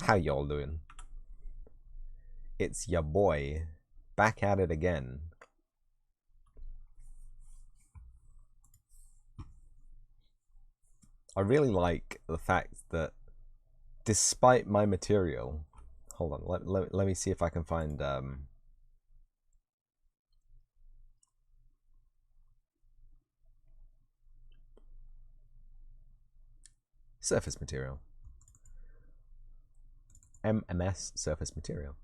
How y'all doing? It's your boy, back at it again. I really like the fact that despite my material, hold on, let me see if I can find surface material. MMS surface material.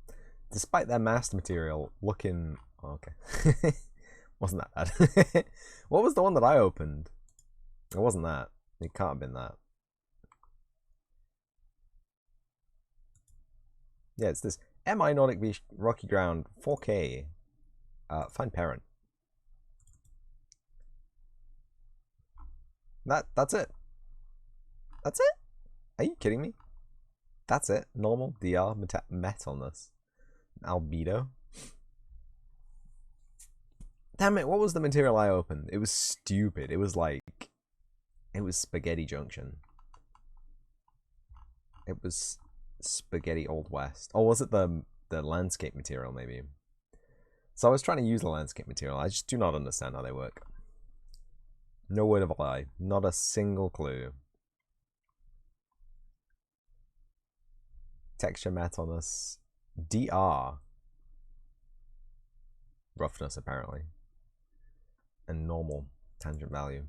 Despite their master material looking okay. Wasn't that bad. What was the one that I opened? It wasn't that. It can't have been that. Yeah, it's this MI Nordic v Rocky Ground 4K. Find parent. That's it. That's it? Are you kidding me? That's it. Normal DR met on this. Albedo. Damn it, what was the material I opened? It was stupid. It was like, it was Spaghetti Junction. It was Spaghetti Old West. Or was it the landscape material maybe? So I was trying to use the landscape material. I just do not understand how they work. No word of a lie. Not a single clue. Texture matte on us. DR. Roughness apparently. And normal tangent value.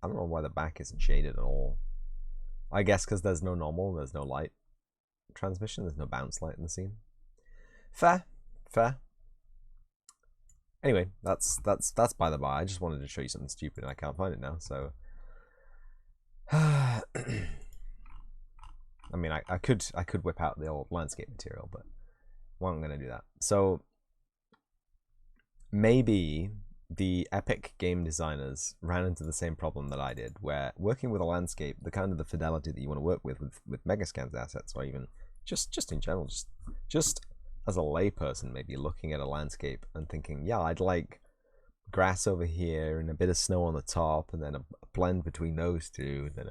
I don't know why the back isn't shaded at all. I guess because there's no normal, there's no light transmission, there's no bounce light in the scene. Fair, fair. Anyway, that's by the by. I just wanted to show you something stupid and I can't find it now, so I mean I could whip out the old landscape material, but I'm gonna do that. So maybe the epic game designers ran into the same problem that I did, where working with a landscape, the kind of the fidelity that you want to work with Megascans assets, or even just in general, just as a layperson, maybe looking at a landscape and thinking, yeah, I'd like grass over here and a bit of snow on the top, and then a blend between those two, and then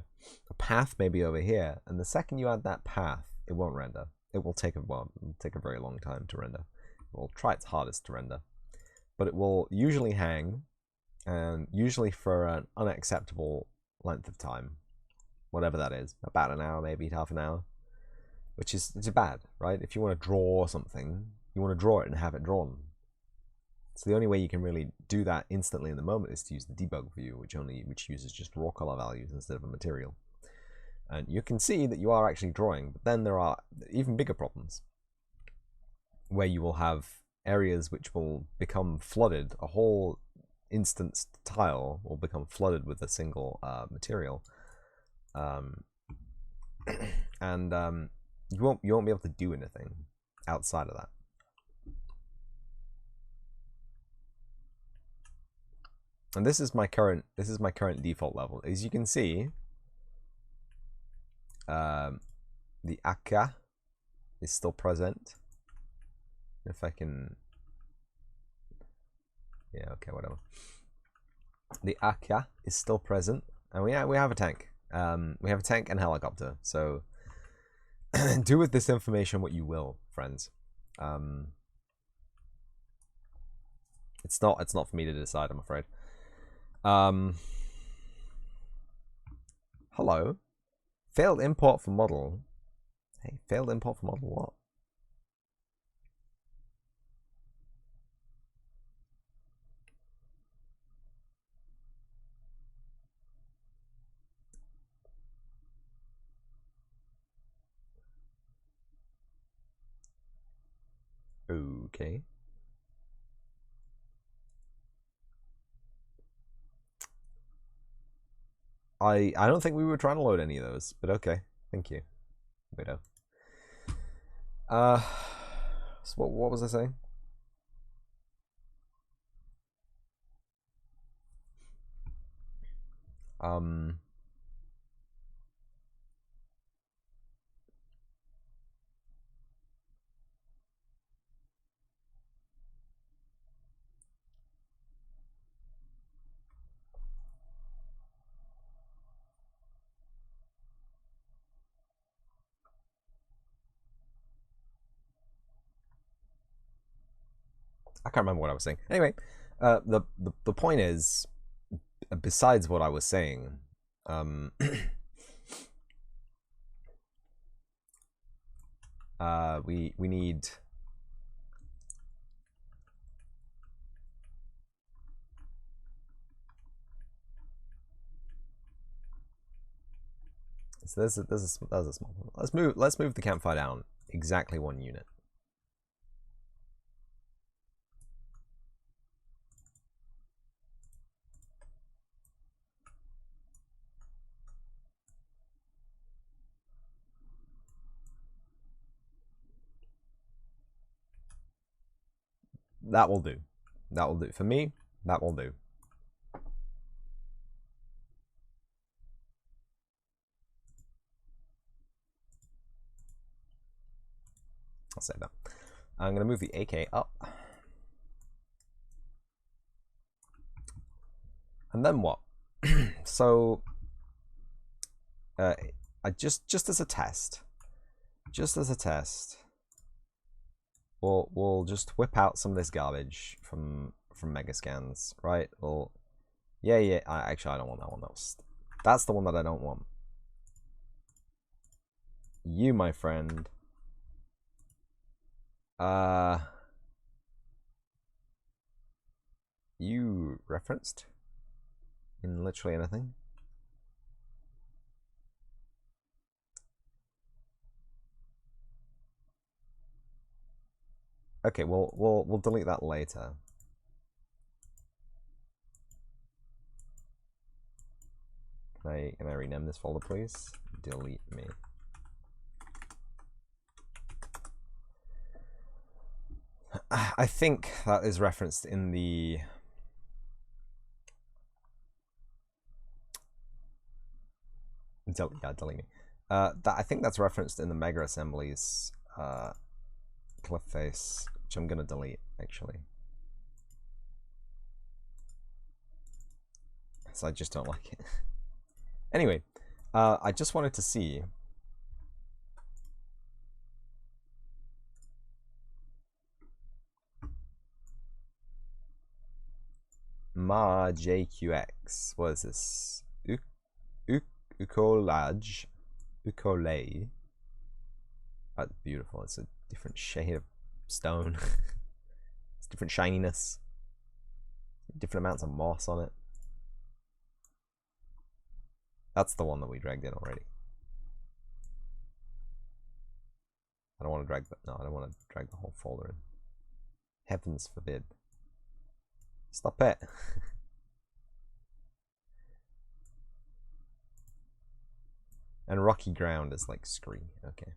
a path maybe over here. And the second you add that path, it won't render. It will take a very long time to render. It will try its hardest to render, but it will usually hang, and usually for an unacceptable length of time, whatever that is, about an hour, maybe half an hour, which is it's bad, right? If you want to draw something, you want to draw it and have it drawn. So the only way you can really do that instantly in the moment is to use the debug view, which uses just raw color values instead of a material. And you can see that you are actually drawing, but then there are even bigger problems where you will have areas which will become flooded. A whole instance tile will become flooded with a single material, and you won't be able to do anything outside of that. And this is my current default level. As you can see, the Akka is still present. If I can, yeah, okay, whatever. The Akka is still present, and we have a tank. We have a tank and helicopter. So do with this information what you will, friends. It's not for me to decide, I'm afraid. Hello. Failed import for model. Hey, failed import for model what? Okay. I don't think we were trying to load any of those, but okay. Thank you, Widow. So what was I saying? I can't remember what I was saying. Anyway, the point is, besides what I was saying, we need. So there's a small one. Let's move the campfire down exactly 1 unit. That will do. That will do. For me, that will do. I'll say that. I'm going to move the AK up. And then what? So, I just as a test, we'll just whip out some of this garbage from Megascans, right? Well, yeah. Actually, I don't want that one. That's the one that I don't want. You, my friend. You referenced in literally anything? Okay, we'll delete that later. Can I rename this folder, please? Delete me. I think that is referenced in the delete me. I think that's referenced in the Mega Assemblies cliff face, which I'm gonna delete actually. So I just don't like it. Anyway, I just wanted to see. Ma JQX. What is this? Ucolage. Ucolay. That's beautiful. It's a different shade of stone. It's different shininess. Different amounts of moss on it. That's the one that we dragged in already. I don't want to drag that. No, I don't want to drag the whole folder in. Heavens forbid. Stop it. And rocky ground is like scree. Okay.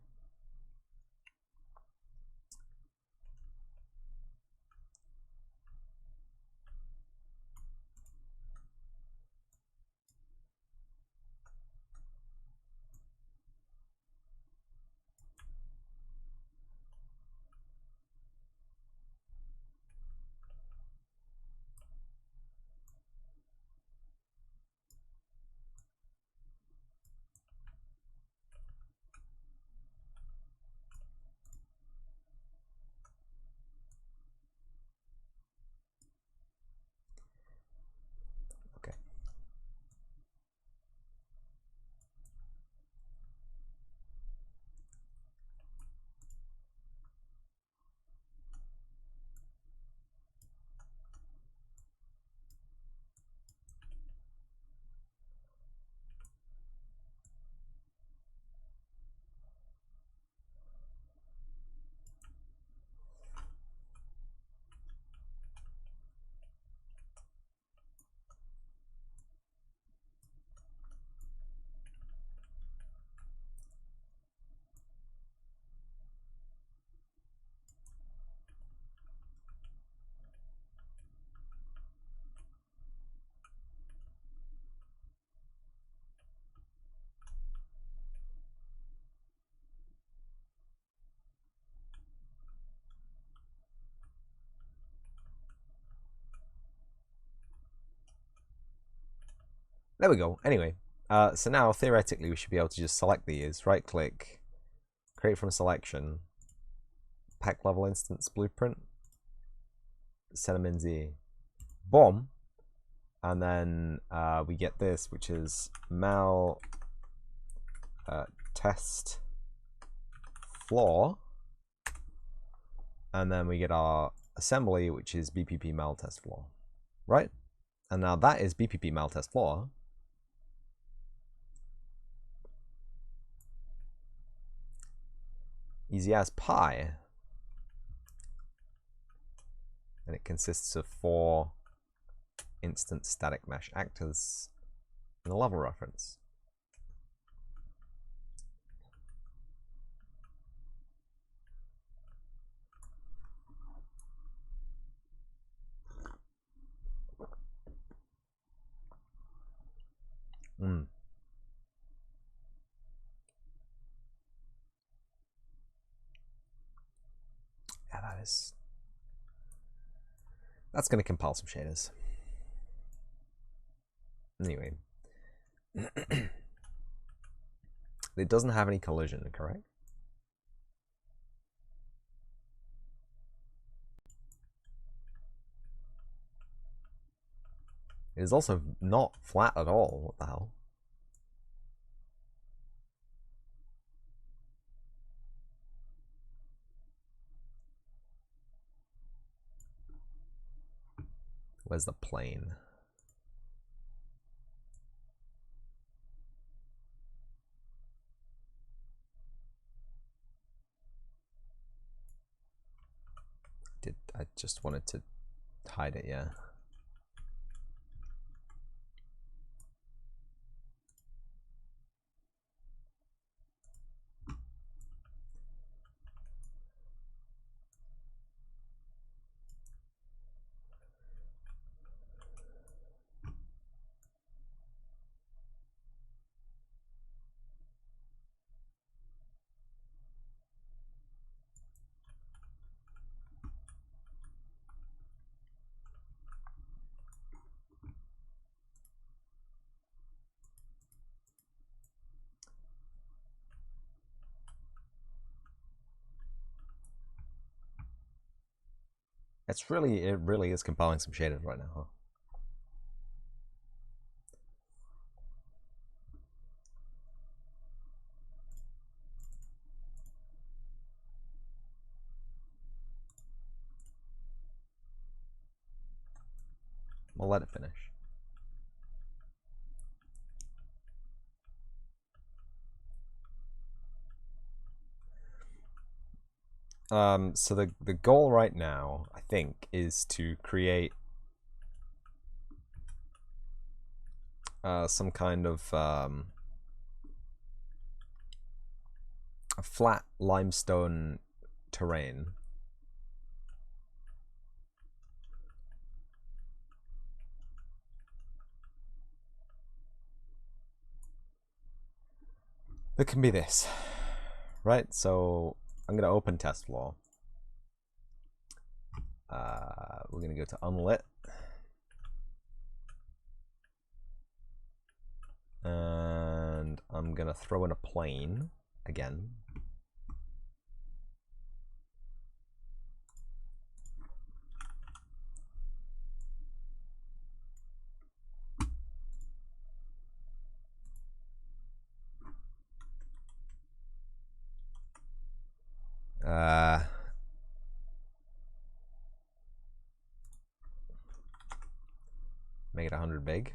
There we go. Anyway, so now theoretically we should be able to just select these, right click, create from selection, pack level instance blueprint. set them in the BOM, and then we get this, which is mal test flaw, and then we get our assembly, which is bpp mal test flaw, right? And now that is bpp mal test flaw. Easy as pie. And it consists of 4 instant static mesh actors and a level reference. Yeah, that's going to compile some shaders. Anyway, it doesn't have any collision, correct? It is also not flat at all. What the hell? Where's the plane? I just wanted to hide it, yeah. It really is compiling some shaders right now, huh? We'll let it finish. So the goal right now, I think, is to create some kind of a flat limestone terrain. That can be this, right? So I'm going to open test flaw. We're going to go to unlit. And I'm going to throw in a plane again. Make it 100 big.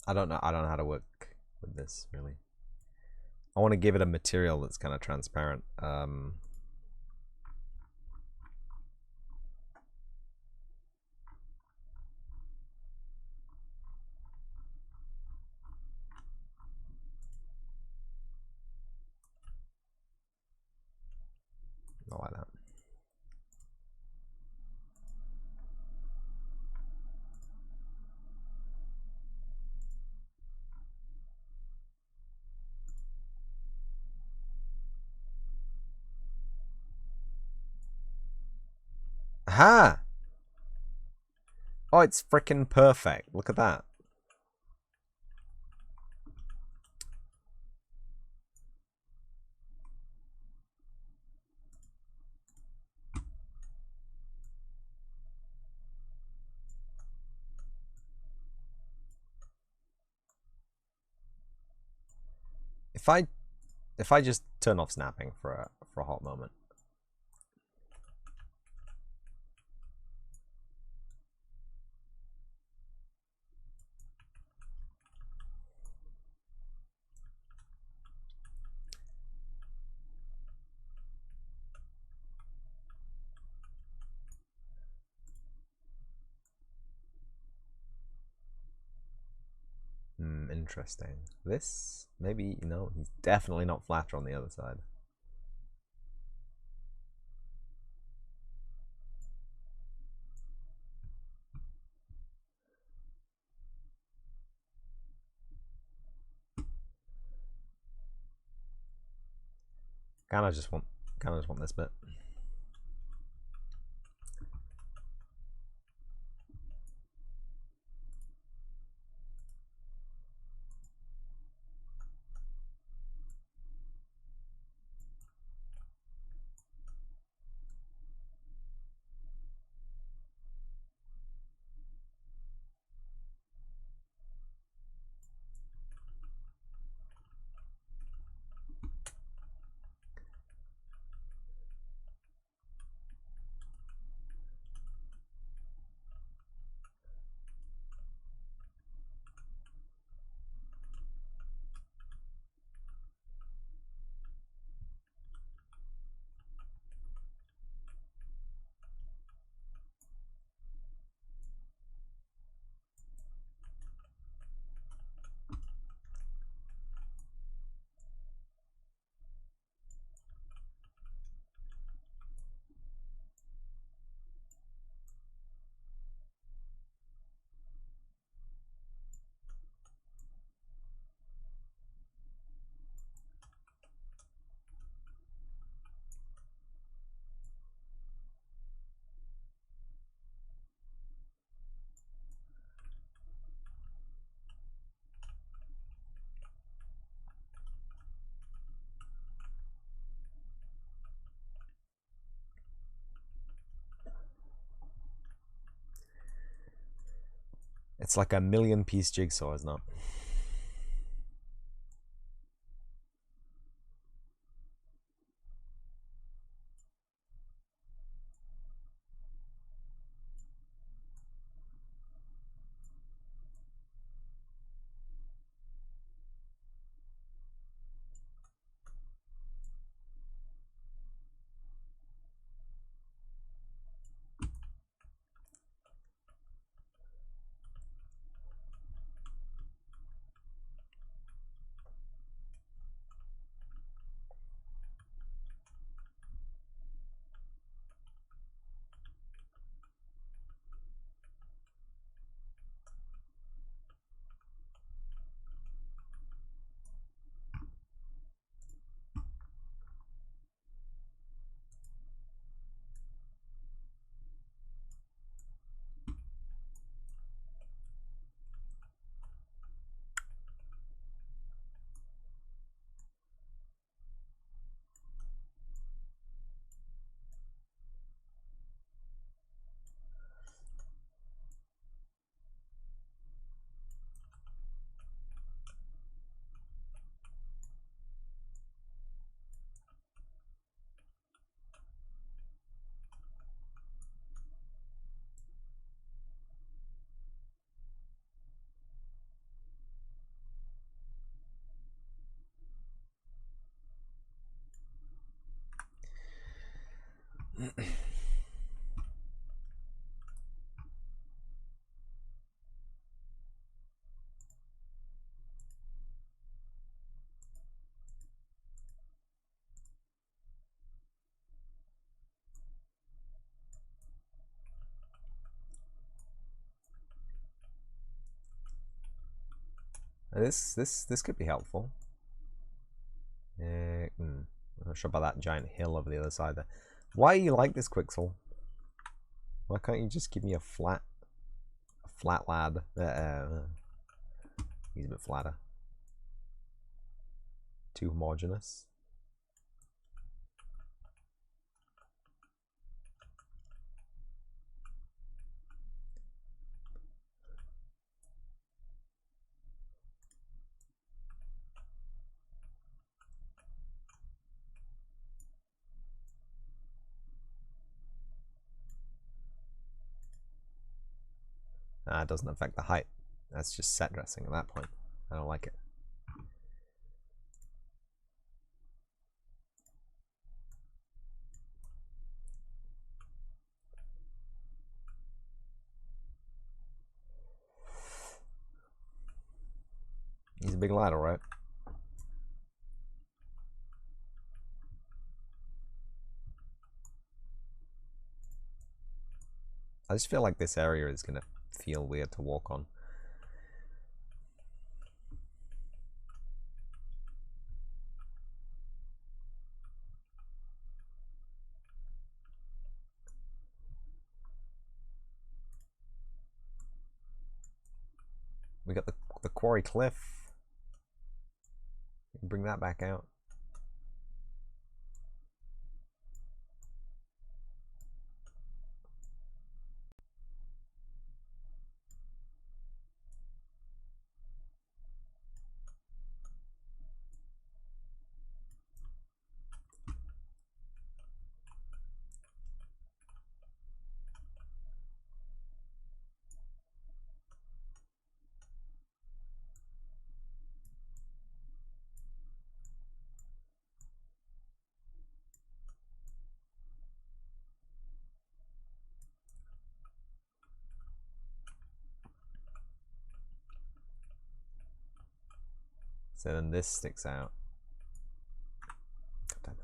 I don't know how to work with this really. I want to give it a material that's kind of transparent. Not like that. Aha! Oh, it's freaking perfect. Look at that. If I just turn off snapping for a hot moment. Interesting. This, maybe, no, he's definitely not flatter on the other side. Kind of just want this bit. It's like a 1,000,000-piece jigsaw, isn't it? This could be helpful. I'm not sure about that giant hill over the other side there. Why are you like this, Quixel? Why can't you just give me a flat lad? He's a bit flatter. Too homogeneous. It doesn't affect the height. That's just set dressing at that point. I don't like it. He's a big lad, alright. I just feel like this area is gonna feel weird to walk on. We got the quarry cliff. Bring that back out. So then this sticks out. God damn it.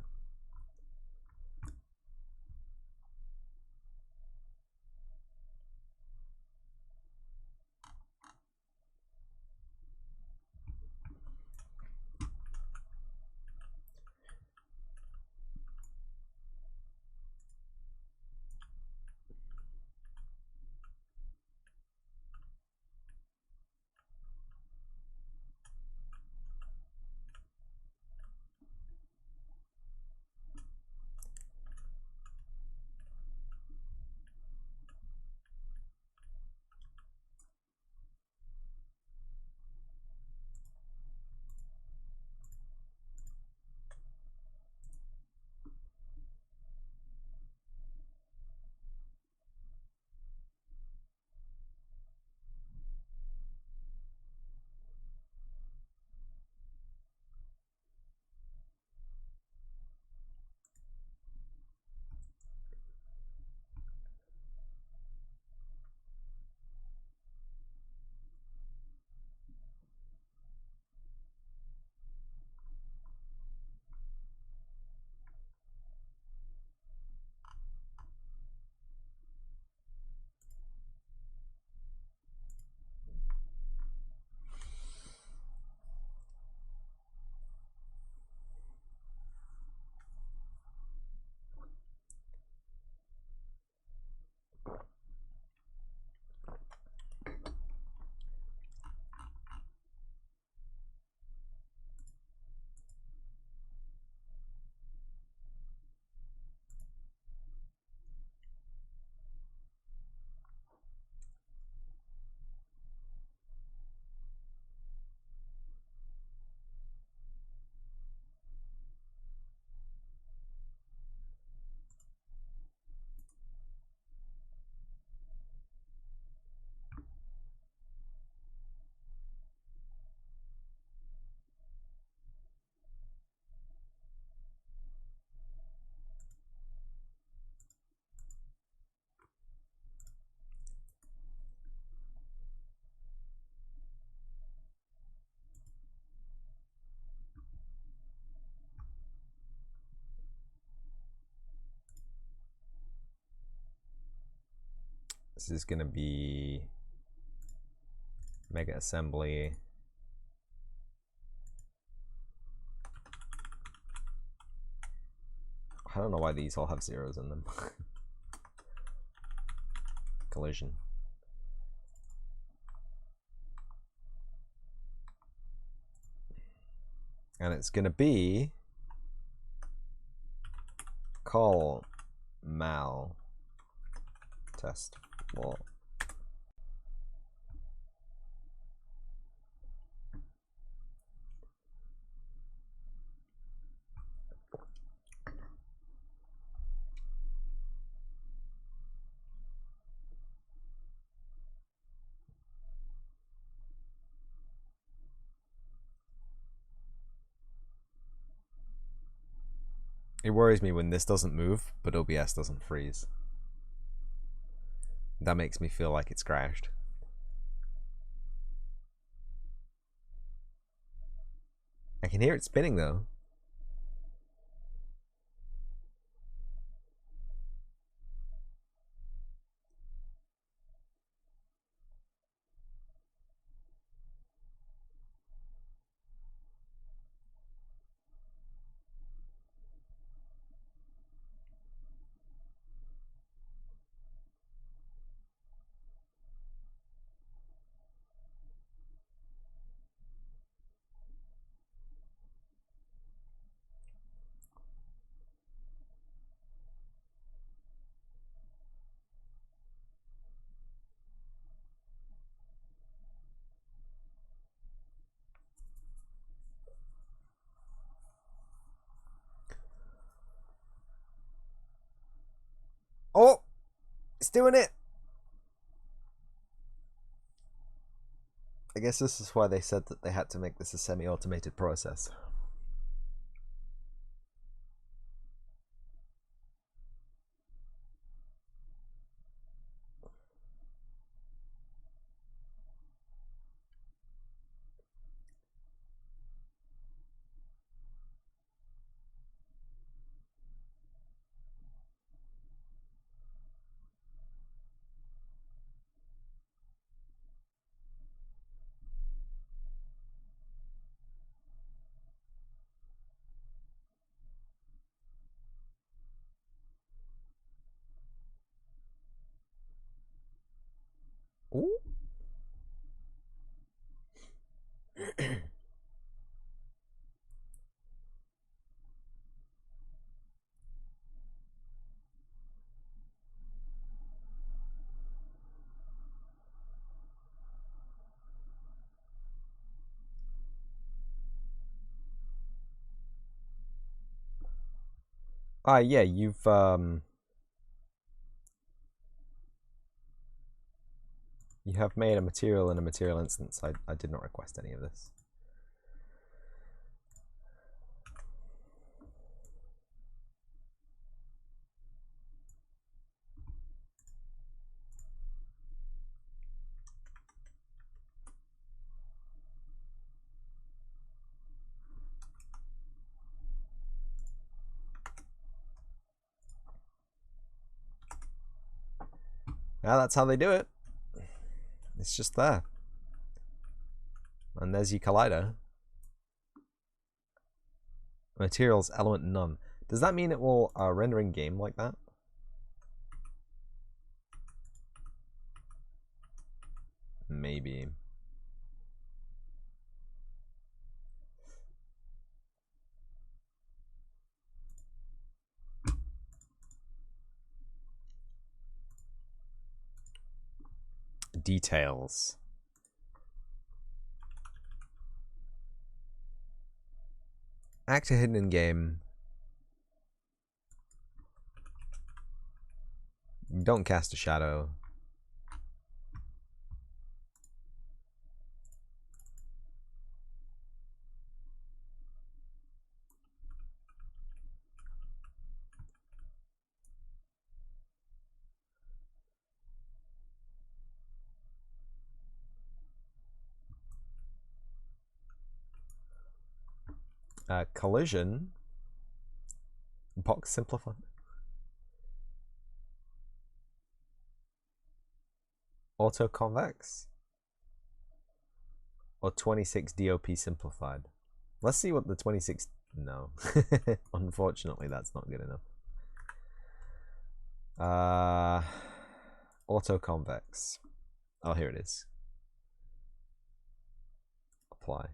This is gonna be mega assembly. I don't know why these all have zeros in them. collision. And it's going to be call mal test floor. It worries me when this doesn't move, but OBS doesn't freeze. That makes me feel like it's crashed. I can hear it spinning though. Oh, it's doing it. I guess this is why they said that they had to make this a semi-automated process. Ooh. Yeah, you have made a material and a material instance. I did not request any of this. Yeah, that's how they do it. It's just there. And there's your collider. Materials element none. Does that mean it will render in game like that? Maybe. Details. Actor hidden in game. Don't cast a shadow. Collision. Box simplify. Auto convex. Or 26 DOP simplified. Let's see what the 26. No. Unfortunately, that's not good enough. Autoconvex. Oh, here it is. Apply.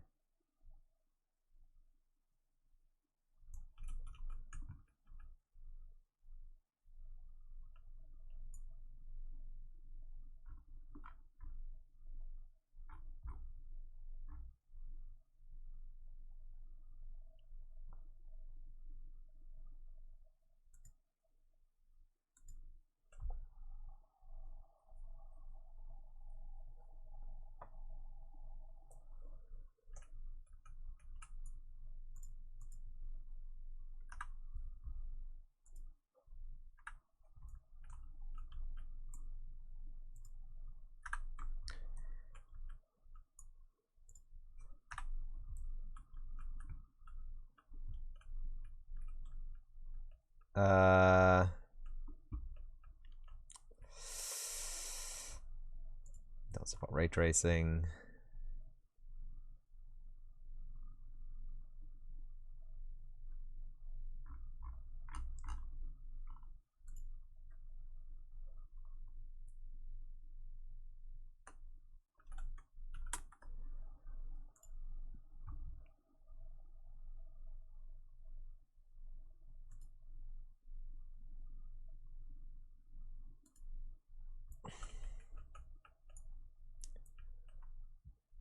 That's about ray tracing.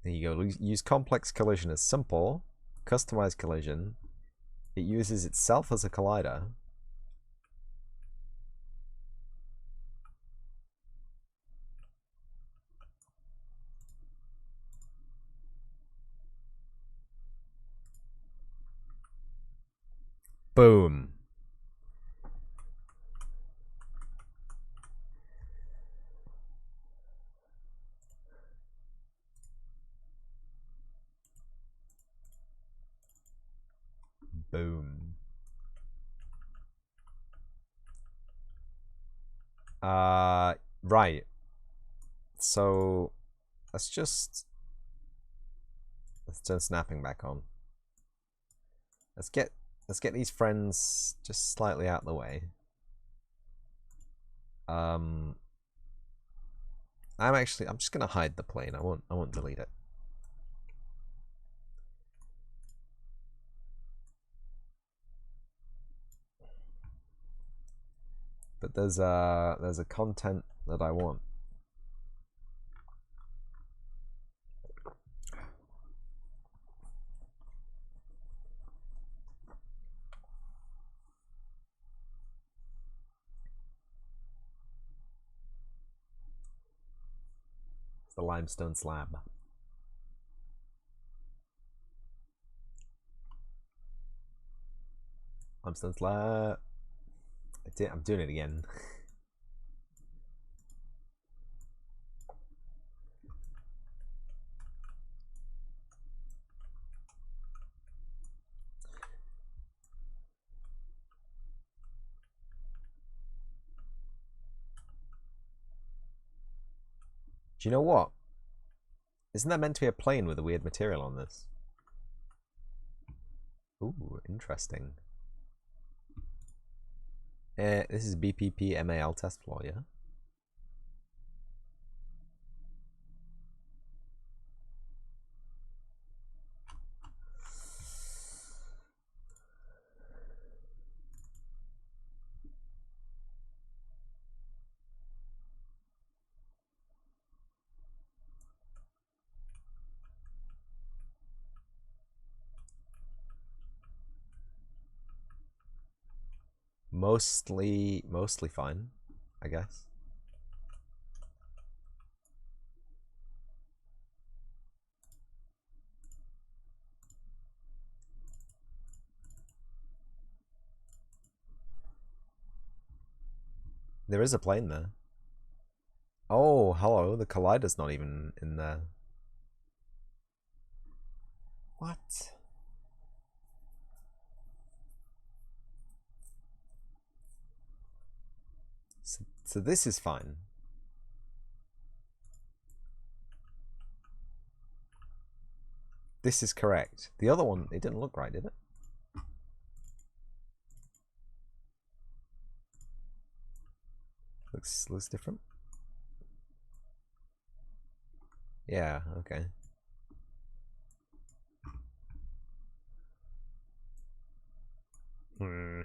There you go. Use complex collision as simple. Customize collision. It uses itself as a collider. Boom. Boom. Right. So let's turn snapping back on. Let's get these friends just slightly out of the way. I'm just gonna hide the plane. I won't delete it. But there's a content that I want. It's the limestone slab. Limestone slab. I'm doing it again. Do you know what? Isn't that meant to be a plane with a weird material on this? Ooh, interesting. This is BPP MAL test floor, yeah? Mostly fine, I guess. There is a plane there. Oh, hello. The collider's not even in there. What? So this is fine. This is correct. The other one, it didn't look right, did it? Looks different. Yeah, okay. Hmm.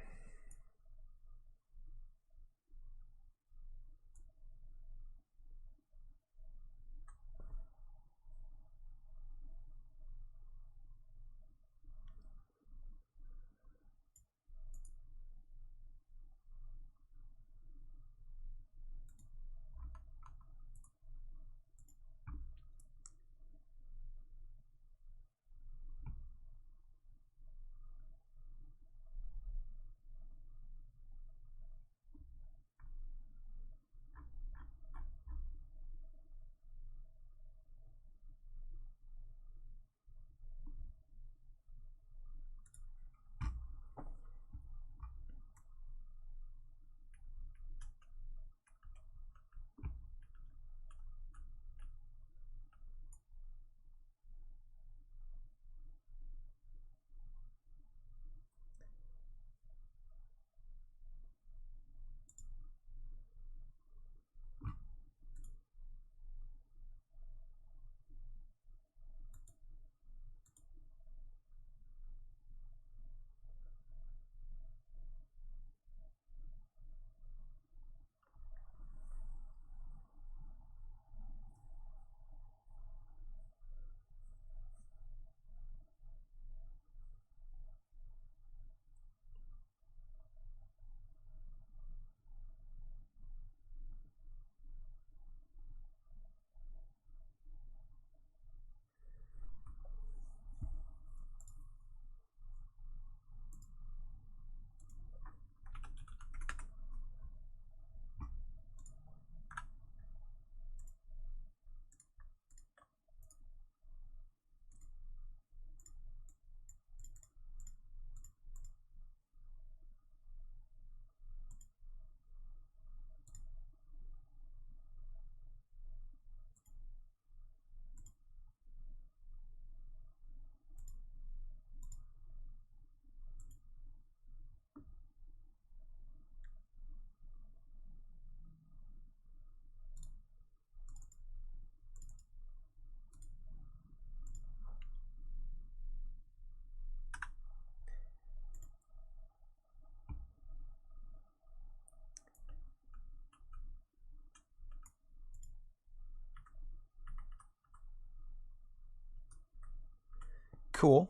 Cool.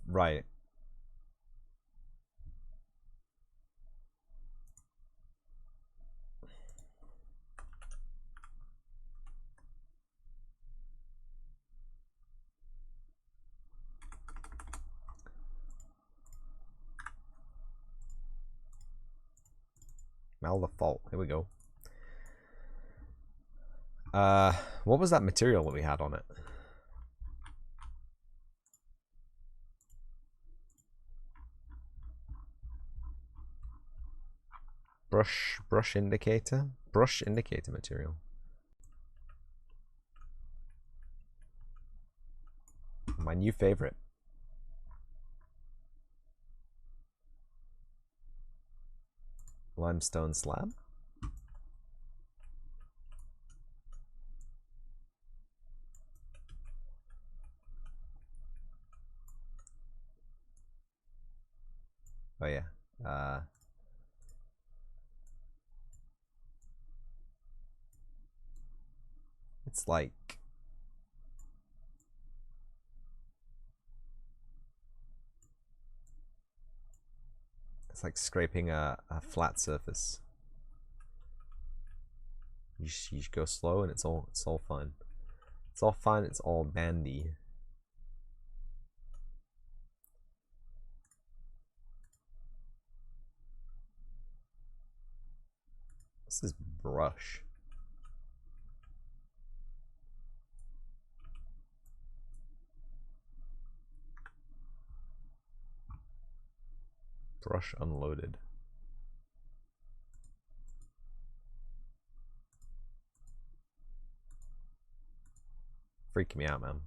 Right. Mal the fault. Here we go. What was that material that we had on it? Brush indicator? Brush indicator material. My new favorite. Limestone slab? Oh yeah. It's like scraping a flat surface. You just go slow and it's all fun. It's all fun, it's all bandy. This is brush. Brush unloaded. Freaking me out, man.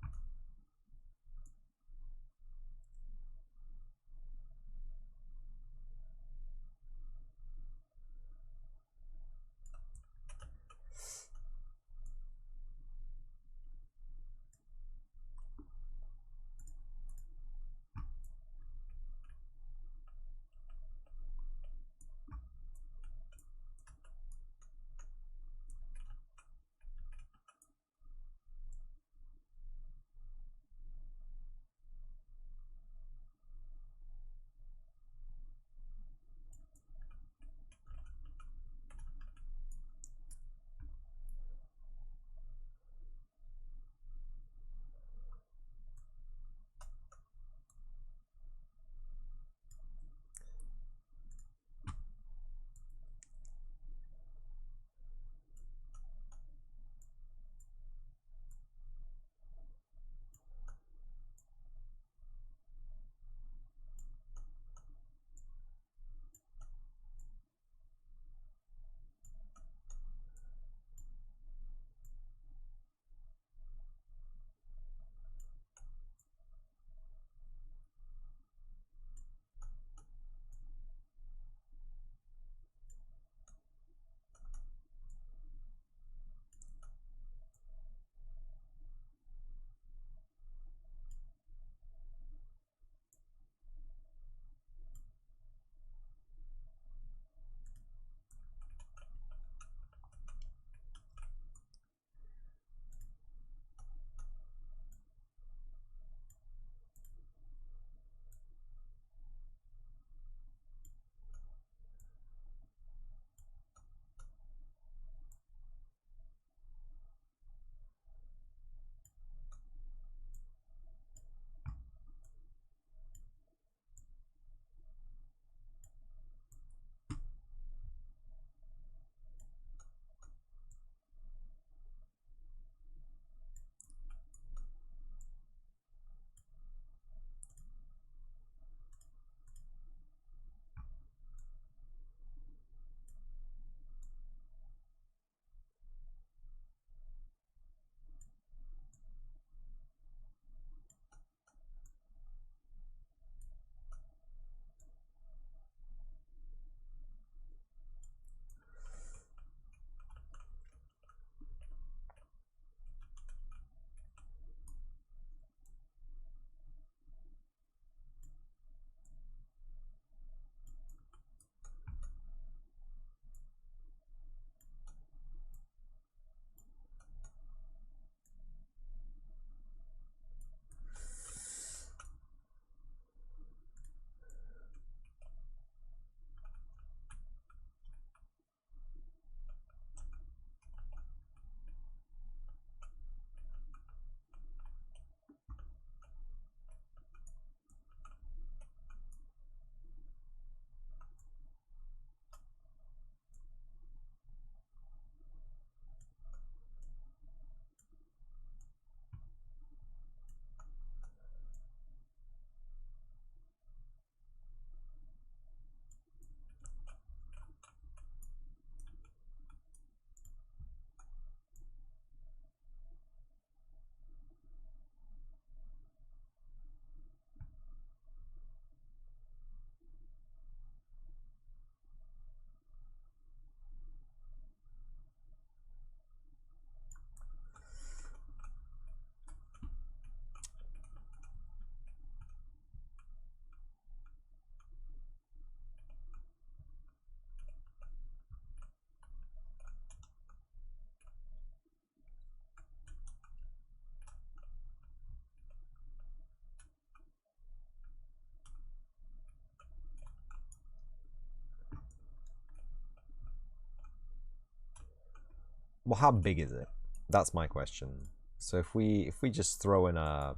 Well, how big is it? That's my question. So if we just throw in a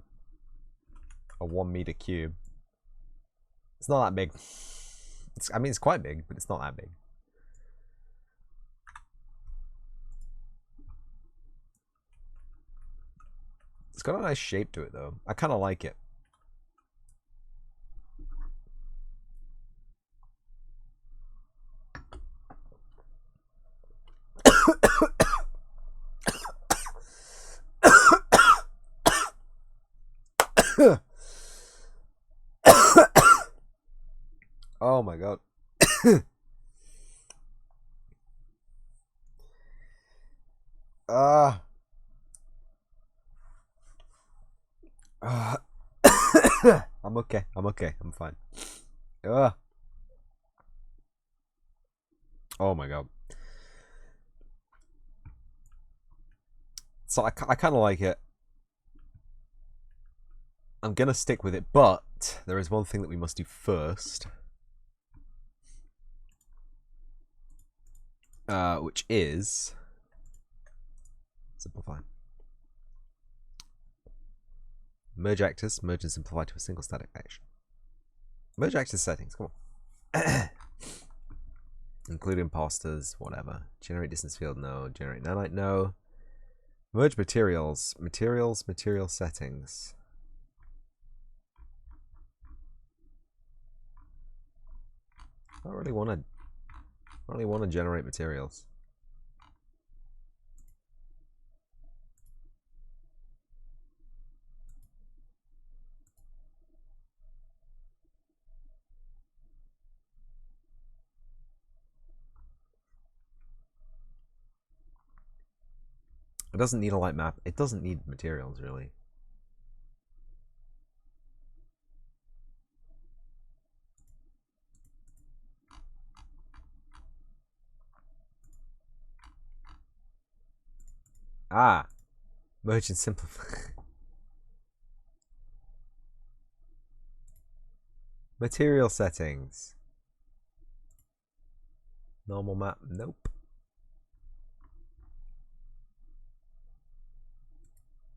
1 meter cube, it's not that big. I mean, it's quite big, but it's not that big. It's got a nice shape to it, though. I kind of like it. Oh my god. I'm okay. I'm okay. I'm fine. Oh my god. So I kind of like it. I'm gonna stick with it, but there is one thing that we must do first. Which is simplify. Merge actors, merge and simplify to a single static action. Merge actors settings, come on. Include imposters, whatever. Generate distance field, no. Generate nanite, no. Merge materials, material settings. I don't really want to generate materials. It doesn't need a light map. It doesn't need materials, really. Ah, merge and simplify. Material settings. Normal map, nope.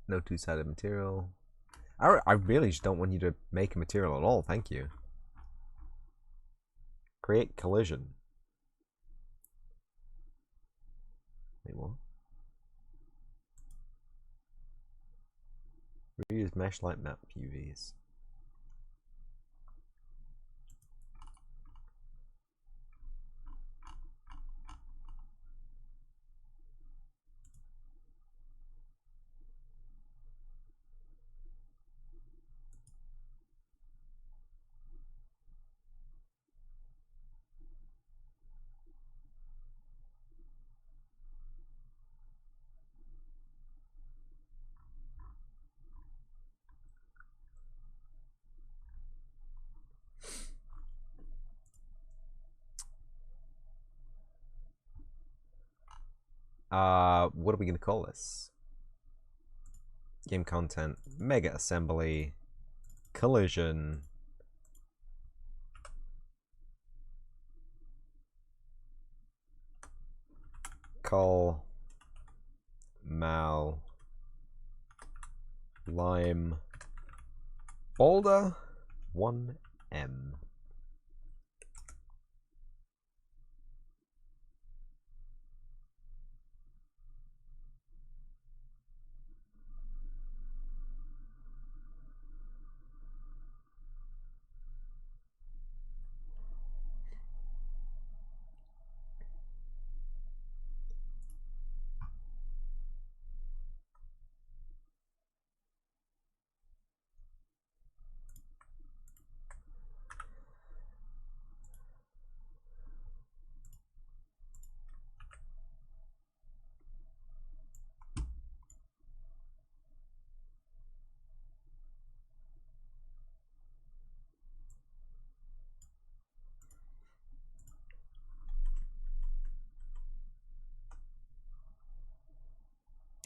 No two-sided material. I really just don't want you to make a material at all, thank you. Create collision. Wait, what? Reuse mesh light map UVs. What are we gonna call this? Game content, mega assembly, collision. Call Mal Lime Boulder 1M.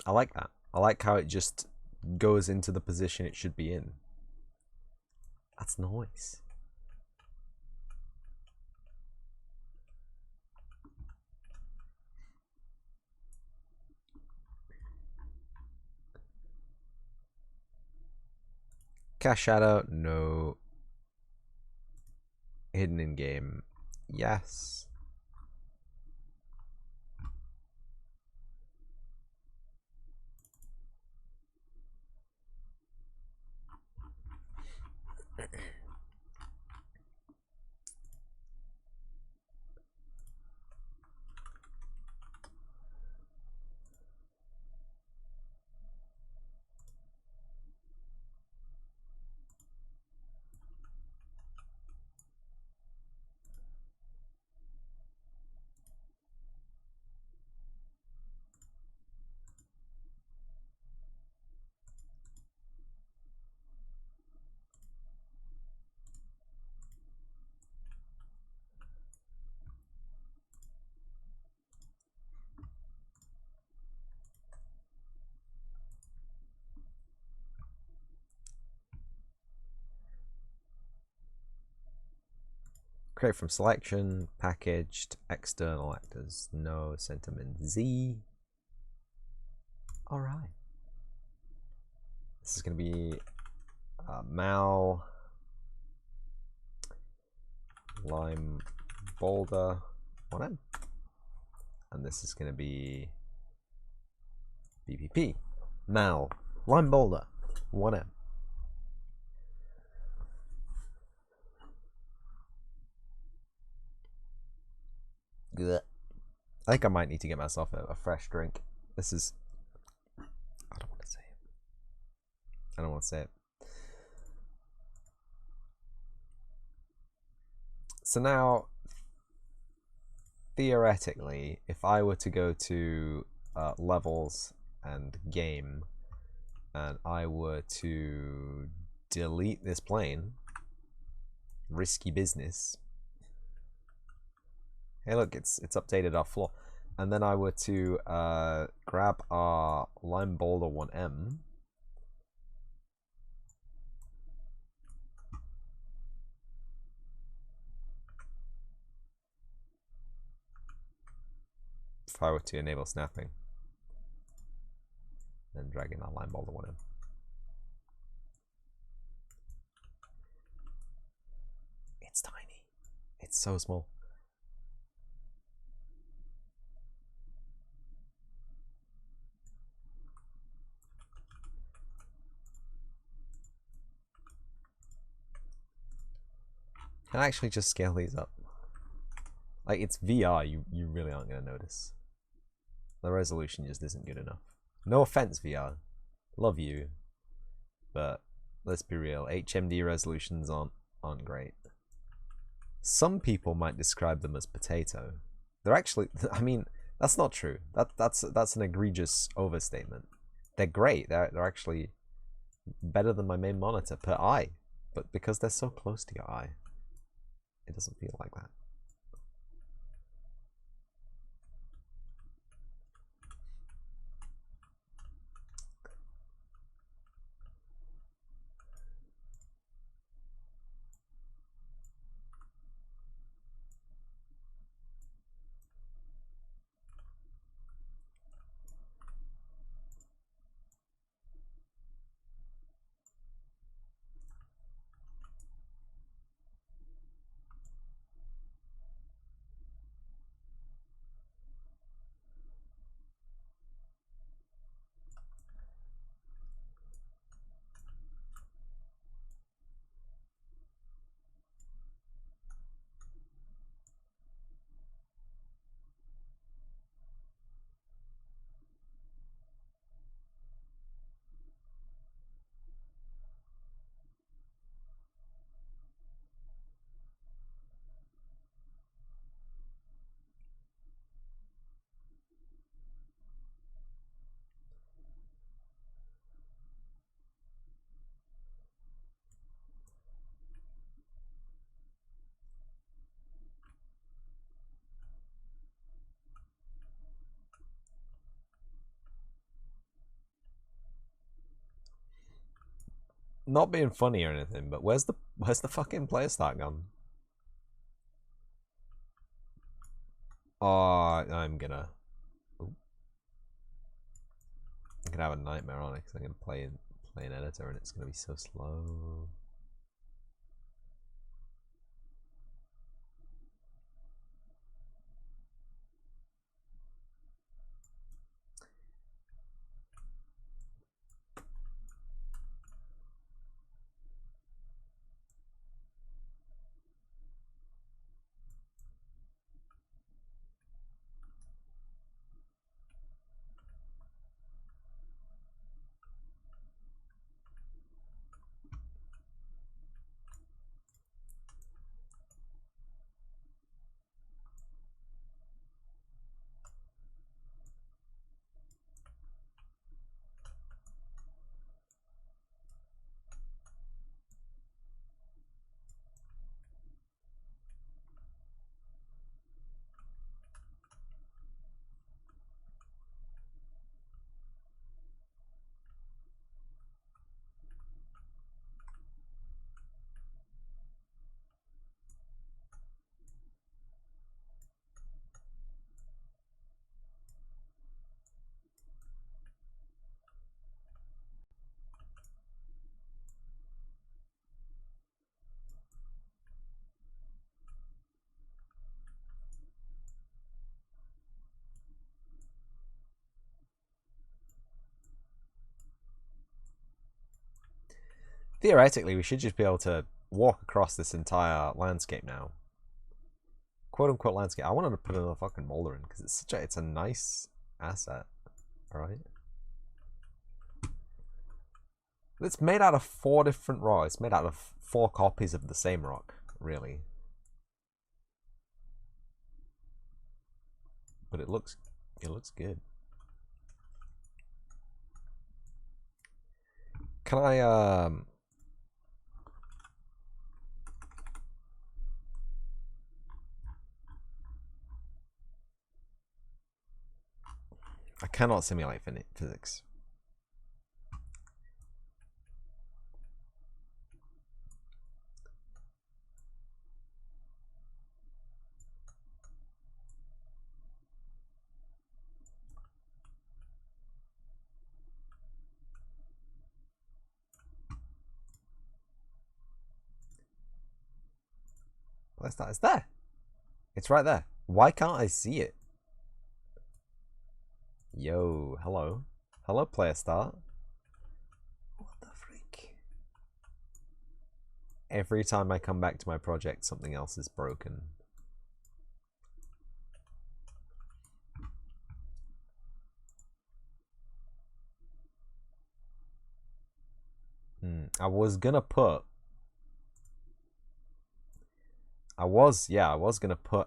I like that. I like how it just goes into the position it should be in. That's nice. Cast shadow, no. Hidden in game, yes. Create from selection, packaged, external actors, no sentiment Z. All right. This is going to be Mal, Lime, Boulder, 1M. And this is going to be BPP, Mal, Lime, Boulder, 1M. I think I might need to get myself a fresh drink. This is... I don't want to say it. I don't want to say it. So now, theoretically, if I were to go to levels and game, and I were to delete this plane, risky business. Hey, look, it's updated our floor. And then I were to grab our Lime Boulder 1M. If I were to enable snapping. Then drag in our Lime Boulder 1M. It's tiny. It's so small. Can I actually just scale these up? Like, it's VR, you really aren't going to notice. The resolution just isn't good enough. No offense, VR. Love you. But let's be real, HMD resolutions aren't great. Some people might describe them as potato. They're actually, I mean, that's not true. That's an egregious overstatement. They're great. They're actually better than my main monitor per eye. But because they're so close to your eye, it doesn't feel like that. Not being funny or anything, but where's the fucking player start gun? Oh, I'm gonna have a nightmare on it because I'm gonna play play an editor and it's going to be so slow. Theoretically, we should just be able to walk across this entire landscape now. Quote unquote landscape. I wanted to put another fucking molder in because it's a nice asset. Alright. It's made out of 4 different rocks. It's made out of 4 copies of the same rock, really. But it looks good. Can I I cannot simulate physics. Where's that? It's there. It's right there. Why can't I see it? Yo, hello. Hello, player start. What the freak? Every time I come back to my project, something else is broken. I was gonna put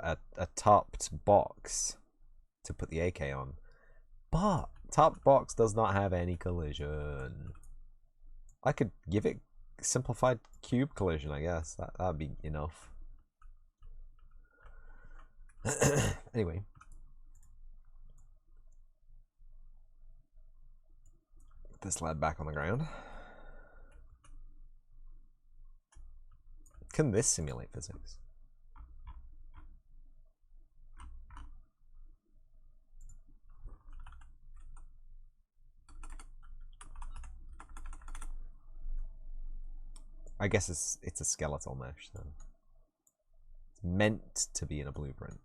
a topped box to put the AK on. But top box does not have any collision. I could give it simplified cube collision, I guess. That'd be enough. Anyway. Put this lad back on the ground. Can this simulate physics? I guess it's a skeletal mesh, though. It's meant to be in a blueprint.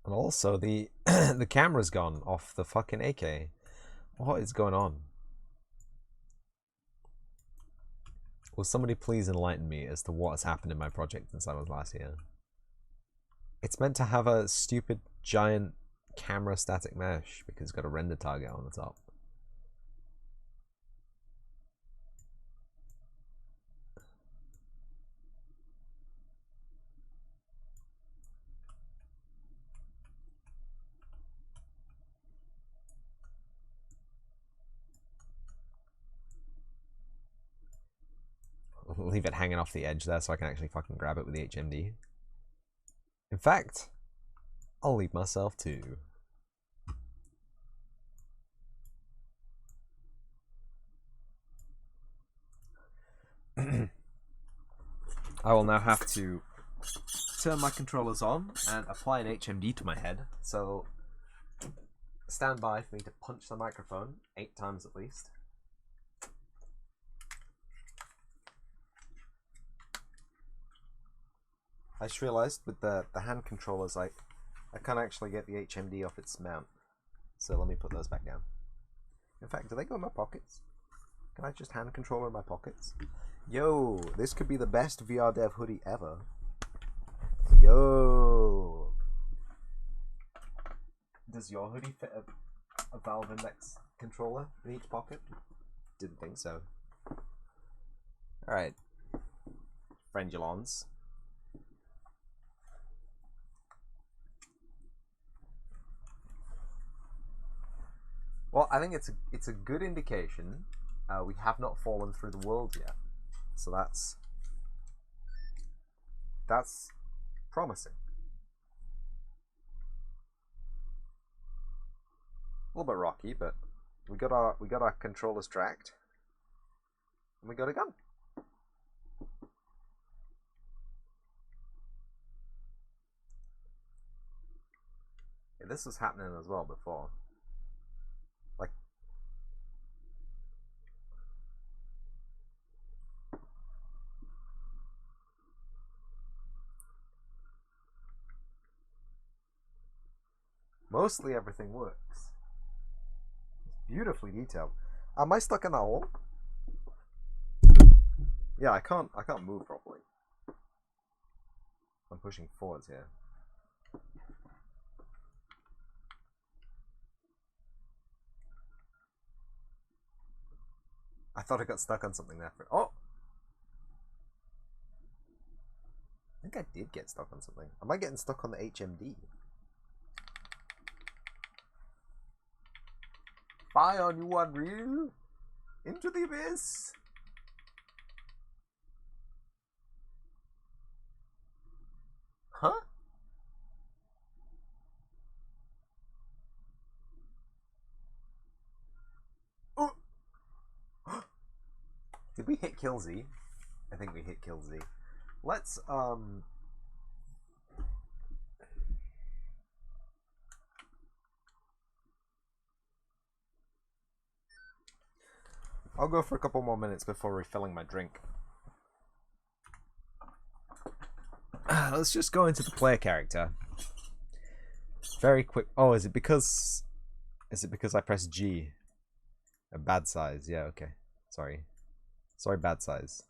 And also the the camera's gone off the fucking AK. What is going on? Will somebody please enlighten me as to what has happened in my project since I was last here? It's meant to have a stupid giant camera static mesh because it's got a render target on the top. leave it hanging off the edge there so I can actually fucking grab it with the HMD. In fact, I'll leave myself too. I will now have to turn my controllers on and apply an HMD to my head, so stand by for me to punch the microphone 8 times at least. I just realised with the hand controllers, I can't actually get the HMD off its mount, so let me put those back down. In fact, do they go in my pockets? Can I just hand controller in my pockets? Yo, this could be the best VR dev hoodie ever. Yo! Does your hoodie fit a Valve Index controller in each pocket? Didn't think so. Alright. Frangulons. Well, I think it's a good indication we have not fallen through the world yet. So that's promising. A little bit rocky, but we got our controllers tracked, and we got a gun. Yeah, this was happening as well before. Like, mostly everything works. It's beautifully detailed. Am I stuck in that hole? Yeah, I can't move properly. I'm pushing forwards here. I thought I got stuck on something there. Oh! I think I did get stuck on something. Am I getting stuck on the HMD? Fire on you, Unreal! Into the abyss! Huh? Oh! Did we hit kill Z? I think we hit kill Z. Let's, I'll go for a couple more minutes before refilling my drink. Let's just go into the player character. Very quick. Oh, is it because I pressed G? A bad size. Yeah, okay. Sorry, bad size.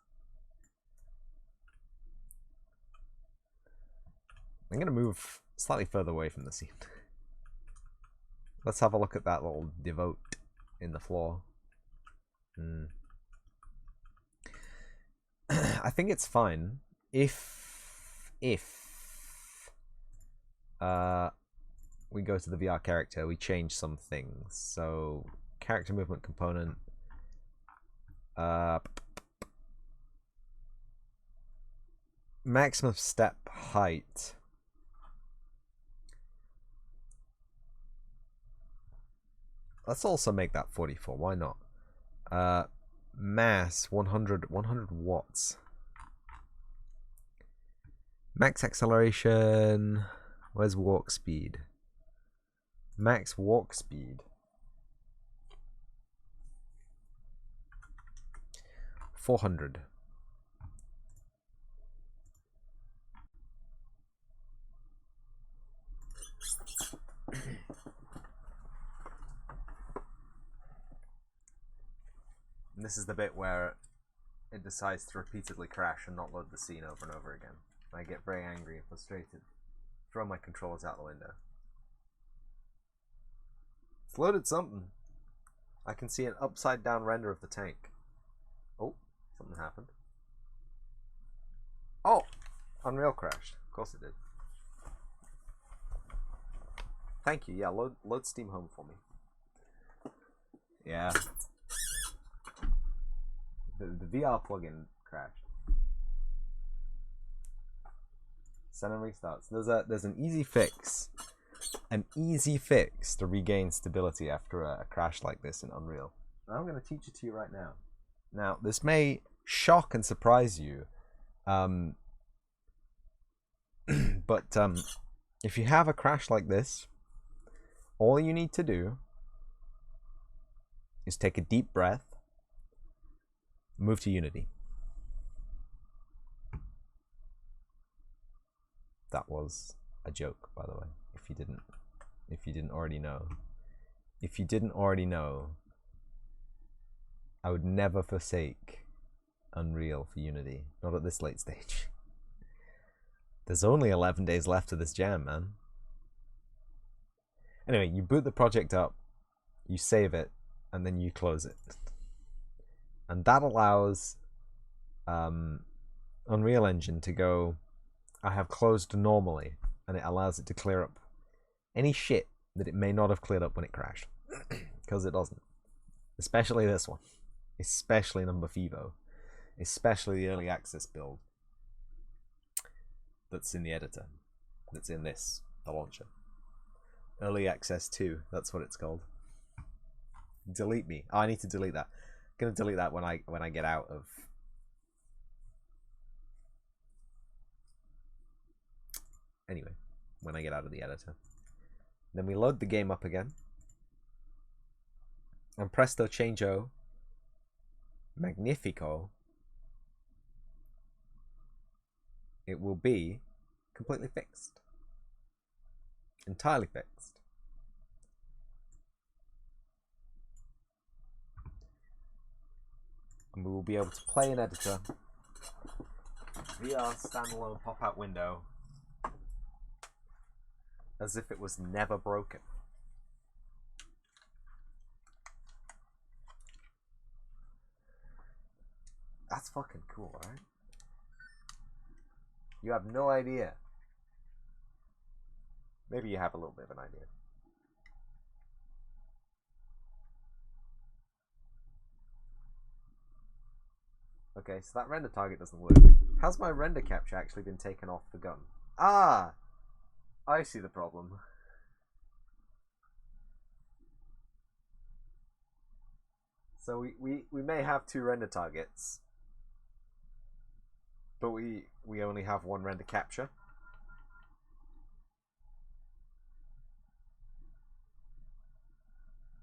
I'm gonna move slightly further away from the scene. Let's have a look at that little devote in the floor. I think it's fine if we go to the VR character, we change some things. So character movement component, maximum step height. Let's also make that 44. Why not? Mass 100 watts. Max acceleration. Where's walk speed? Max walk speed. 400. And this is the bit where it decides to repeatedly crash and not load the scene over and over again. I get very angry and frustrated. Throw my controllers out the window. It's loaded something. I can see an upside down render of the tank. Oh, something happened. Oh! Unreal crashed. Of course it did. Thank you. Yeah, load Steam Home for me. Yeah. The VR plugin crashed. Send and restarts. There's an easy fix. An easy fix to regain stability after a crash like this in Unreal. And I'm going to teach it to you right now. Now, this may shock and surprise you, but if you have a crash like this, all you need to do is take a deep breath, move to Unity. That was a joke, by the way, if you didn't already know. If you didn't already know, I would never forsake Unreal for Unity, not at this late stage. There's only 11 days left of this jam, man. Anyway, you boot the project up, you save it, and then you close it. And that allows Unreal Engine to go, I have closed normally, and it allows it to clear up any shit that it may not have cleared up when it crashed. Because it doesn't. Especially this one. Especially number Fivo. Especially the early access build that's in the editor. That's in this, the launcher. Early access 2, that's what it's called. Delete me. Oh, I need to delete that. I'm gonna delete that when I get out of. Anyway, when I get out of the editor. Then we load the game up again. And presto changeo. Magnifico. It will be completely fixed. Entirely fixed. And we will be able to play an editor via our standalone pop-out window as if it was never broken. That's fucking cool, right? You have no idea. Maybe you have a little bit of an idea. Okay, so that render target doesn't work. Has my render capture actually been taken off the gun? Ah! I see the problem. So we may have 2 render targets, but we only have 1 render capture.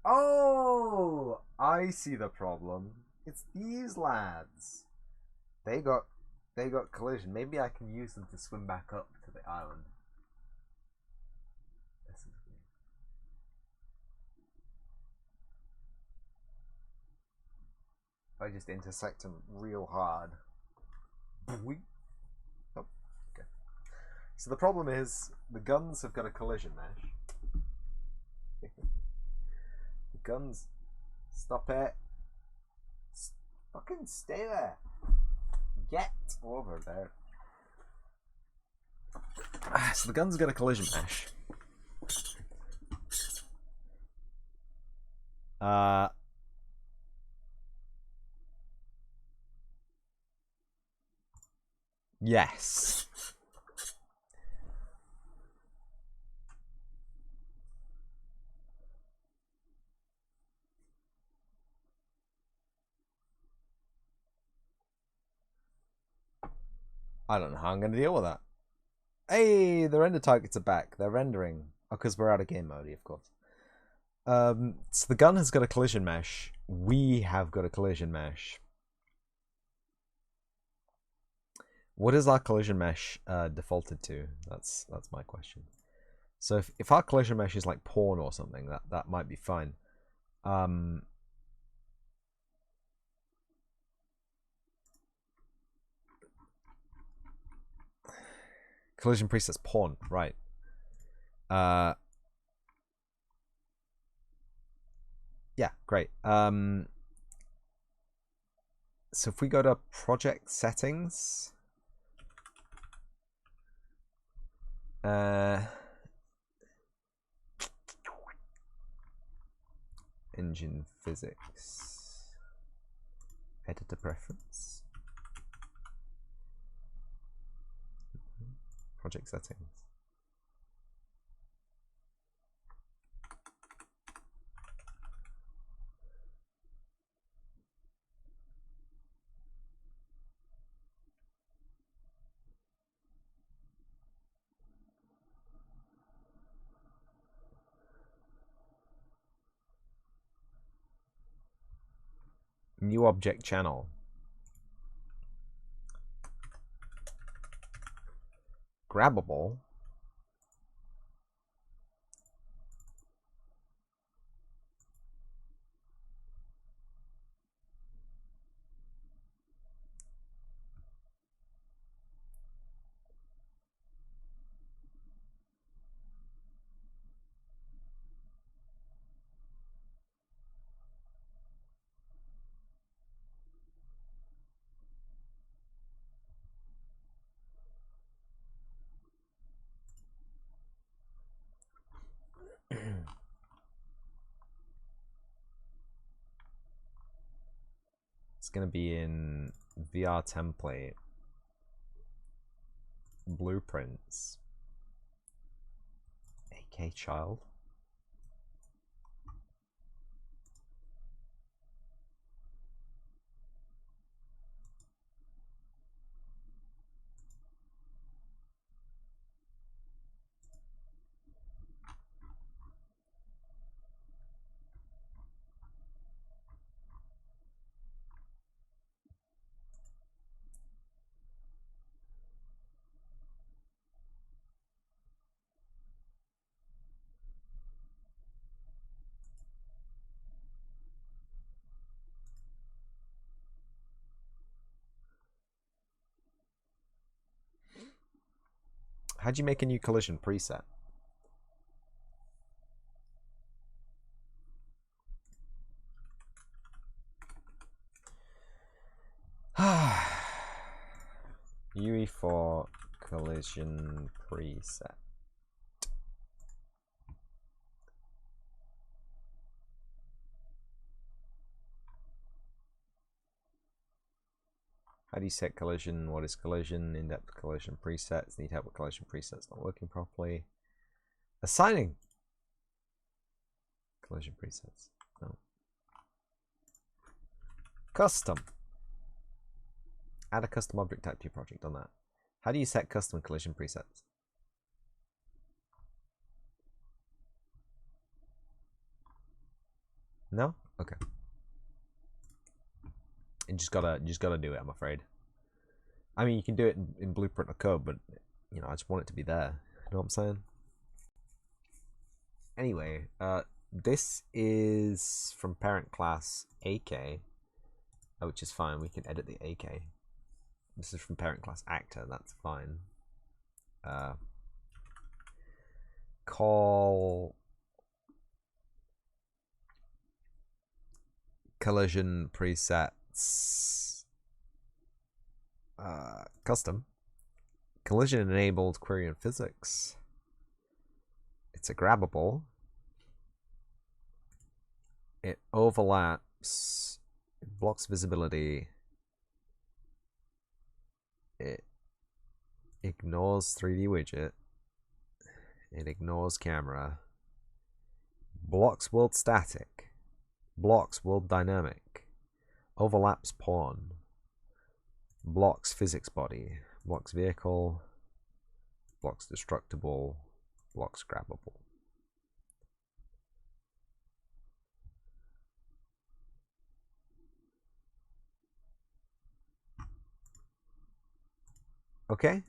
Oh! I see the problem. It's these lads. They got collision. Maybe I can use them to swim back up to the island. This is weird. I just intersect them real hard. Oh, okay. So the problem is the guns have got a collision mesh. The guns. Stop it. Fucking stay there. Get over there. So the gun's got a collision mesh. Yes. I don't know how I'm going to deal with that. Hey, the render targets are back. They're rendering. Oh, because we're out of game mode, of course. So the gun has got a collision mesh. We have got a collision mesh. What is our collision mesh defaulted to? That's my question. So if our collision mesh is like porn or something, that might be fine. Collision presets porn, right? Yeah, great. So if we go to project settings, engine physics, editor preference. Project settings. New object channel. Grabbable. It's going to be in VR template, blueprints, AK child. How do you make a new collision preset? UE4 collision preset. How do you set collision? What is collision? In-depth collision presets. Need help with collision presets not working properly. Assigning collision presets. No. Custom. Add a custom object type to your project on that. How do you set custom collision presets? No? Okay. You just gotta do it, I'm afraid. I mean, you can do it in blueprint or code, but you know, I just want it to be there. You know what I'm saying? Anyway, this is from parent class AK, which is fine. We can edit the AK. This is from parent class actor. That's fine. Call collision presets custom. Collision enabled query and physics. It's a grabbable. It overlaps. It blocks visibility. It ignores 3D widget. It ignores camera. Blocks world static. Blocks world dynamic. Overlaps pawn. Blocks physics body. Blocks vehicle. Blocks destructible. Blocks grabbable. Okay.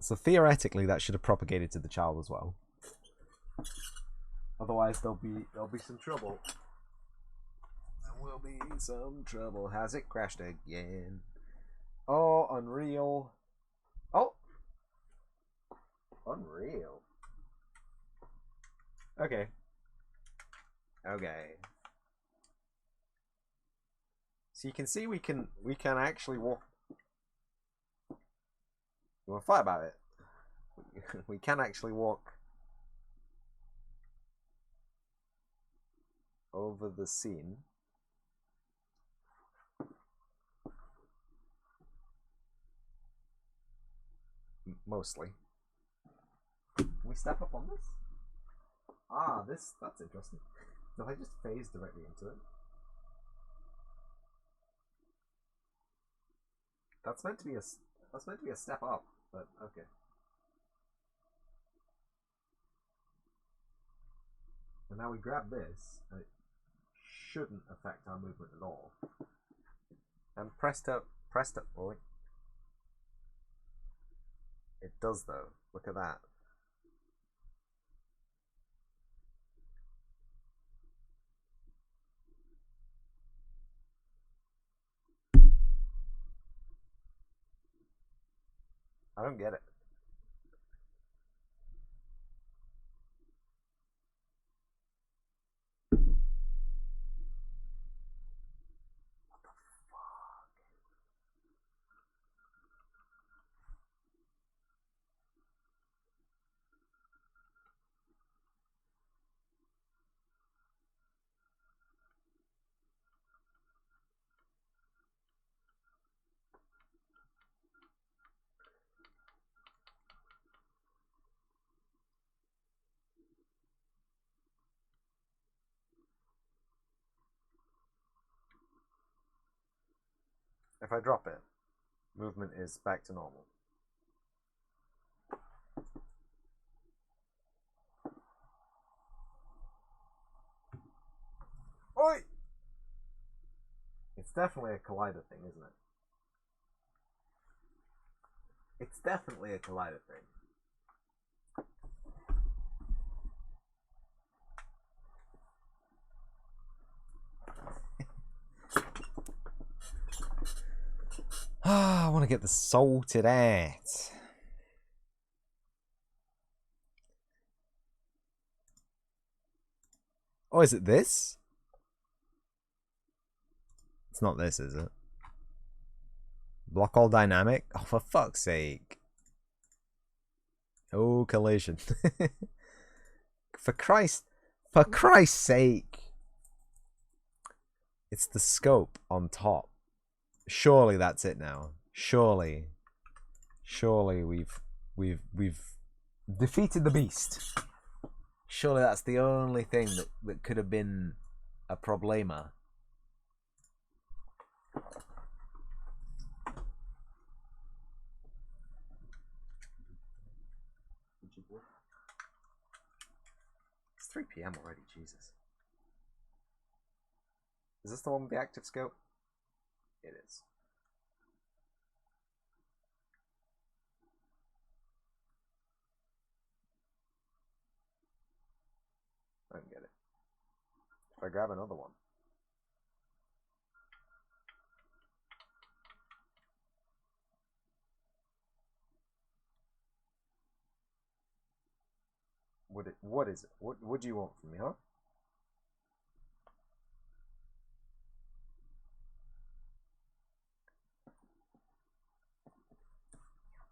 So theoretically, that should have propagated to the child as well. Otherwise, there'll be some trouble. There will be some trouble. Has it crashed again? Oh, Unreal. Oh, Unreal. Okay. Okay. So you can see we can actually walk. You want to fight about it? We can actually walk over the scene. Mostly. Can we step up on this? Ah, that's interesting. Did I just phase directly into it? That's meant to be a step up, but okay. And now we grab this, and it shouldn't affect our movement at all. And presto, oh, it does though. Look at that. I don't get it. If I drop it, movement is back to normal. Oi! It's definitely a collider thing, isn't it? It's definitely a collider thing. Ah, I want to get the salted out. Oh, is it this? It's not this, is it? Block all dynamic? Oh, for fuck's sake. Oh, collision. For Christ's sake. It's the scope on top. Surely that's it now. Surely we've defeated the beast. Surely that's the only thing that could have been a problema. It's 3 PM already, Jesus. Is this the one with the active scope? It is. I don't get it. If I grab another one. What is it? What do you want from me, huh?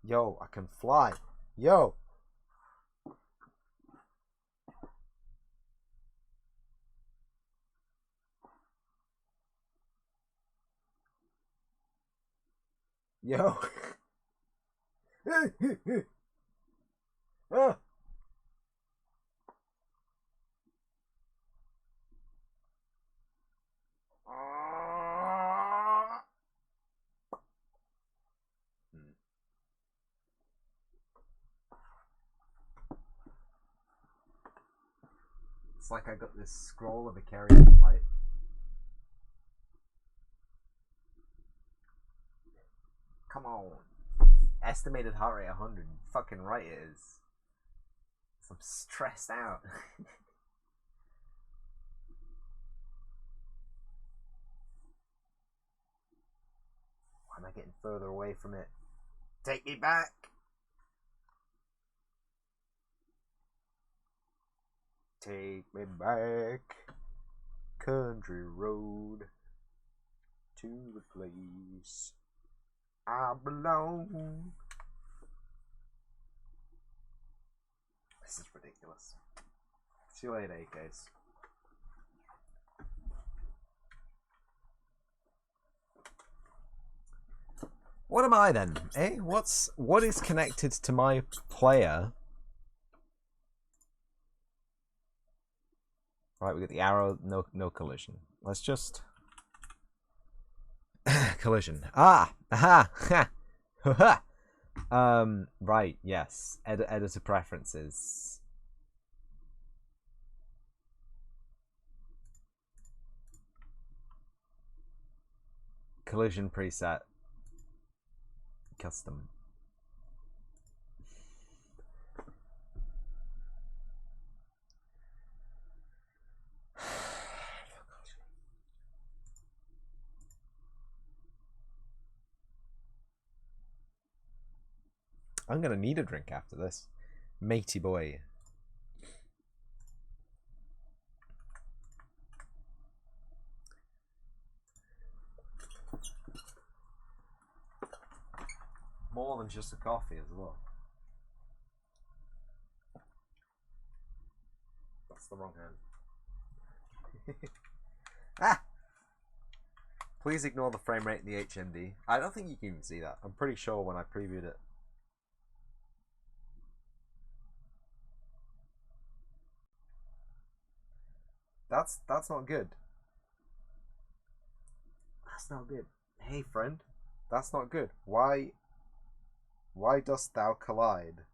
Yo, I can fly. Yo. Yo. Ah. It's like I got this scroll of a carrier light. Come on. Estimated heart rate 100. Fucking right it is. So I'm stressed out. Why am I getting further away from it? Take me back. Take me back. Country road. To the place I belong. This is ridiculous. See you later, AKs. What am I then? Eh? What is connected to my player? Right, we got the arrow, no collision. Let's just collision. Ah! Aha! Ha! Right, yes. Editor preferences. Collision preset. Custom. I'm gonna need a drink after this. Matey boy. More than just a coffee as well. That's the wrong hand. Ah! Please ignore the frame rate in the HMD. I don't think you can even see that. I'm pretty sure when I previewed it. That's not good. That's not good. Hey friend, that's not good. Why dost thou collide?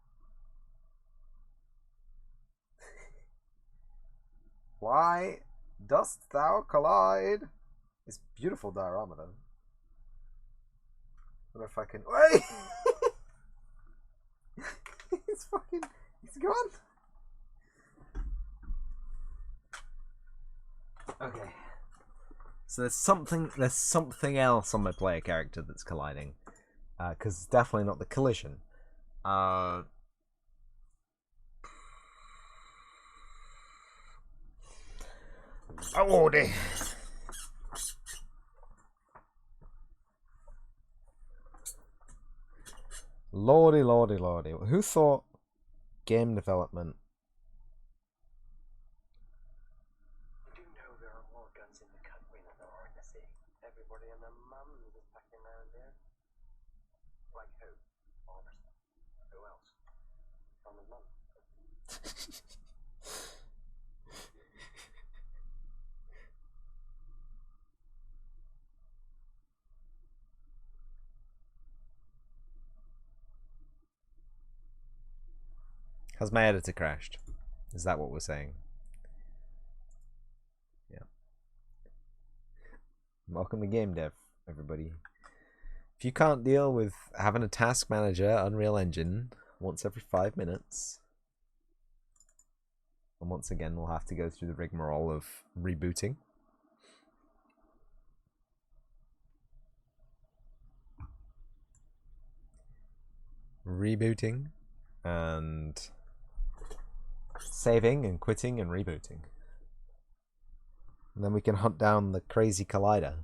Why dost thou collide? It's beautiful diorama though. I wonder if I can. Wait! It's fucking. It's gone. Okay. So there's something else on my player character that's colliding, because it's definitely not the collision. Lordy. Lordy. Who thought game development? You know there are more guns in the country than there are in the sea. Everybody and their mum is packing around here. Like who? Honestly. Who else? From his mum. Has my editor crashed? Is that what we're saying? Yeah. Welcome to game dev, everybody. If you can't deal with having a task manager, Unreal Engine, once every 5 minutes, and once again we'll have to go through the rigmarole of rebooting. Rebooting and saving and quitting and rebooting. And then we can hunt down the crazy collider.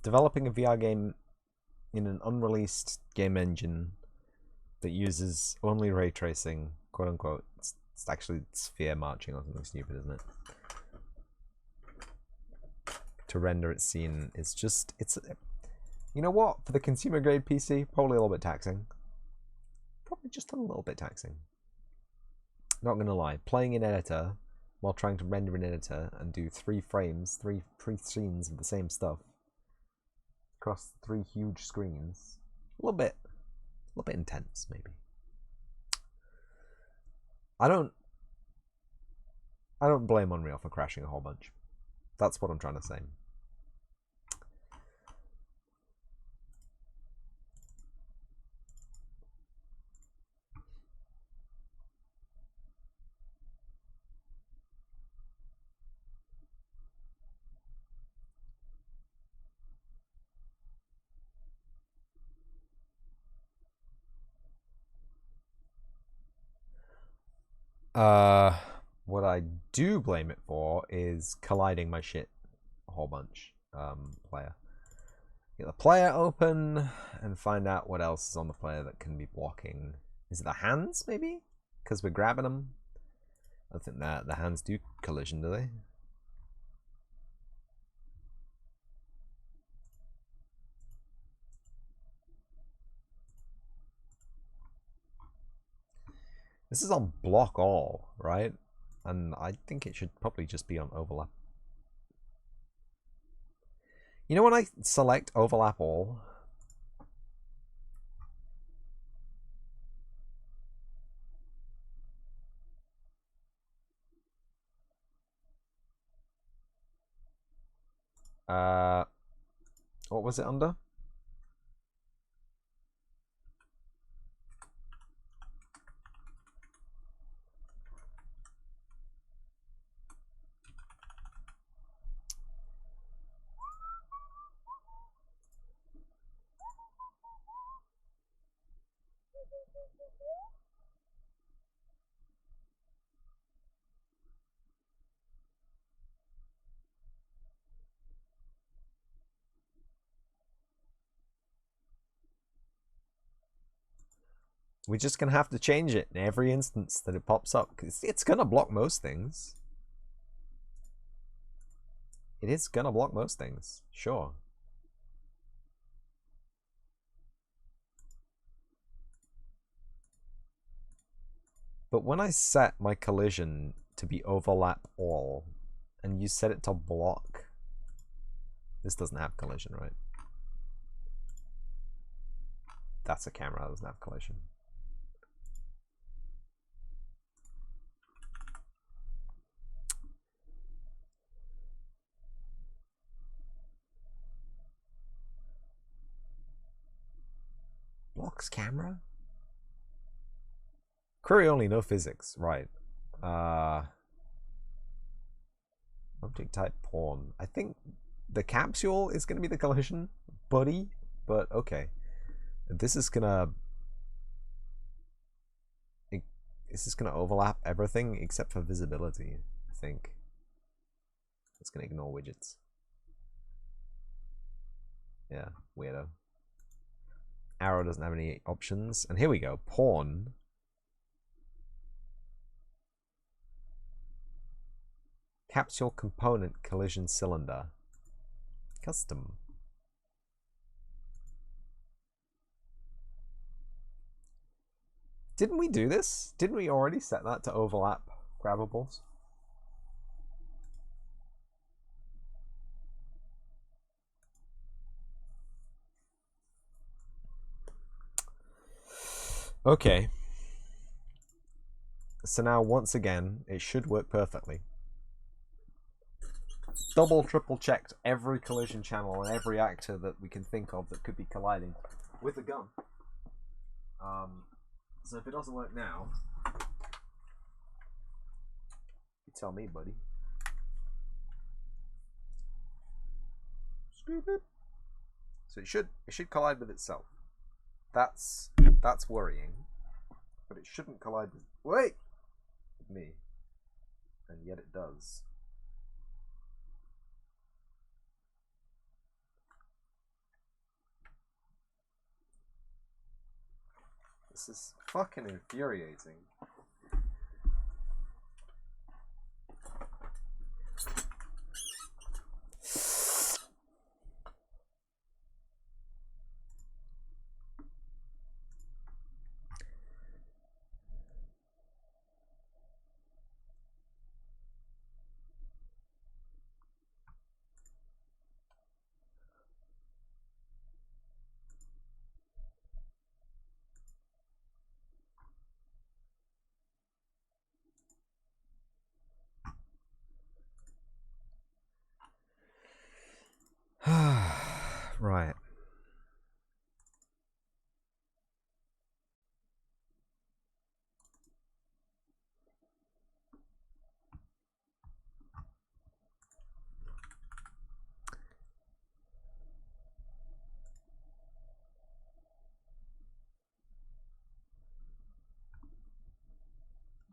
Developing a VR game in an unreleased game engine that uses only ray tracing, quote unquote. It's actually sphere marching or something stupid, isn't it? To render its scene is just, it's, you know what? For the consumer grade PC, probably a little bit taxing. Probably just a little bit taxing. Not gonna lie, playing in editor while trying to render in editor and do 3 frames, 3 pre-scenes of the same stuff across 3 huge screens, a little bit intense, maybe. I don't blame Unreal for crashing a whole bunch. That's what I'm trying to say. What I do blame it for is colliding my shit a whole bunch. Player. Get the player open and find out what else is on the player that can be blocking. Is it the hands, maybe? Because we're grabbing them? I think that the hands do collision, do they? This is on block all, right? And I think it should probably just be on overlap. You know when I select overlap all? What was it under? We're just gonna have to change it in every instance that it pops up, because it's gonna block most things. It is gonna block most things, sure. But when I set my collision to be overlap all, and you set it to block, this doesn't have collision, right? That's a camera that doesn't have collision. Blocks camera? Query only, no physics, right. Object type pawn. I think the capsule is gonna be the collision, buddy, but okay. This is gonna overlap everything except for visibility, I think. It's gonna ignore widgets. Yeah, weirdo. Arrow doesn't have any options. And here we go. Pawn. Capsule component collision cylinder. Custom. Didn't we do this? Didn't we already set that to overlap grabbables? Okay. So now, once again, it should work perfectly. Double, triple checked every collision channel and every actor that we can think of that could be colliding with a gun. So if it doesn't work now, you tell me, buddy. So it should collide with itself. That's worrying, but it shouldn't collide with me, and yet it does. This is fucking infuriating. Right.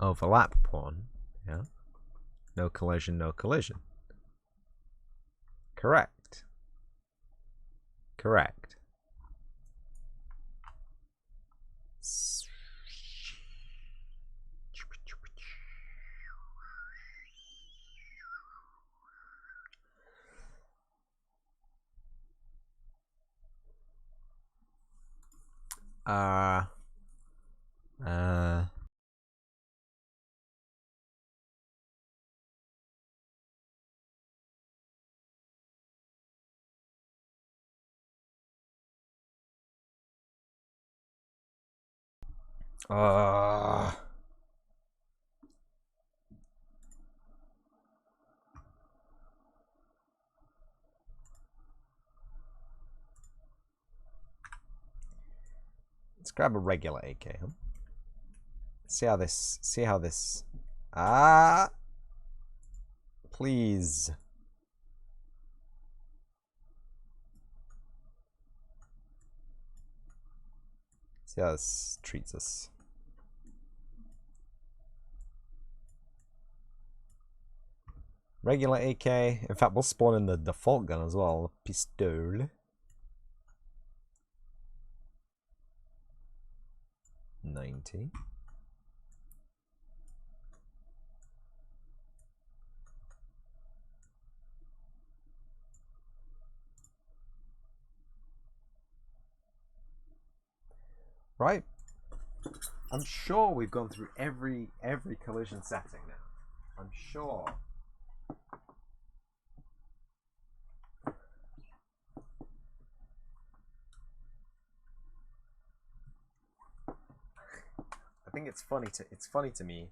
overlap pawn. Yeah. No collision, no collision. Correct. Correct. Uh, uh, uh, let's grab a regular AK. Huh? See how this. Ah, please. See how this treats us. Regular AK. In fact, we'll spawn in the default gun as well. Pistol. 90. Right. I'm sure we've gone through every collision setting now. I'm sure. I think it's funny to me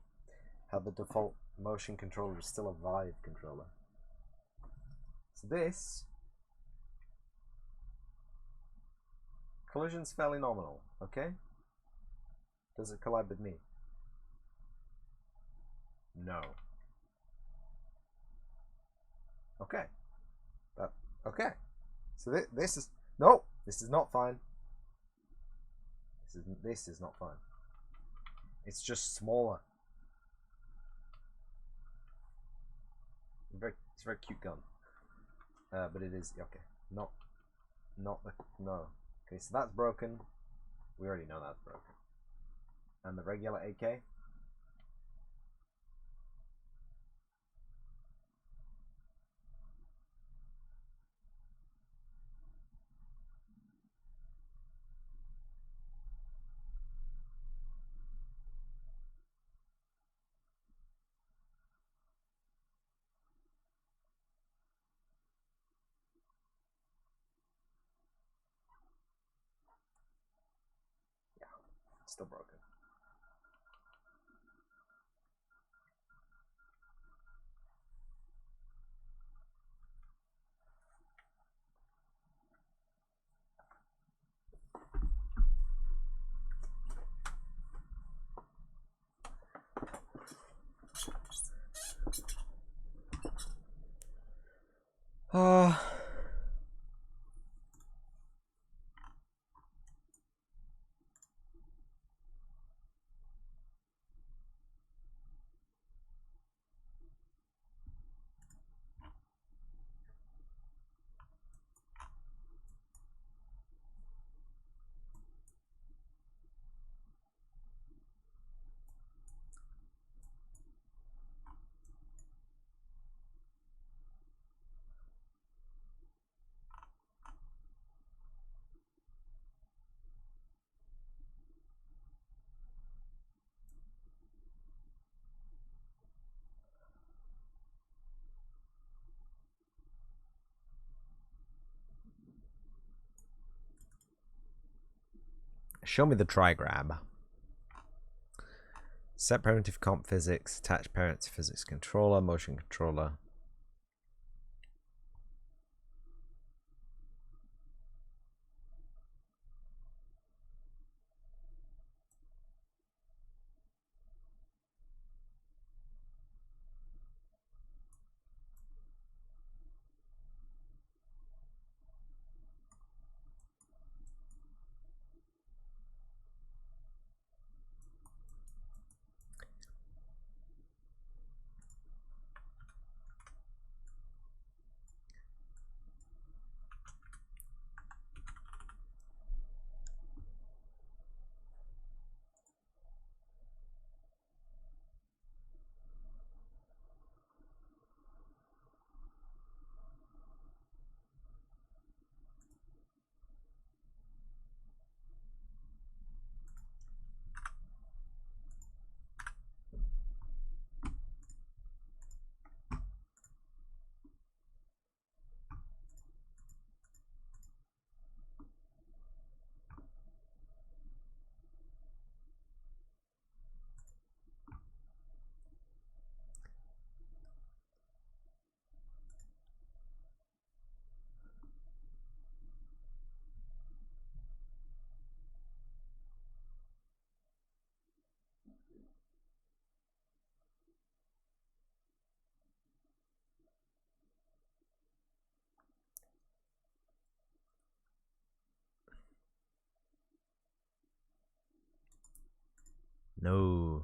how the default motion controller is still a Vive controller. So this collision's fairly nominal, okay? Does it collide with me? No. Okay. Okay. So this is no. This is not fine. This is not fine. It's just smaller. It's a very cute gun. But it is okay. Not the no. Okay, so that's broken. We already know that's broken. And the regular AK. Yeah, still broken. Uh Show me the trigrab. Set parent to comp physics, attach parent to physics controller, motion controller. No.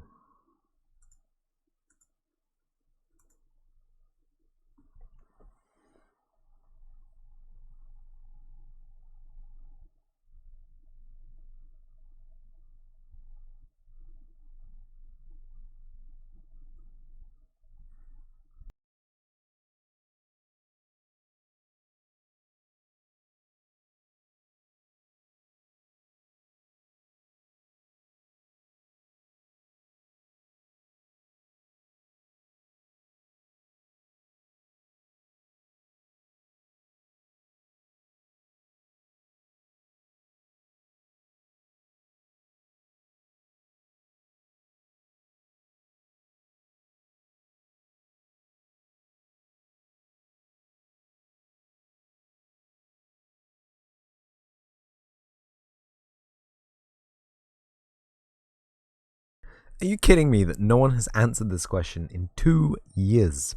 Are you kidding me that no one has answered this question in 2 years?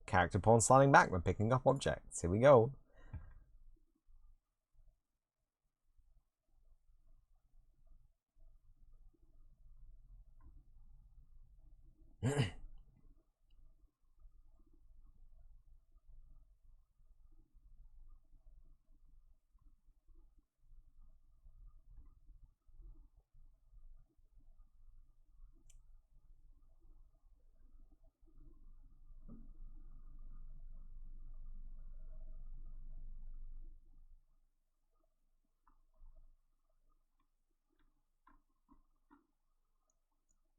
Character pawn sliding back when picking up objects. Here we go.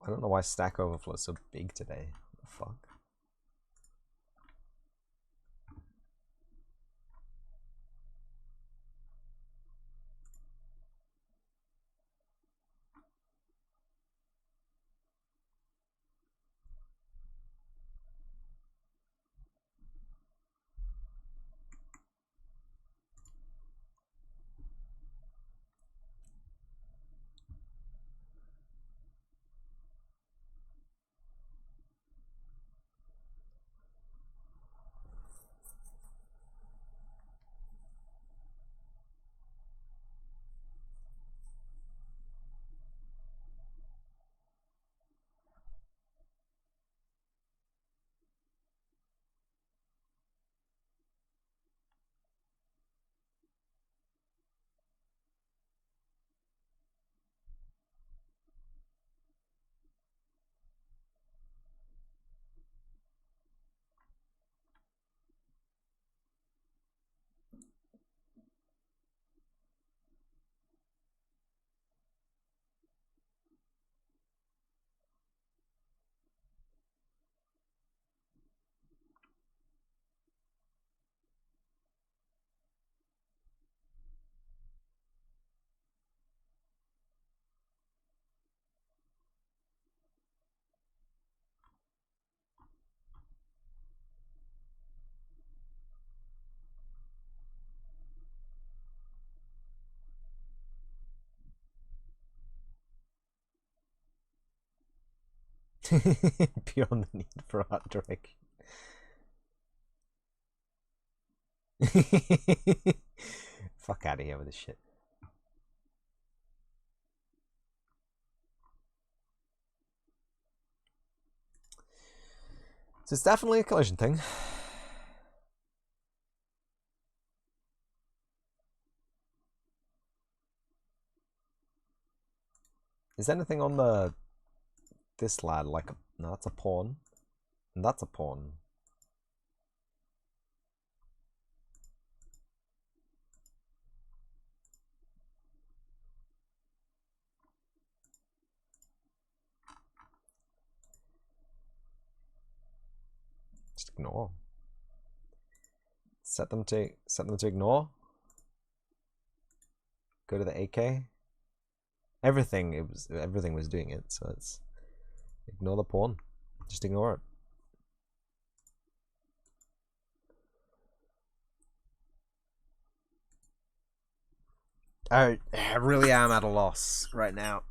I don't know why Stack Overflow is so big today. What the fuck? Beyond the need for art direction. Fuck out of here with this shit. So it's definitely a collision thing. Is anything on the this lad like a, no, that's a pawn, and that's a pawn. Just ignore. Set them to ignore. Go to the AK. Everything was doing it, so it's ignore the pawn. Just ignore it. I really am at a loss right now.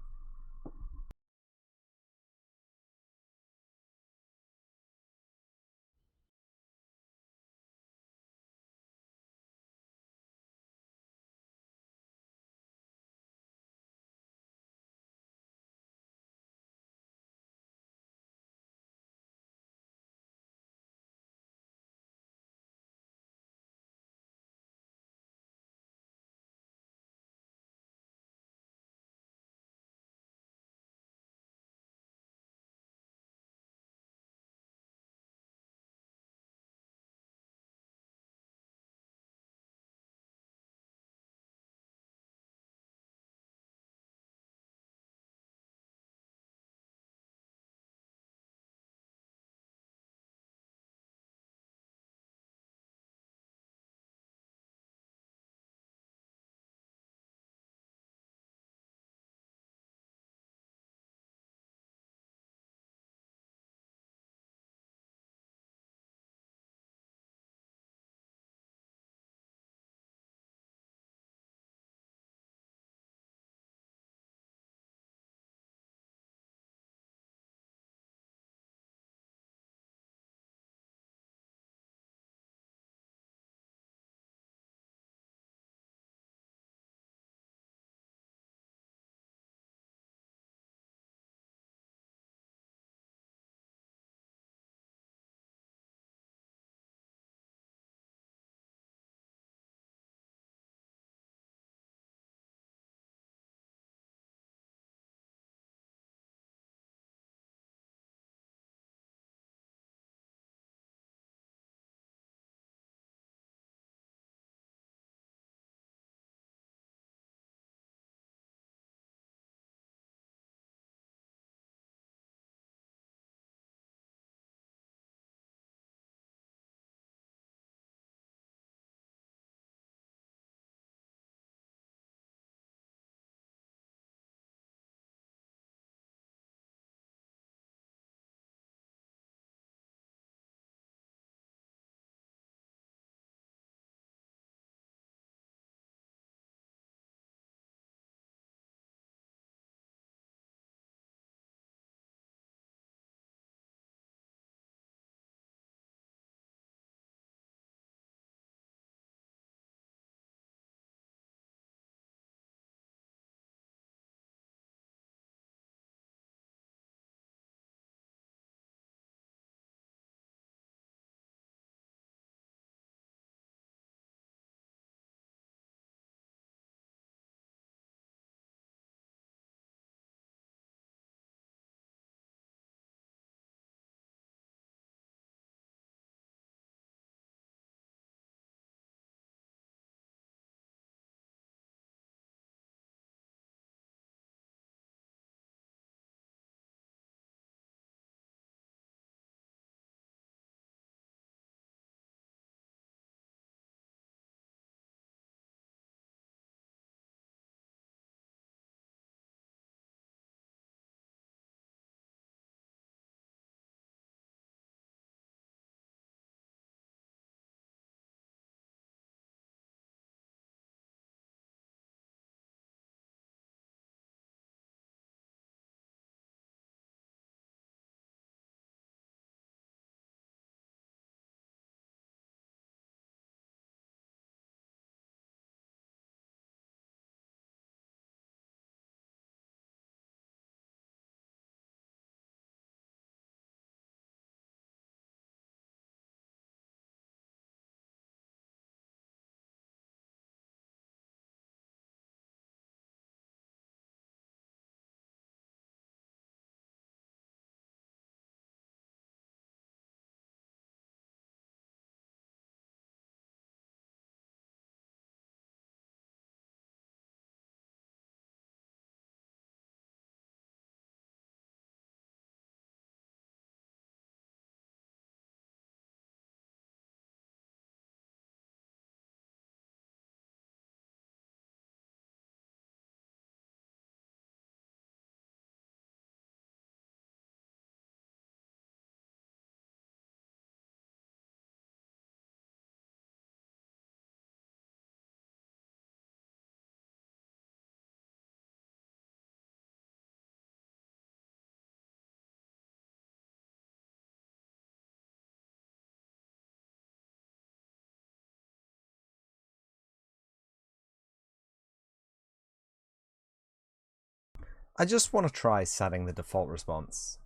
I just want to try setting the default response.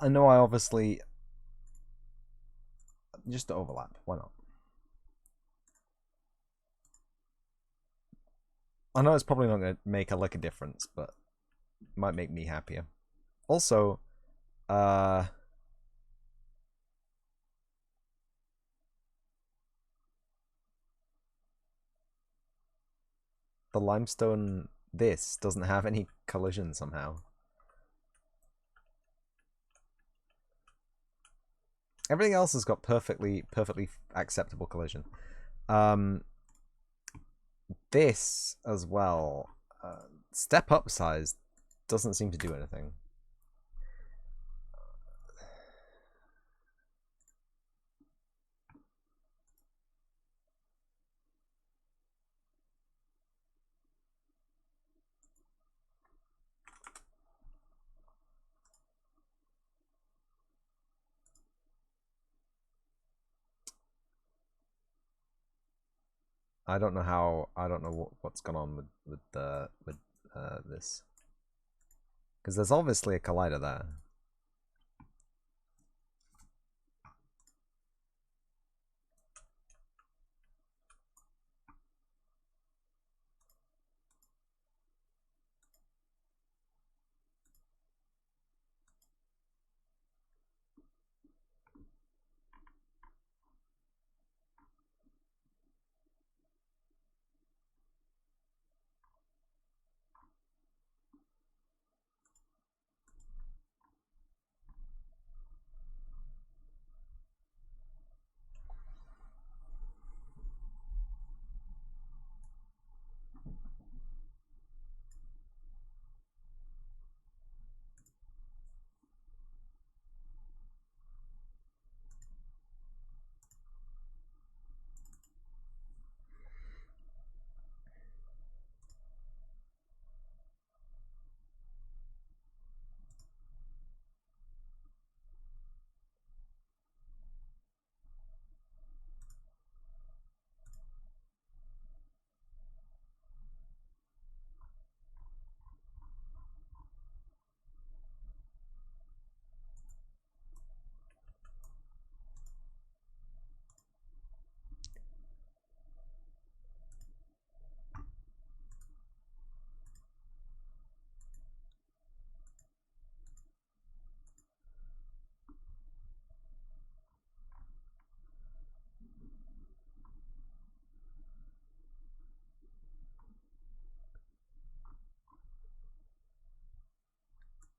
I know I obviously... Just to overlap, why not? I know it's probably not going to make a lick of difference, but it might make me happier. Also, the limestone this doesn't have any collision somehow. Everything else has got perfectly acceptable collision. This as well, step up size doesn't seem to do anything. I don't know how. I don't know what's gone on with this, because there's obviously a collider there.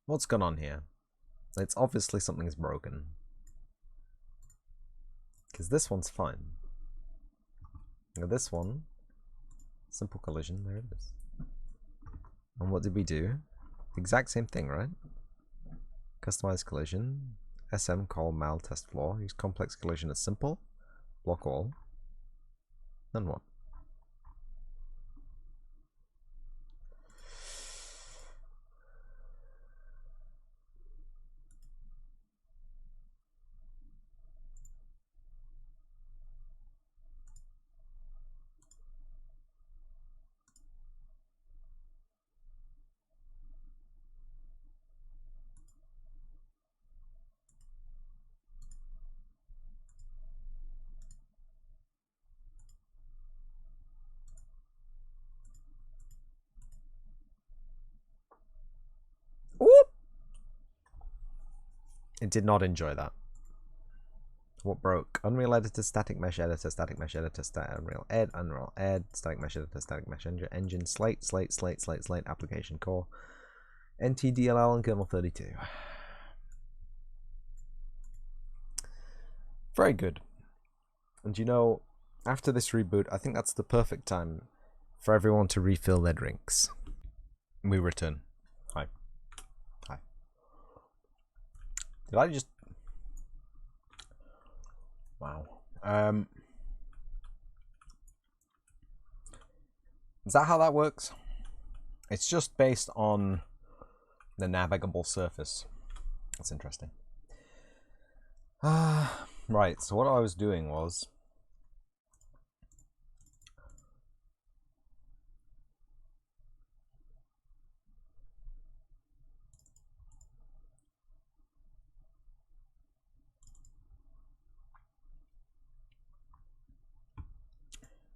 What's gone on here? It's obviously something's broken. Because this one's fine. Now this one, simple collision, there it is. And what did we do? Exact same thing, right? Customize collision, SM call mal test floor, use complex collision as simple, block all. Then what? Whoop! It did not enjoy that. What broke? Unreal editor, static mesh editor, Unreal ed, static mesh editor, static mesh engine, slate, application core, NTDLL and kernel 32. Very good. And you know, after this reboot, I think that's the perfect time for everyone to refill their drinks. We return. Hi. Hi. Did I just... Wow. Is that how that works? It's just based on the navigable surface. That's interesting. Right, so what I was doing was...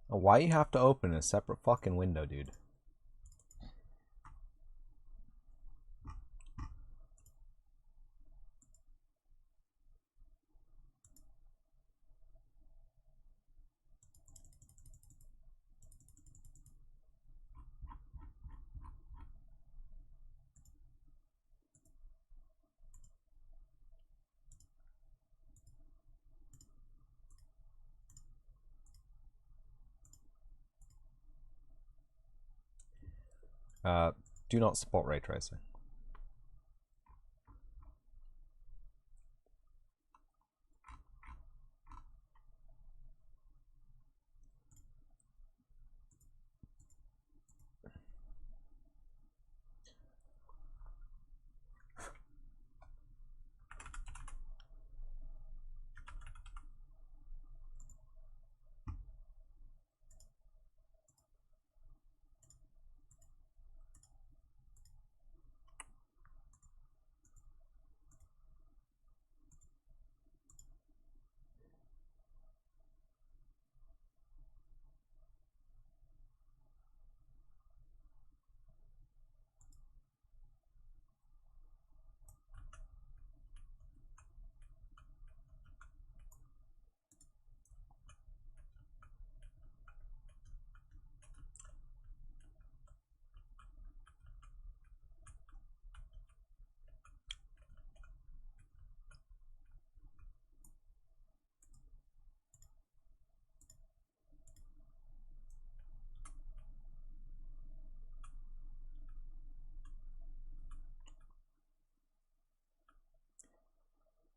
Why you have to open a separate fucking window, dude? Do not support ray tracing.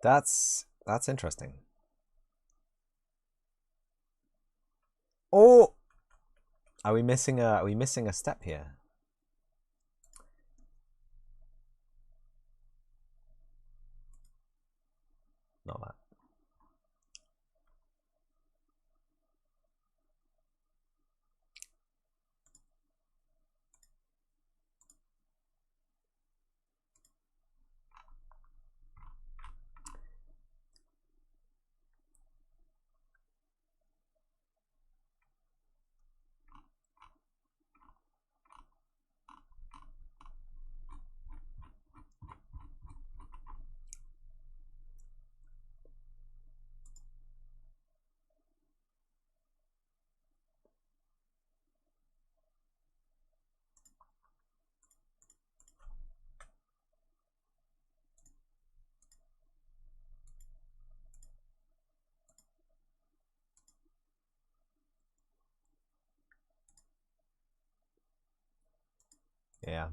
That's interesting. Oh, are we missing a step here? Not that. Yeah.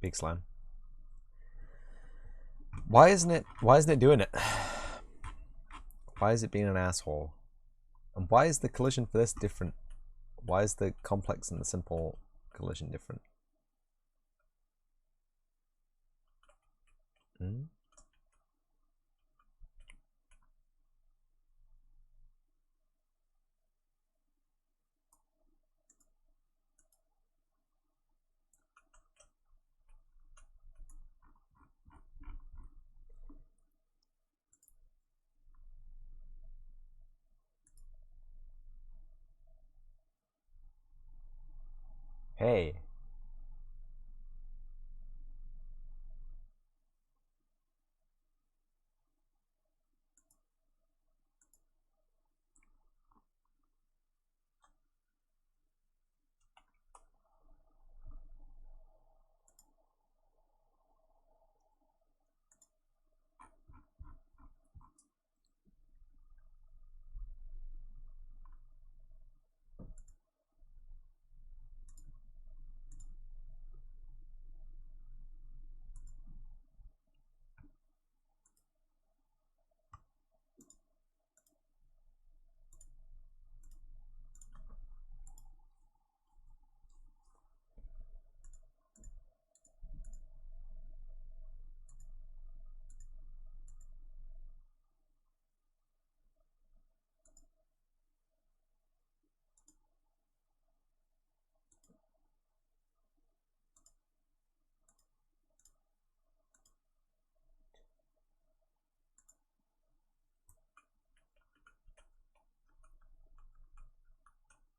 Big slime. Why isn't it doing it? Why is it being an asshole? And why is the collision for this different? Why is the complex and the simple collision different? Hmm? Hey.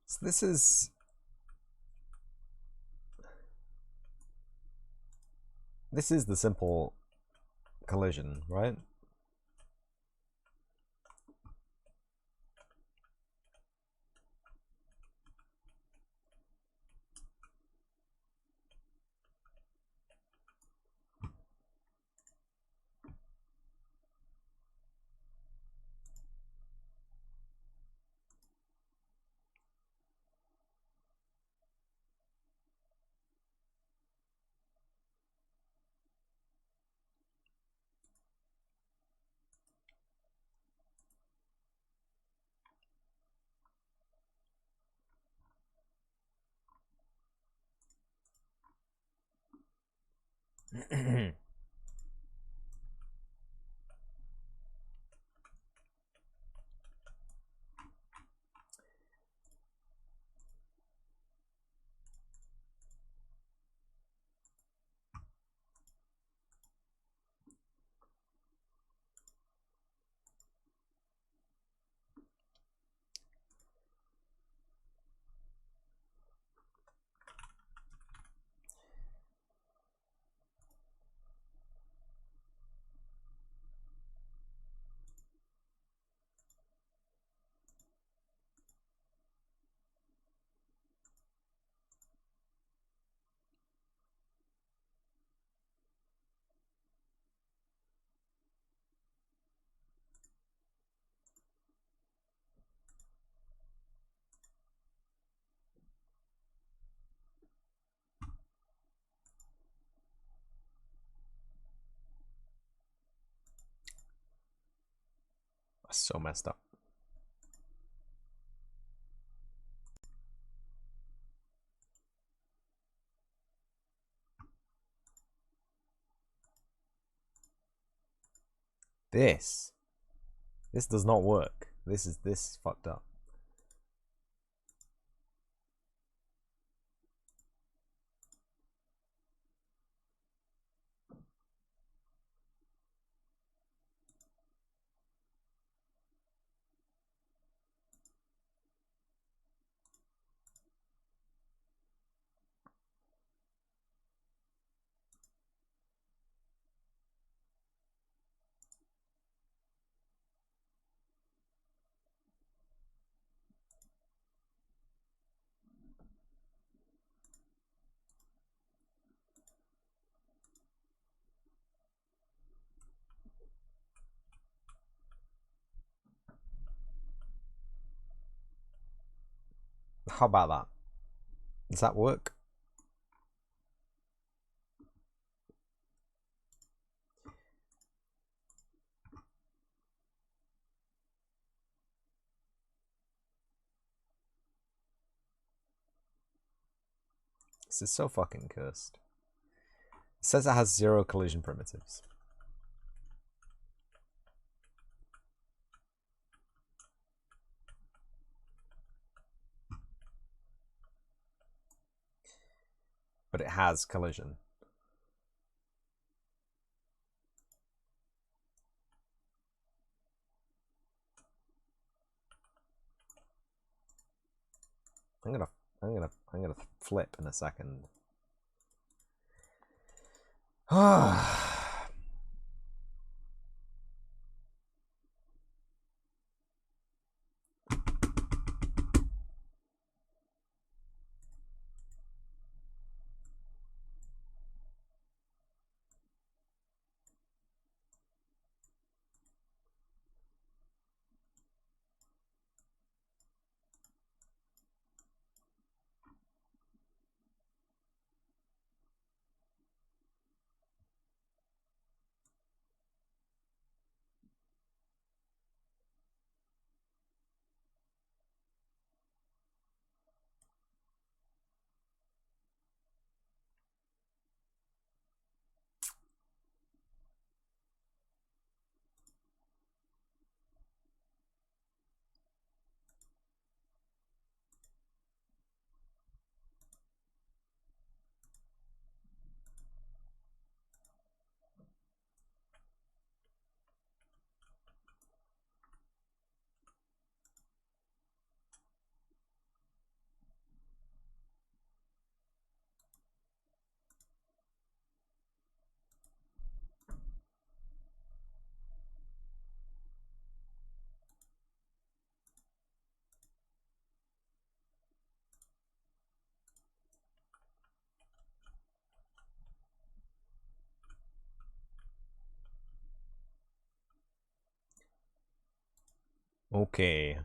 So this is the simple collision, right? So messed up. This does not work. This is fucked up. How about that? Does that work? This is so fucking cursed. It says it has 0 collision primitives. But it has collision. I'm gonna flip in a second. Okay.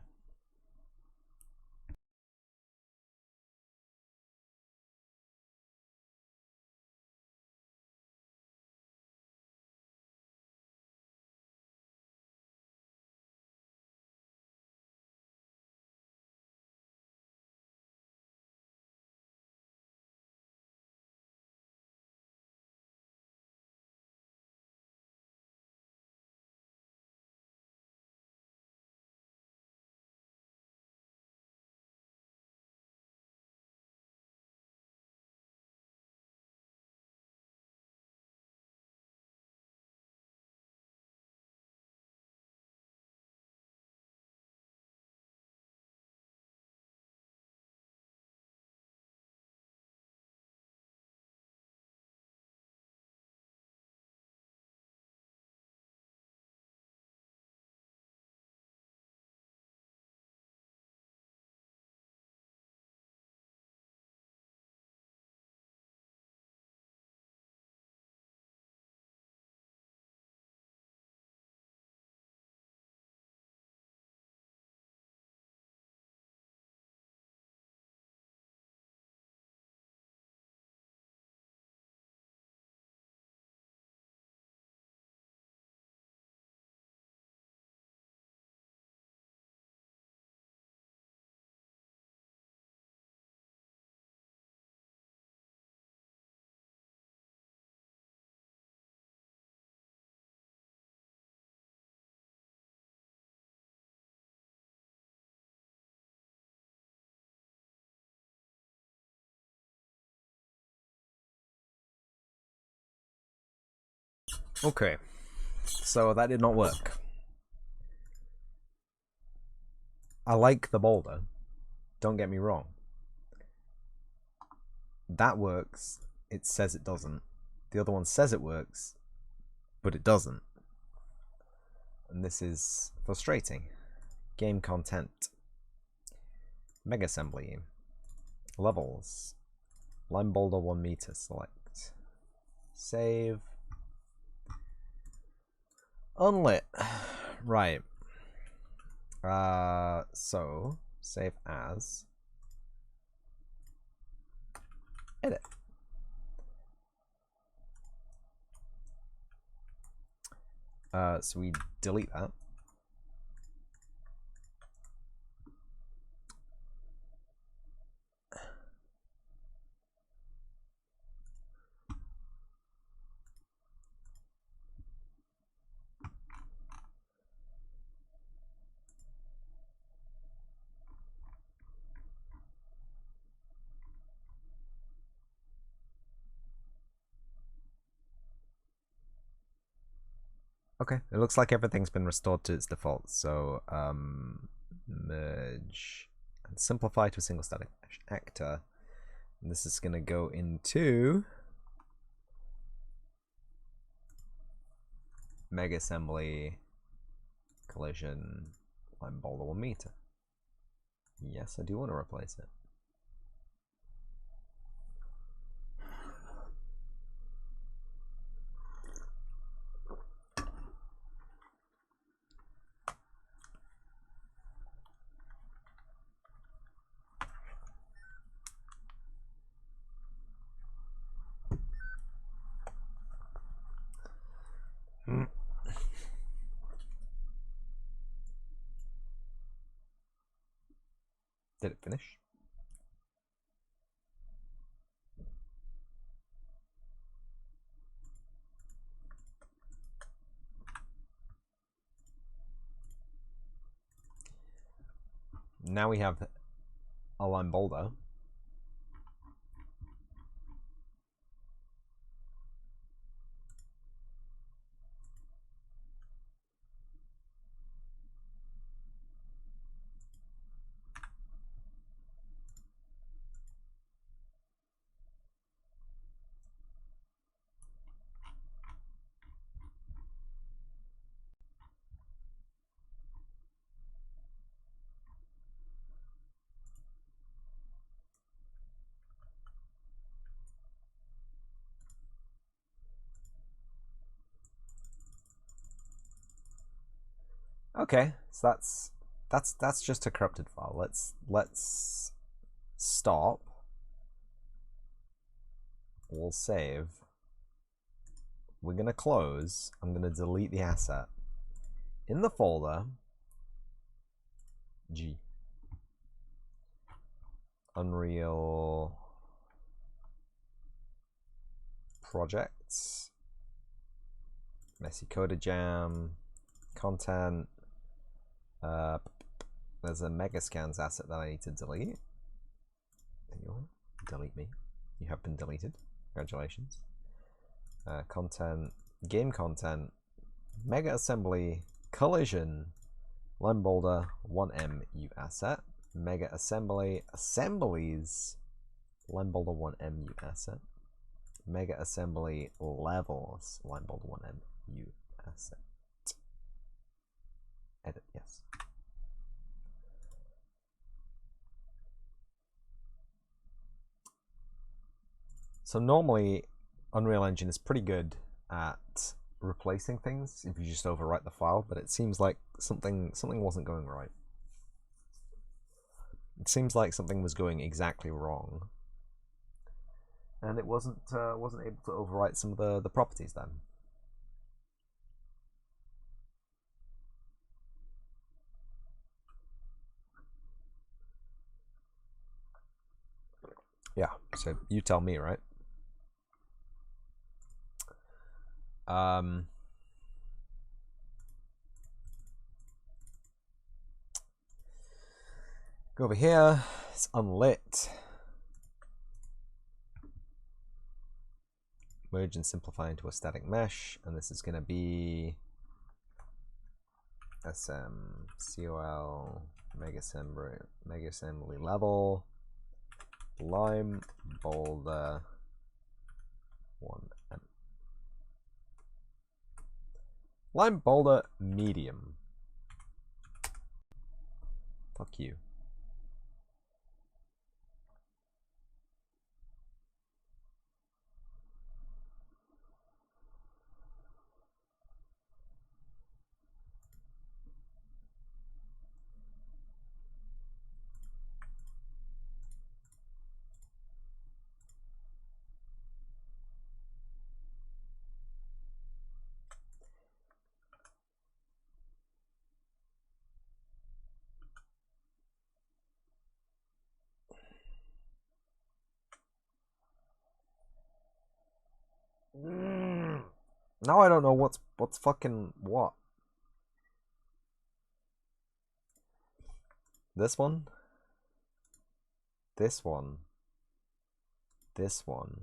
Okay. So that did not work. I like the boulder. Don't get me wrong. That works. It says it doesn't. The other one says it works, but it doesn't. And this is frustrating. Game content. Mega assembly. Levels. Line boulder 1 meter. Select. Save. Unlit. Right. So save as. Edit. So we delete that. Okay, it looks like everything's been restored to its default. So merge and simplify to a single static actor. And this is going to go into mega assembly collision line boulder 1 meter. Yes, I do want to replace it. Did it finish? Now we have a line boulder. Okay, so that's that's just a corrupted file. Let's stop. We'll save. We're gonna close. I'm gonna delete the asset. In the folder, G. Unreal projects, TheMessyCoder jam, content. There's a Megascans asset that I need to delete. There you are. Delete me. You have been deleted. Congratulations. Content, game content, Mega Assembly, collision, line boulder, 1MU asset, Mega Assembly, assemblies, line boulder 1MU asset, Mega Assembly levels, line boulder 1MU asset. Edit, yes. So normally Unreal Engine is pretty good at replacing things if you just overwrite the file, but it seems like something wasn't going right. It seems like something was going exactly wrong, and it wasn't able to overwrite some of the properties then. Yeah, so you tell me, right? Go over here, it's unlit. Merge and simplify into a static mesh, and this is going to be COL Mega Assembly level, lime boulder 1M. Lime boulder medium. Fuck you. Now I don't know what's fucking what. This one? This one? This one?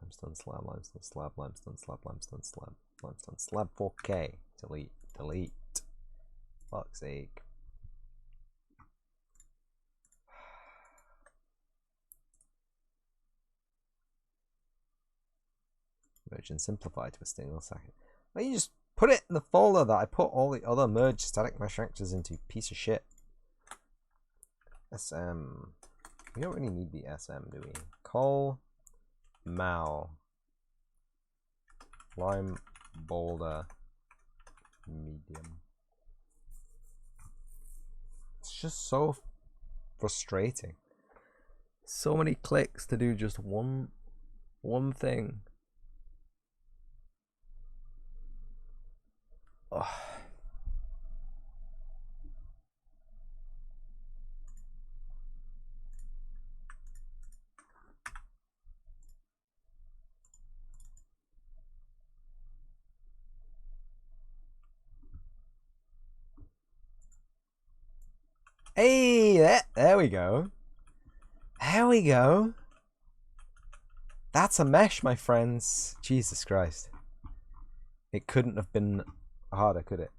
Limestone slab, limestone slab, limestone slab, limestone slab, limestone slab 4K. Delete, delete. Fuck's sake. Merge and simplify to a single second. Why you just put it in the folder that I put all the other merge static mesh actors into, piece of shit. SM. We don't really need the SM, do we? Col Mal Lime boulder medium. It's just so frustrating. So many clicks to do just one thing. Ugh. Hey, there we go. There we go. That's a mesh, my friends. Jesus Christ. It couldn't have been harder, could it?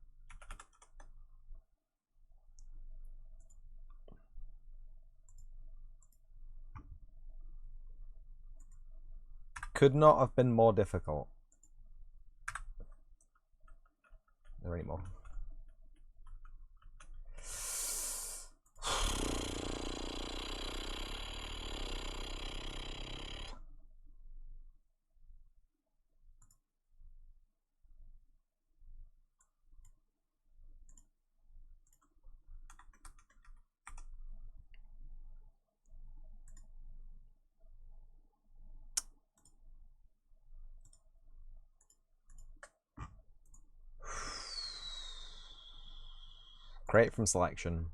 Could not have been more difficult. There ain't more. Create from selection.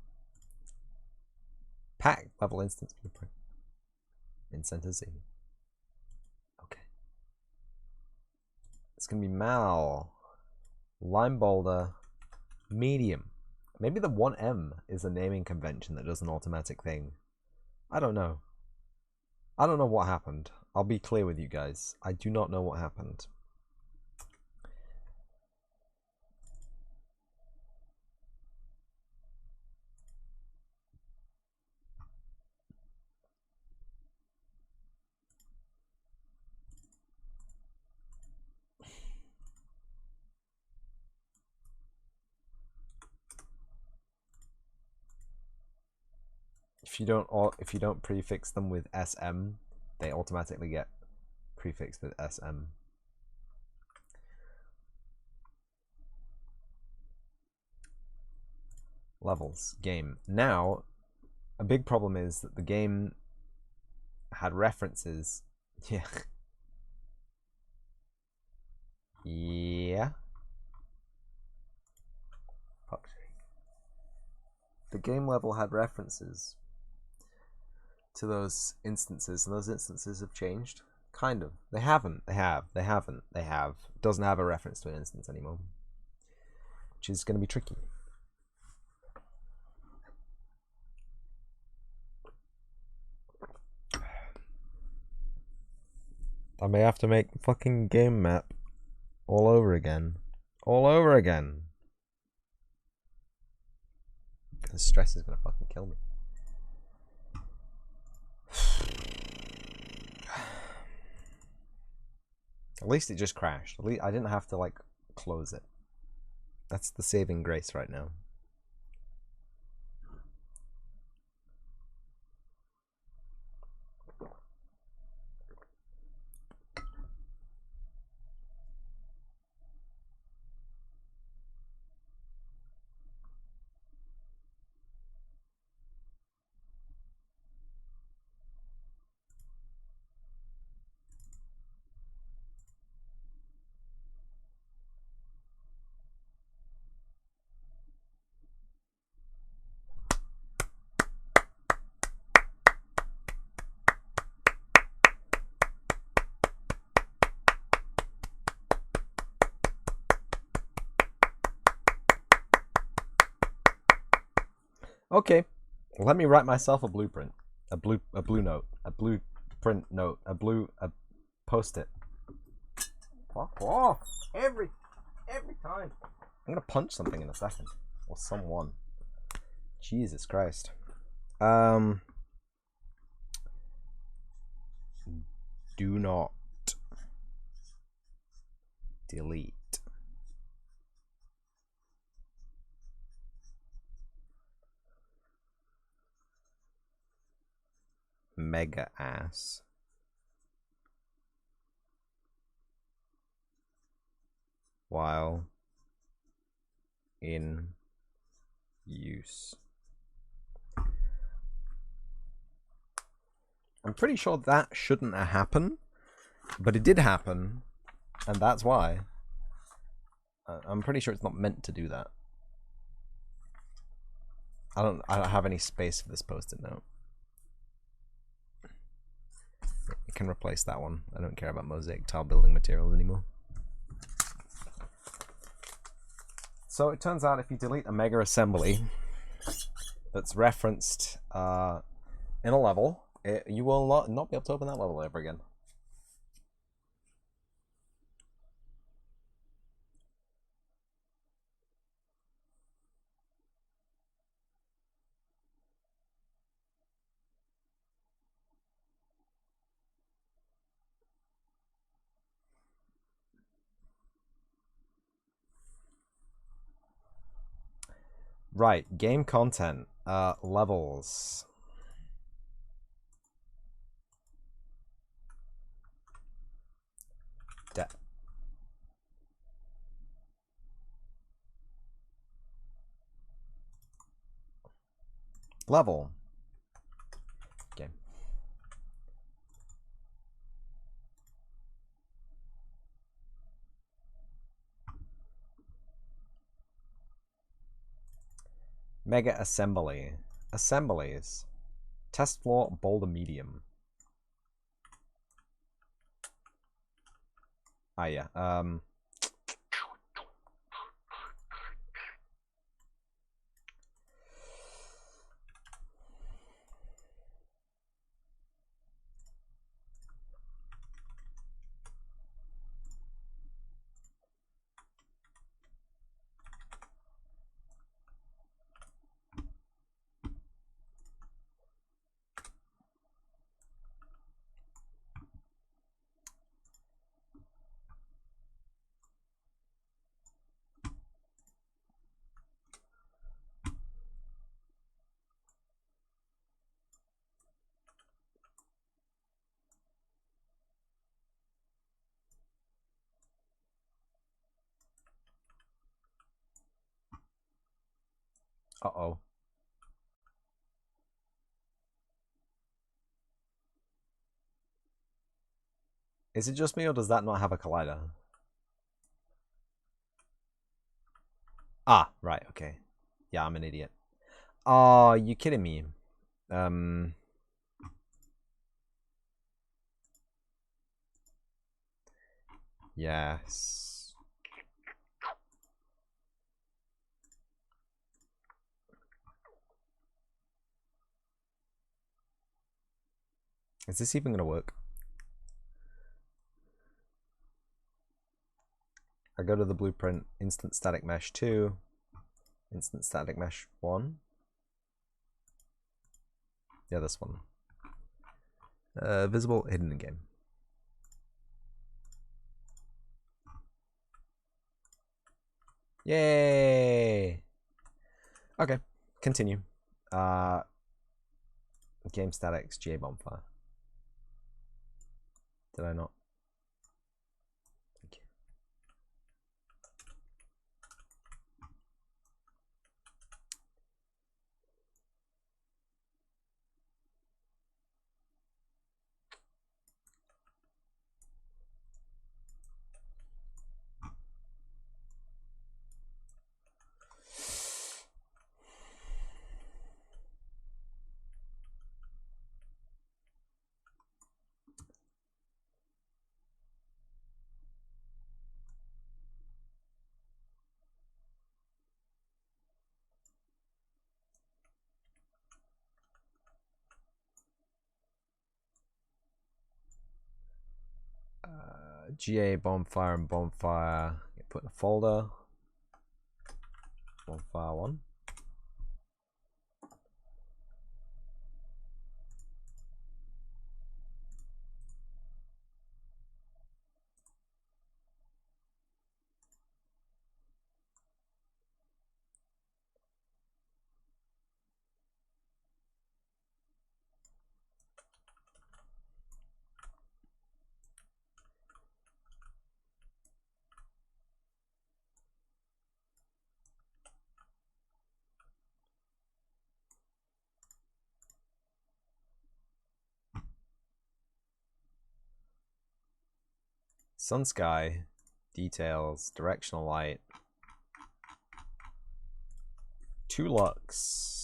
Pack level instance blueprint. In center Z. Okay. It's gonna be Mal. Lime boulder. Medium. Maybe the 1M is a naming convention that does an automatic thing. I don't know. I don't know what happened. I'll be clear with you guys. I do not know what happened. If you don't prefix them with SM, they automatically get prefixed with SM. Levels, game. Now, a big problem is that the game had references. Yeah. Yeah. Fuck's sake. The game level had references to those instances, and those instances have changed. Kind of. They haven't. They have. They haven't. They have. It doesn't have a reference to an instance anymore. Which is going to be tricky. I may have to make the fucking game map all over again. All over again. The stress is going to fucking kill me. At least it just crashed. At least I didn't have to like close it. That's the saving grace right now. Okay, let me write myself a blueprint, a blue note, a blueprint note, a post-it. Fuck off! Every time. I'm gonna punch something in a second, or someone. Jesus Christ. Do not delete. Mega ass while in use. I'm pretty sure that shouldn't happen, but it did happen, and that's why. I'm pretty sure it's not meant to do that. I don't have any space for this post-it note. I can replace that one. I don't care about mosaic tile building materials anymore. So it turns out if you delete a mega assembly that's referenced in a level, you will not be able to open that level ever again. Right, game content, levels. Level. Game. Mega assembly. Assemblies. Test floor, boulder medium. Ah, yeah. Uh-oh. Is it just me, or does that not have a collider? Ah, right, okay. Yeah, I'm an idiot. Oh, you kidding me? Yes. Is this even gonna work? I go to the blueprint, instant static mesh 2, instant static mesh 1. Yeah, this one. Visible, hidden in game. Yay! Okay, continue. Game statics, GA bonfire. Did I not? Thank you. GA bonfire and bonfire. Put in a folder. Bonfire 1. Sun sky, details, directional light, 2 lux.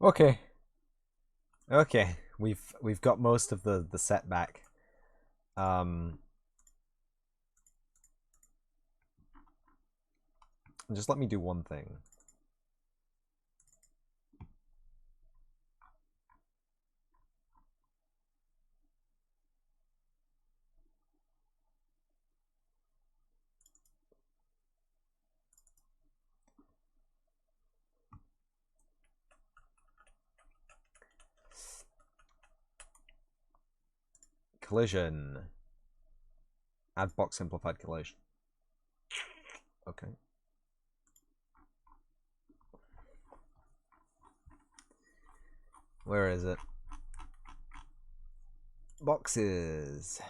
Okay. Okay. We've got most of the set back. Just let me do one thing. Collision. Add box simplified collision. Okay. Where is it? Boxes.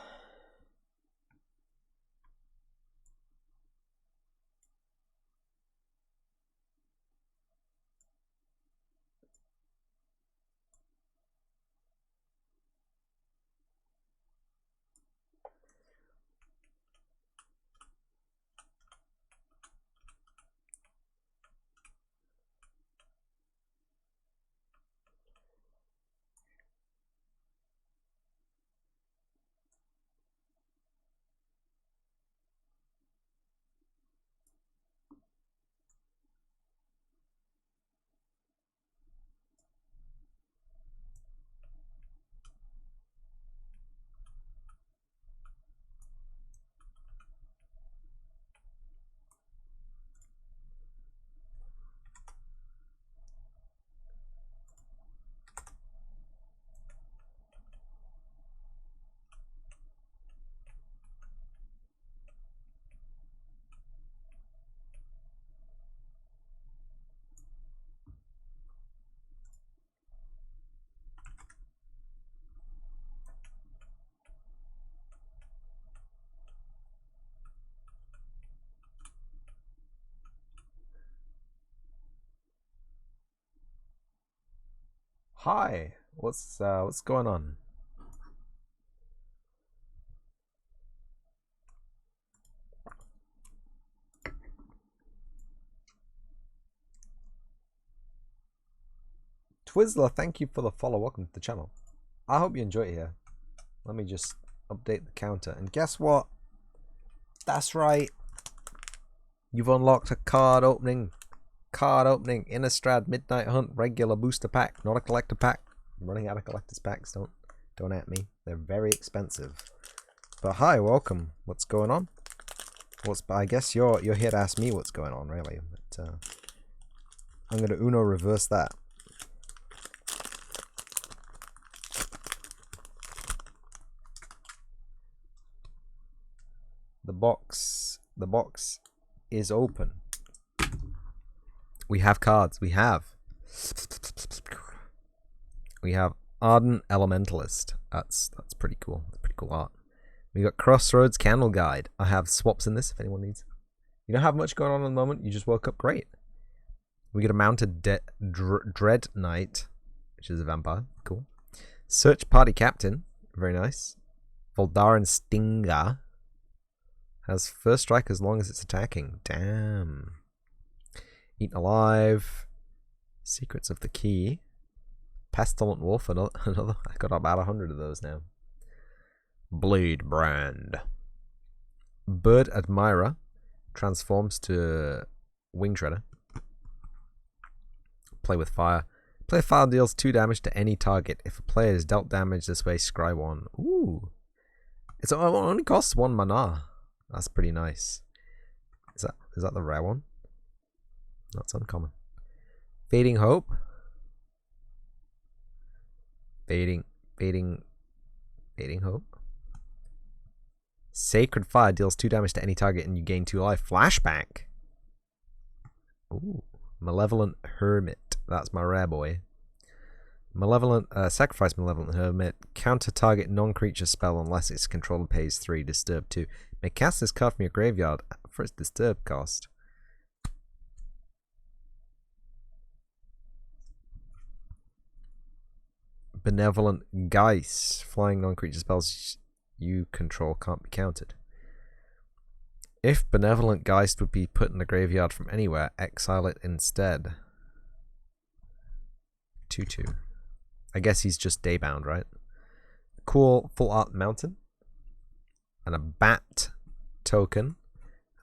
Hi, what's going on? Twizzler, thank you for the follow. Welcome to the channel. I hope you enjoy it here. Let me just update the counter. And guess what? That's right. You've unlocked a card opening. Card opening. Innistrad Midnight Hunt regular booster pack. Not a collector pack. I'm running out of collector's packs. Don't at me. They're very expensive. But hi, welcome. What's going on? I guess you're here to ask me what's going on, really. But I'm gonna Uno reverse that. The box is open. We have cards. We have Ardent Elementalist. That's pretty cool. That's pretty cool art. We got Crossroads Candle Guide. I have swaps in this if anyone needs. You don't have much going on at the moment. You just woke up. Great. We get a mounted Dread Knight, which is a vampire. Cool. Search Party Captain. Very nice. Voldaran Stinger. Has first strike as long as it's attacking. Damn. Eaten Alive. Secrets of the Key. Pestilent Wolf. Another. I got about 100 of those now. Blade Brand. Bird Admirer. Transforms to Wing Shredder. Play with Fire. Play Fire deals 2 damage to any target. If a player is dealt damage this way, scry 1. Ooh. It only costs 1 mana. That's pretty nice. Is that the rare one? That's uncommon. Fading Hope. Fading Hope. Sacred Fire deals 2 damage to any target and you gain 2 life. Flashback. Ooh. Malevolent Hermit. That's my rare boy. Sacrifice Malevolent Hermit. Counter target non-creature spell unless its controller pays 3. Disturb 2. May cast this card from your graveyard for its disturb cost. Benevolent Geist. Flying non-creature spells you control can't be countered. If Benevolent Geist would be put in the graveyard from anywhere, exile it instead. 2/2. I guess he's just daybound, right? Cool full art mountain. And a bat token.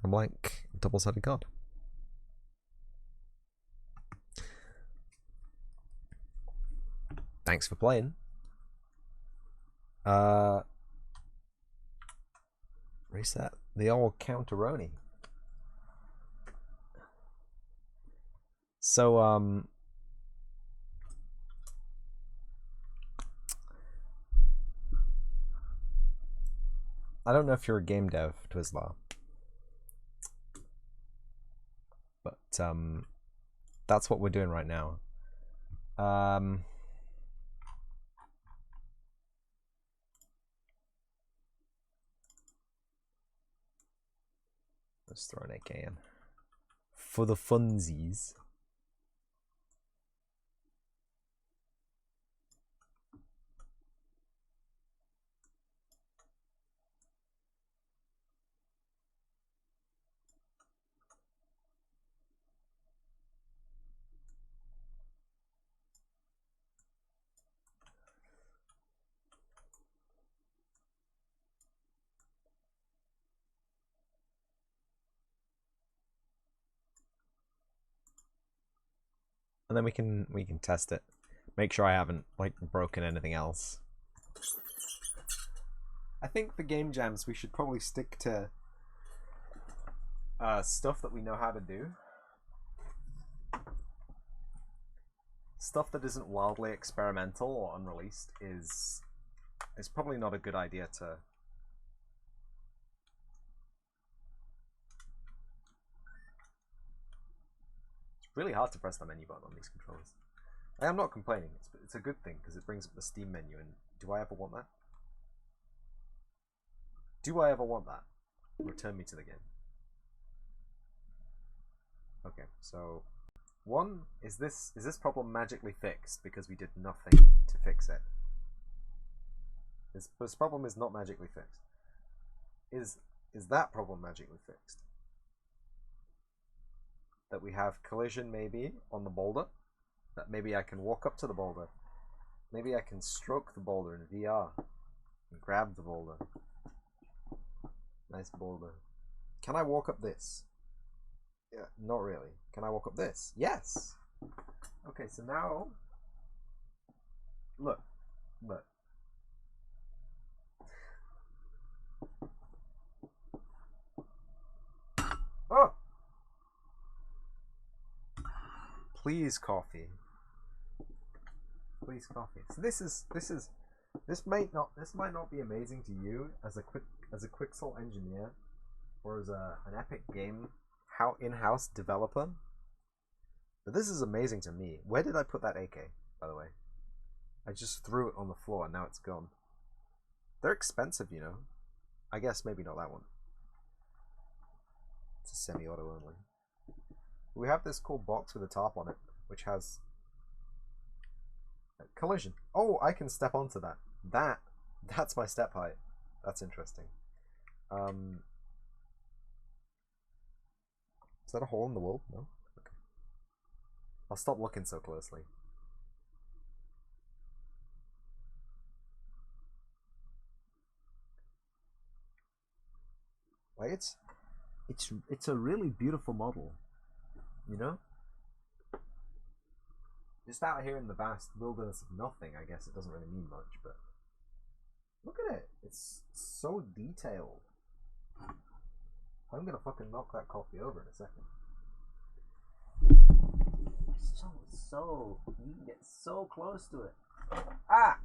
And a blank double-sided card. Thanks for playing. Reset the old counteroni. So I don't know if you're a game dev, Twizzler, but that's what we're doing right now. Let's throw an AK in for the funsies. And then we can test it. Make sure I haven't like broken anything else. I think for game jams we should probably stick to stuff that we know how to do. Stuff that isn't wildly experimental or unreleased is probably not a good idea to. Really hard to press the menu button on these controllers. I'm not complaining. It's a good thing because it brings up the Steam menu. And do I ever want that? Do I ever want that? Return me to the game. Okay, so One, is this problem magically fixed because we did nothing to fix it? This problem is not magically fixed. Is that problem magically fixed? That we have collision maybe on the boulder? That maybe I can walk up to the boulder? Maybe I can stroke the boulder in VR and grab the boulder. Nice boulder. Can I walk up this? Yeah, not really. Can I walk up this? Yes! Okay, so now... Look. Oh! Please coffee. Please coffee. So this might not be amazing to you as a Quixel engineer or as an Epic game in-house developer, but this is amazing to me. Where did I put that AK, by the way? I just threw it on the floor and now it's gone. They're expensive, you know. I guess maybe not that one. It's a semi-auto only. We have this cool box with a top on it, which has collision. Oh, I can step onto that. That's my step height. That's interesting. Is that a hole in the wall? No? Okay. I'll stop looking so closely. Like it's a really beautiful model, you know? Just out here in the vast wilderness of nothing, I guess it doesn't really mean much, but look at it. It's so detailed. I'm gonna fucking knock that coffee over in a second. You can get so close to it. Ah!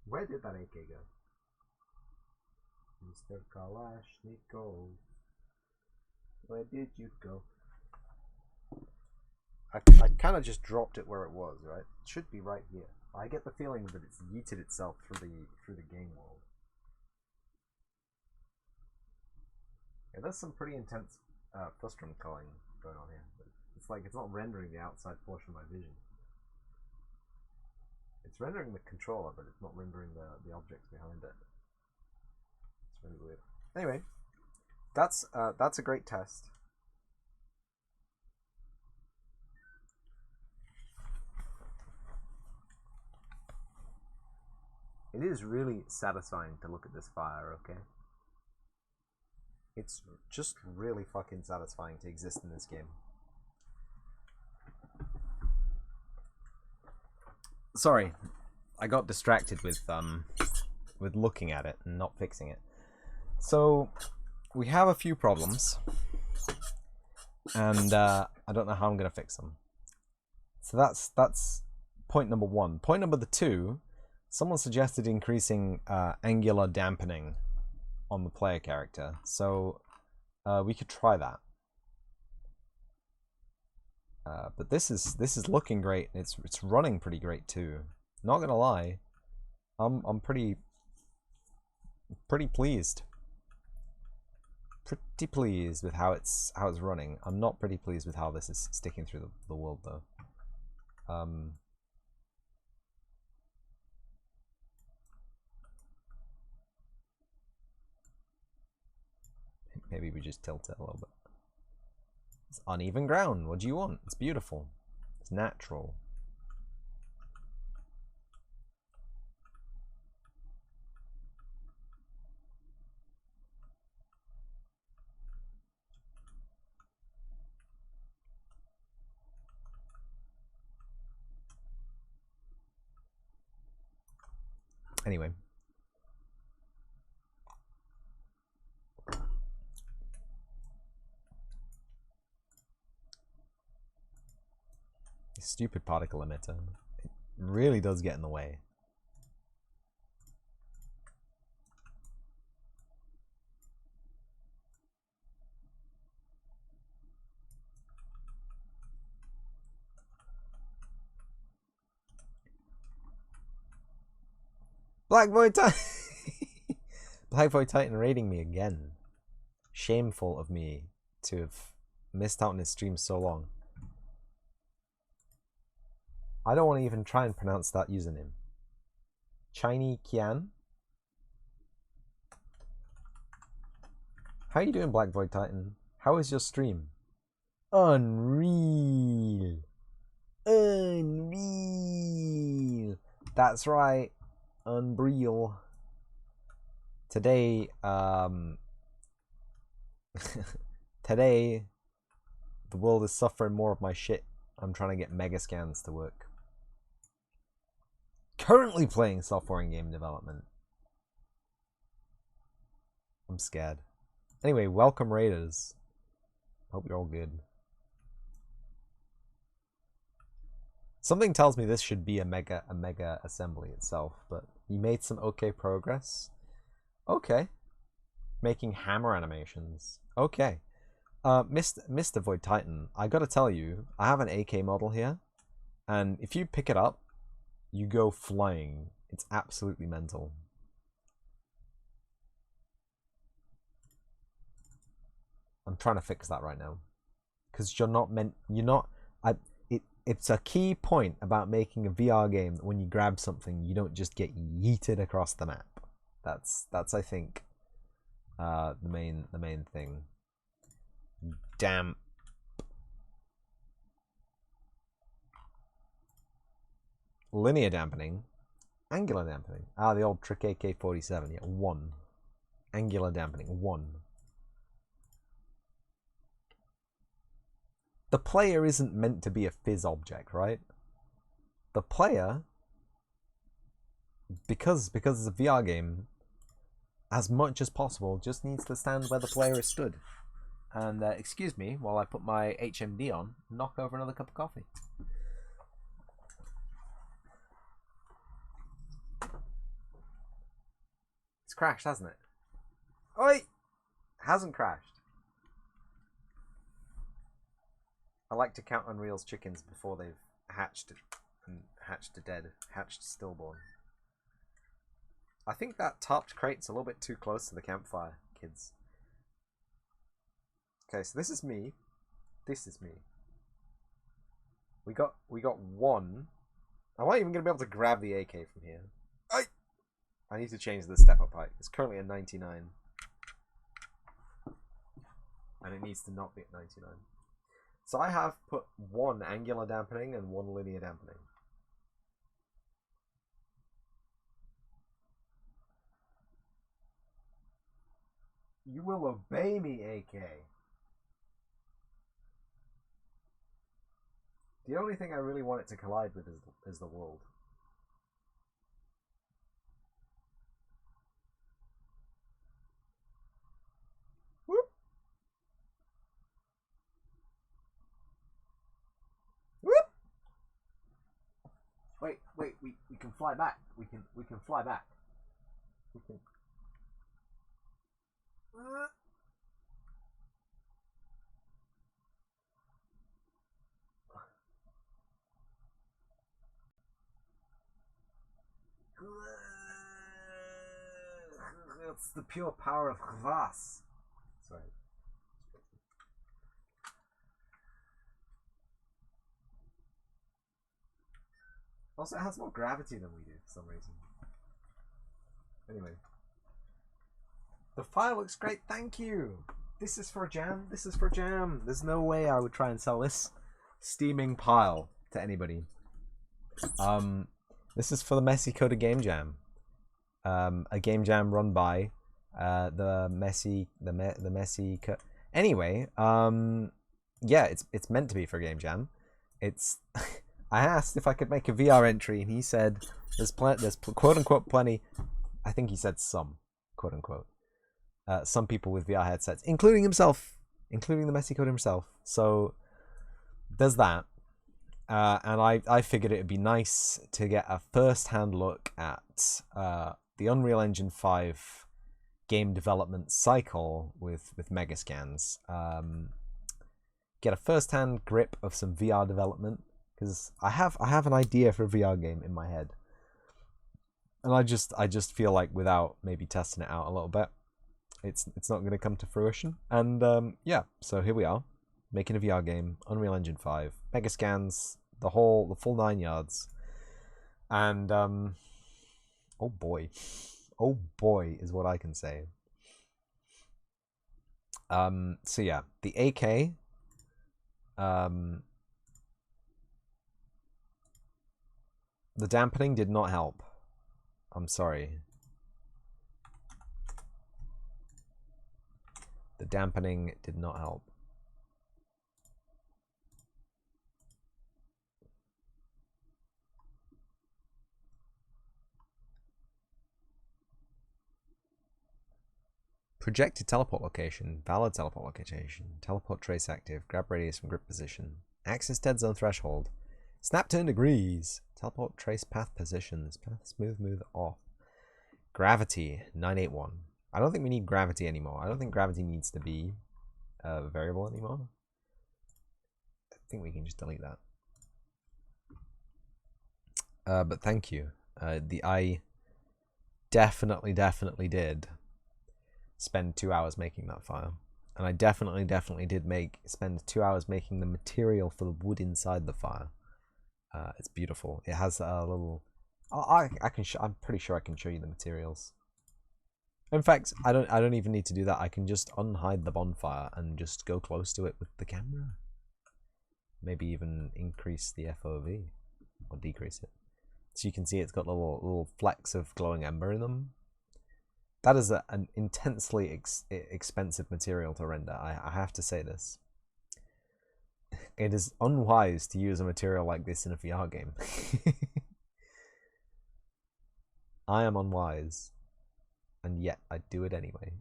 Where did that AK go? Mr. Kalashnikov. Where did you go? I kind of just dropped it where it was, right? It should be right here. I get the feeling that it's yeeted itself through the game world. Yeah, there's some pretty intense frustrum culling going on here. But it's like it's not rendering the outside portion of my vision. It's rendering the controller, but it's not rendering the objects behind it. It's really weird. Anyway, that's a great test. It is really satisfying to look at this fire, okay? It's just really fucking satisfying to exist in this game. Sorry, I got distracted with looking at it and not fixing it. So we have a few problems, and I don't know how I'm gonna fix them. So that's point number one. Point number two. Someone suggested increasing angular dampening on the player character, so we could try that. But this is looking great. It's running pretty great too. Not gonna lie, I'm pretty pleased. Pretty pleased with how it's running. I'm not pretty pleased with how this is sticking through the world though. Maybe we just tilt it a little bit. It's uneven ground. What do you want? It's beautiful. It's natural. Anyway. Stupid particle emitter. It really does get in the way. Black Void Titan! Black Void Titan raiding me again. Shameful of me to have missed out on his stream so long. I don't want to even try and pronounce that username. Chiny Kian. How are you doing, Black Void Titan? How is your stream? Unreal. Unreal. That's right. Unreal. Today, today, the world is suffering more of my shit. I'm trying to get mega scans to work. Currently playing software and game development. I'm scared. Anyway, welcome Raiders. Hope you're all good. Something tells me this should be a mega assembly itself, but you made some okay progress. Okay. Making hammer animations. Okay. Mr. Void Titan, I gotta tell you, I have an AK model here, and if you pick it up, you go flying. It's absolutely mental. I'm trying to fix that right now, because you're not. It's a key point about making a VR game that when you grab something, you don't just get yeeted across the map. That's I think the main thing. Damn. Linear dampening, angular dampening. Ah, the old trick AK-47. Yeah, 1. Angular dampening, 1. The player isn't meant to be a fizz object, right? The player, because it's a VR game, as much as possible, just needs to stand where the player is stood. And excuse me while I put my HMD on, knock over another cup of coffee. It's crashed, hasn't it? Oi! Hasn't crashed. I like to count Unreal's chickens before they've hatched and hatched to dead, hatched stillborn. I think that topped crate's a little bit too close to the campfire, kids. Okay, so this is me. This is me. We got 1. I'm not even gonna be able to grab the AK from here. I need to change the step up height. It's currently at 99. And it needs to not be at 99. So I have put 1 angular dampening and 1 linear dampening. You will obey me, AK. The only thing I really want it to collide with is the world. Whoop. Whoop. Wait, we can fly back. We can fly back. We can. It's the pure power of Kvass. Sorry. Also, it has more gravity than we do for some reason. Anyway. The file looks great, thank you! This is for jam, this is for jam. There's no way I would try and sell this steaming pile to anybody. This is for the TheMessyCoder game jam. A game jam run by the TheMessyCoder. Anyway, yeah, it's meant to be for a game jam. It's I asked if I could make a VR entry, and he said there's quote unquote plenty. I think he said some quote unquote some people with VR headsets, including himself, including the TheMessyCoder himself. So there's that. And I figured it would be nice to get a first-hand look at the Unreal Engine 5 game development cycle with Megascans. Get a first-hand grip of some VR development, because I have an idea for a VR game in my head, and I just feel like without maybe testing it out a little bit, it's not going to come to fruition. And yeah, so here we are. making a VR game, Unreal Engine 5, Megascans, the full 9 yards. And oh boy is what I can say. So yeah, the AK, the dampening did not help. I'm sorry. The dampening did not help. Projected teleport location, valid teleport location, teleport trace active, grab radius from grip position, access dead zone threshold, snap turn degrees, teleport trace path positions, path smooth move off, gravity 981. I don't think we need gravity anymore. I don't think gravity needs to be a variable anymore. I think we can just delete that. But thank you. I definitely did spend 2 hours making that file, and I definitely did spend 2 hours making the material for the wood inside the fire. It's beautiful. It has a little. I'm pretty sure I can show you the materials. In fact, I don't even need to do that. I can just unhide the bonfire and just go close to it with the camera. Maybe even increase the FOV or decrease it, so you can see it's got little flecks of glowing ember in them. That is an intensely expensive material to render. I have to say this. It is unwise to use a material like this in a VR game. I am unwise, and yet I do it anyway.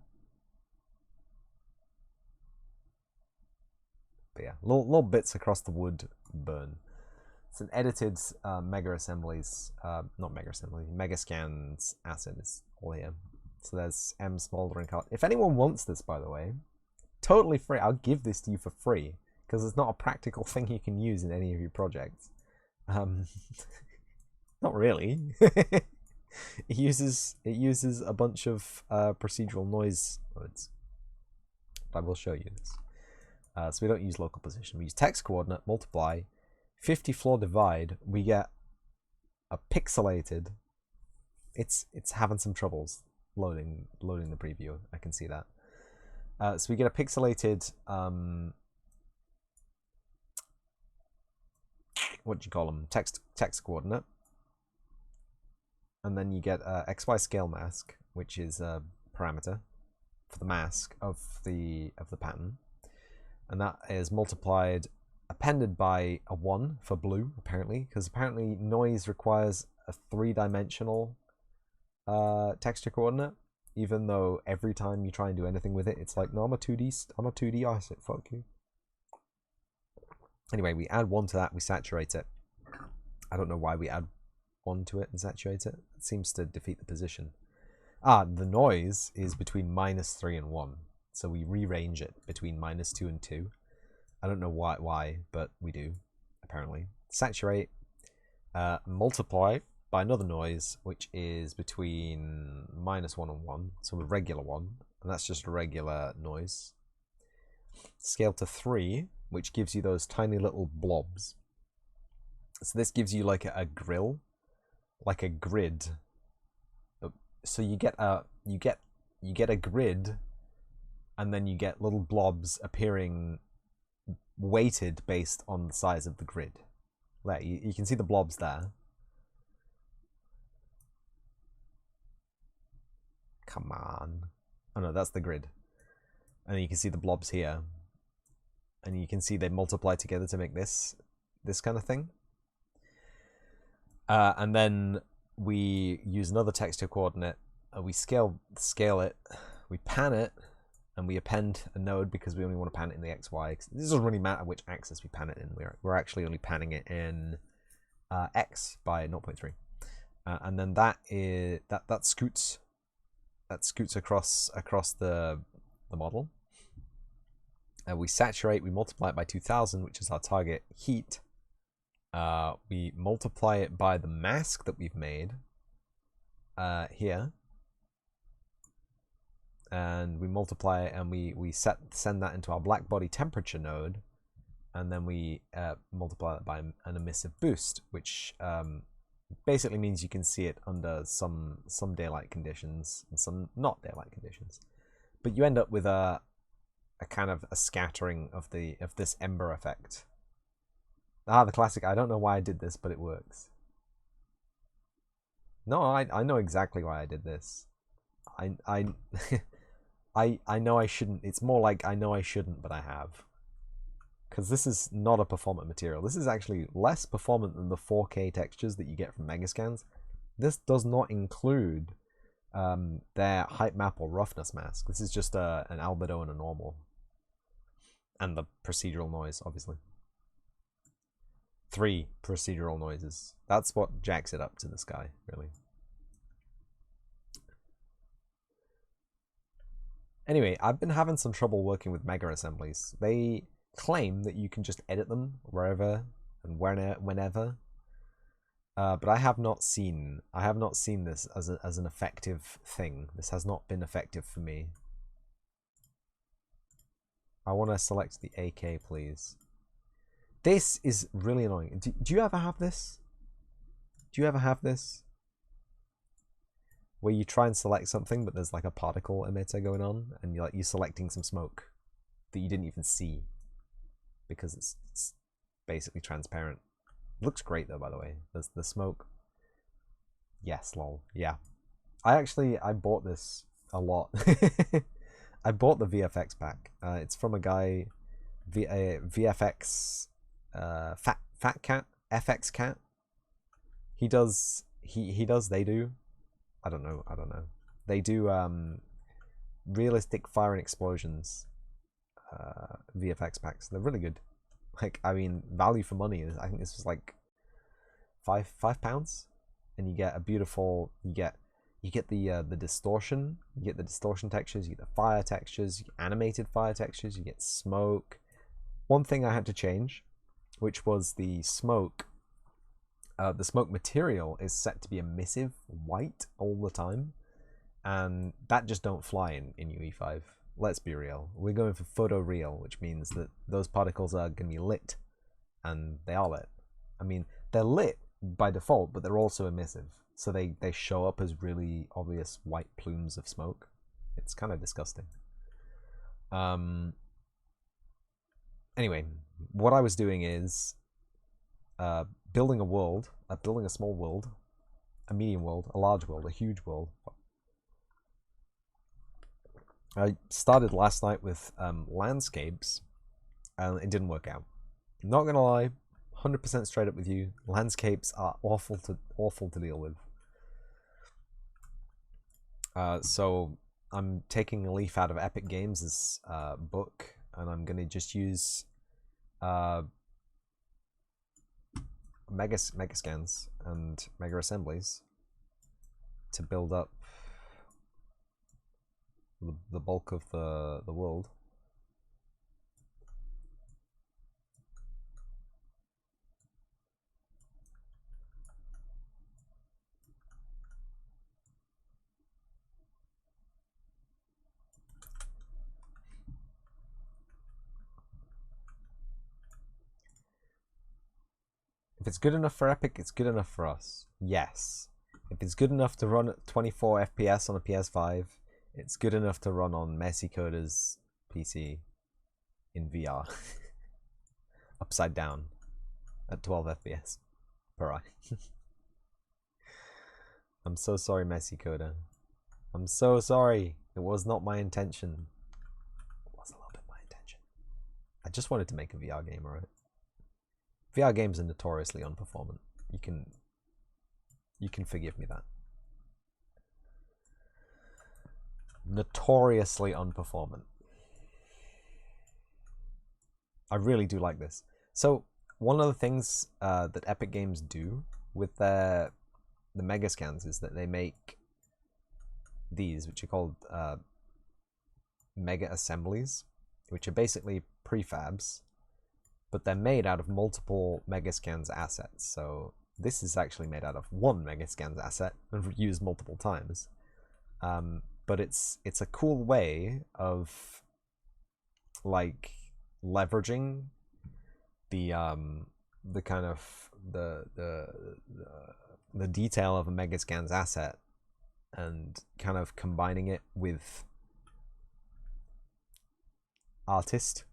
But yeah, little bits across the wood burn. It's an edited Mega Assemblies, not Mega Assemblies, Megascans asset is all here. So there's M smoldering color. If anyone wants this, by the way, totally free. I'll give this to you for free because it's not a practical thing you can use in any of your projects. Not really. It uses a bunch of procedural noise modes. But I will show you this. So we don't use local position. We use text coordinate, multiply, 50 floor divide. We get a pixelated. It's having some troubles loading the preview. I can see that. So we get a pixelated what do you call them? Text coordinate, and then you get a XY scale mask, which is a parameter for the mask of the pattern, and that is multiplied, appended by a 1 for blue, apparently, because apparently noise requires a 3-dimensional texture coordinate, even though every time you try and do anything with it, it's like, no, I'm a 2D asset, fuck you. Anyway, we add 1 to that, we saturate it. I don't know why we add 1 to it and saturate it. It seems to defeat the position. The noise is between -3 and 1, so we rearrange it between -2 and 2. I don't know why, but we do, apparently. Saturate, multiply by another noise, which is between -1 and 1, so a regular one, and that's just a regular noise. Scale to 3, which gives you those tiny little blobs. So this gives you like a grill, like a grid. So you get a grid, and then you get little blobs appearing, weighted based on the size of the grid. There, you can see the blobs there. Come on. Oh no, that's the grid. And then you can see the blobs here. And you can see they multiply together to make this kind of thing. And then we use another texture coordinate. We scale it. We pan it. And we append a node because we only want to pan it in the XY. This doesn't really matter which axis we pan it in. We're actually only panning it in X by 0.3. And then that scoots across the model. We saturate, we multiply it by 2000, which is our target heat. We multiply it by the mask that we've made here. And we multiply it, and we send that into our black body temperature node, and then we multiply that by an emissive boost, which basically means you can see it under some daylight conditions and some not daylight conditions. But you end up with a kind of a scattering of this ember effect. The classic. I don't know why I did this, but it works. No, I know exactly why I did this. I know I shouldn't. It's more like I know I shouldn't, but I have. Because this is not a performant material. This is actually less performant than the 4K textures that you get from Megascans. This does not include their height map or roughness mask. This is just an albedo and a normal. And the procedural noise, obviously. 3 procedural noises. That's what jacks it up to the sky, really. Anyway, I've been having some trouble working with mega assemblies. They claim that you can just edit them wherever and whenever, but I have not seen this as an effective thing. This has not been effective for me. I want to select the AK, please. This is really annoying. Do you ever have this? Do you ever have this? Where you try and select something, but there's like a particle emitter going on, and you're selecting some smoke that you didn't even see because it's basically transparent. It looks great though, by the way. There's the smoke. Yes, lol. Yeah. I bought this a lot. I bought the VFX pack. It's from a guy, VFX, Fat Cat, FX Cat. They do. I don't know. They do realistic fire and explosions VFX packs. They're really good. Like, I mean, value for money. I think this was like £5, and you get a beautiful. You get the distortion. You get the distortion textures. You get the fire textures. You get animated fire textures. You get smoke. One thing I had to change, which was the smoke. The smoke material is set to be emissive white all the time, and that just don't fly in UE5. Let's be real. We're going for photoreal, which means that those particles are going to be lit, and they are lit. I mean, they're lit by default, but they're also emissive, so they show up as really obvious white plumes of smoke. It's kind of disgusting. Anyway, what I was doing is building a world, building a small world, a medium world, a large world, a huge world. I started last night with landscapes, and it didn't work out. Not gonna lie, 100% straight up with you. Landscapes are awful to deal with. So I'm taking a leaf out of Epic Games' book, and I'm gonna just use Megascans and Mega Assemblies to build up the bulk of the world. If it's good enough for Epic, it's good enough for us. Yes. If it's good enough to run at 24 FPS on a PS5, it's good enough to run on TheMessyCoder's PC in VR. Upside down at 12 FPS per eye. I'm so sorry, TheMessyCoder. I'm so sorry. It was not my intention. It was a little bit my intention. I just wanted to make a VR game, alright? VR games are notoriously unperformant. You can forgive me that. Notoriously unperformant. I really do like this. So one of the things that Epic Games do with the Megascans is that they make these, which are called Mega Assemblies, which are basically prefabs, but they're made out of multiple Megascans assets. So this is actually made out of one Megascans asset and used multiple times. But it's a cool way of like leveraging the kind of the detail of a Megascans asset and kind of combining it with artist.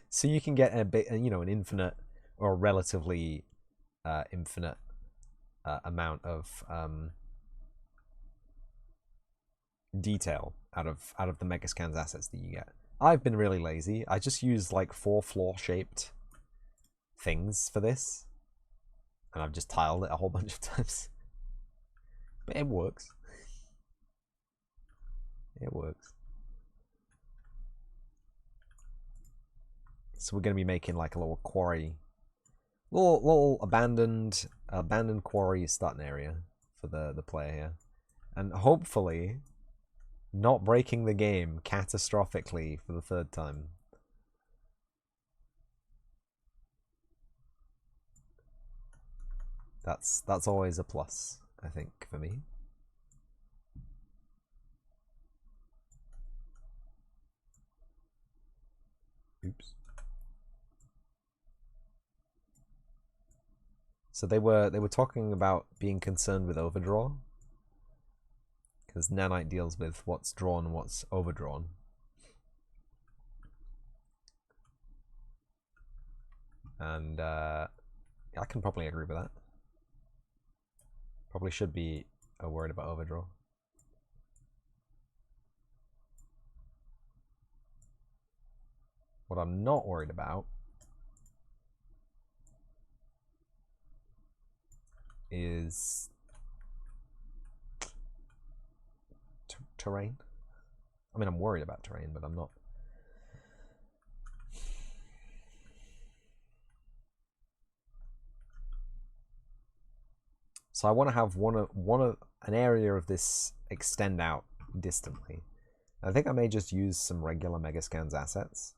So you can get a bit, you know, an infinite or relatively infinite amount of detail out of the Megascans assets that you get. I've been really lazy. I just use like 4 floor shaped things for this, and I've just tiled it a whole bunch of times. But it works. It works. So we're going to be making like a little quarry, little abandoned quarry starting area for the player here, and hopefully not breaking the game catastrophically for the 3rd time. That's always a plus, I think, for me. Oops. So they were talking about being concerned with overdraw, because Nanite deals with what's drawn and what's overdrawn. And I can probably agree with that. Probably should be worried about overdraw. What I'm not worried about is terrain. I mean, I'm worried about terrain, but I'm not. So I want to have an area of this extend out distantly. I think I may just use some regular Megascans assets.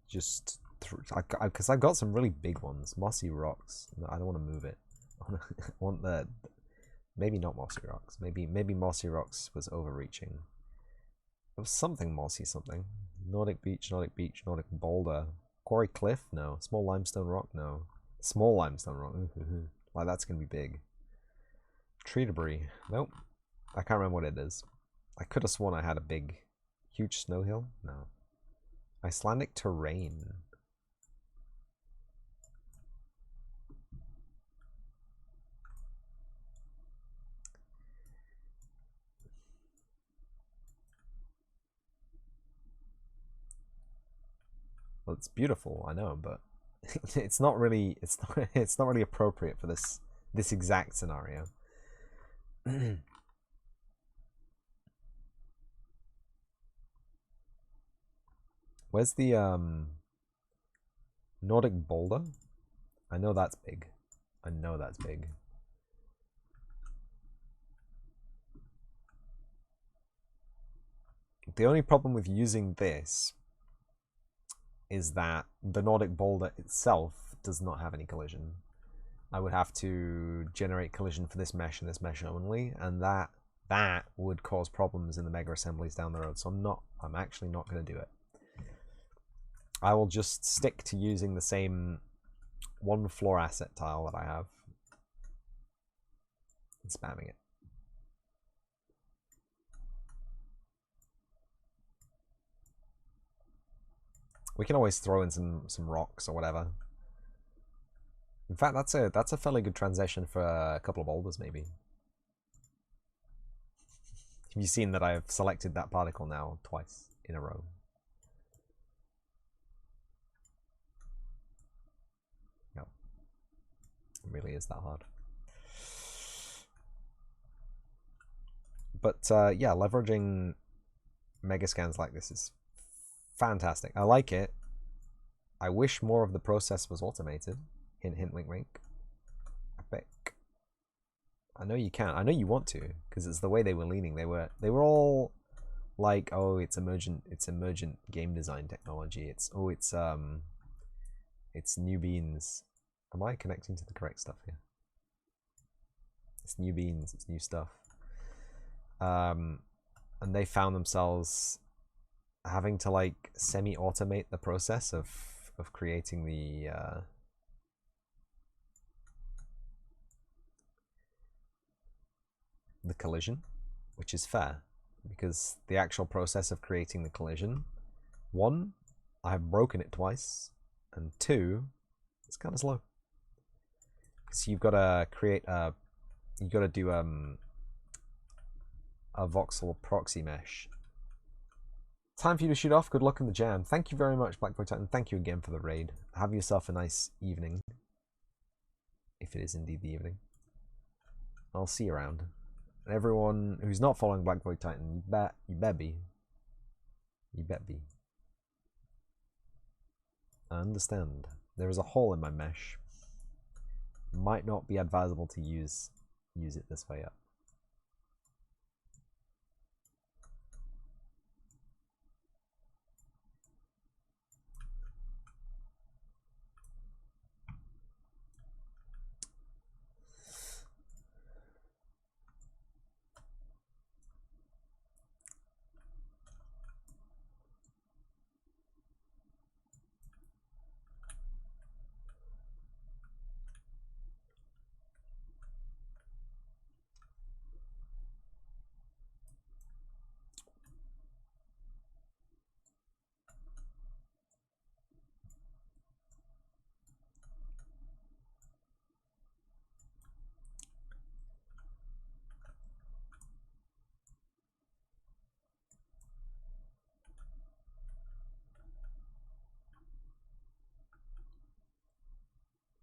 Just because I've got some really big ones. Mossy rocks. No, I don't want to move it. I want the maybe not mossy rocks. Maybe mossy rocks was overreaching. It was something mossy something. Nordic beach, Nordic boulder. Quarry cliff? No. Small limestone rock? No. Small limestone rock. Like that's gonna be big. Tree debris. Nope. I can't remember what it is. I could have sworn I had a big, huge snow hill. No. Icelandic terrain. Well, it's beautiful, I know, but it's not really appropriate for this exact scenario. Where's the Nordic boulder? I know that's big. I know that's big. The only problem with using this is that the Nordic boulder itself does not have any collision. I would have to generate collision for this mesh and this mesh only, and that would cause problems in the mega assemblies down the road. So I'm actually not going to do it. I will just stick to using the same 1 floor asset tile that I have and spamming it. We can always throw in some rocks or whatever. In fact, that's a fairly good transition for a couple of boulders, maybe. Have you seen that I've selected that particle now twice in a row? No. It really is that hard. But yeah, leveraging Megascans like this is fantastic. I like it. I wish more of the process was automated. Hint, hint, wink, wink. Epic. I know you can. I know you want to, because it's the way they were leaning. They were all like, oh, it's emergent game design technology. It's new beans. Am I connecting to the correct stuff here? It's new beans. It's new stuff. And they found themselves having to like semi-automate the process of creating the collision, which is fair because the actual process of creating the collision, one, I've broken it twice, and two, it's kind of slow because you've got to create you've got to do a voxel proxy mesh. Time for you to shoot off. Good luck in the jam. Thank you very much, Black Boy Titan. Thank you again for the raid. Have yourself a nice evening, if it is indeed the evening. I'll see you around. And everyone who's not following Black Boy Titan, you bet be. You bet be. I understand. There is a hole in my mesh. Might not be advisable to use it this way up.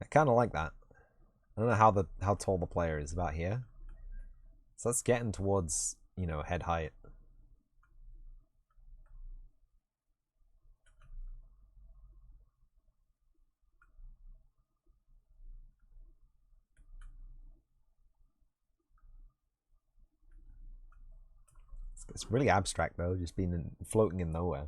I kind of like that. I don't know how tall the player is, about here. So that's getting towards, you know, head height. It's really abstract though, just being floating in nowhere.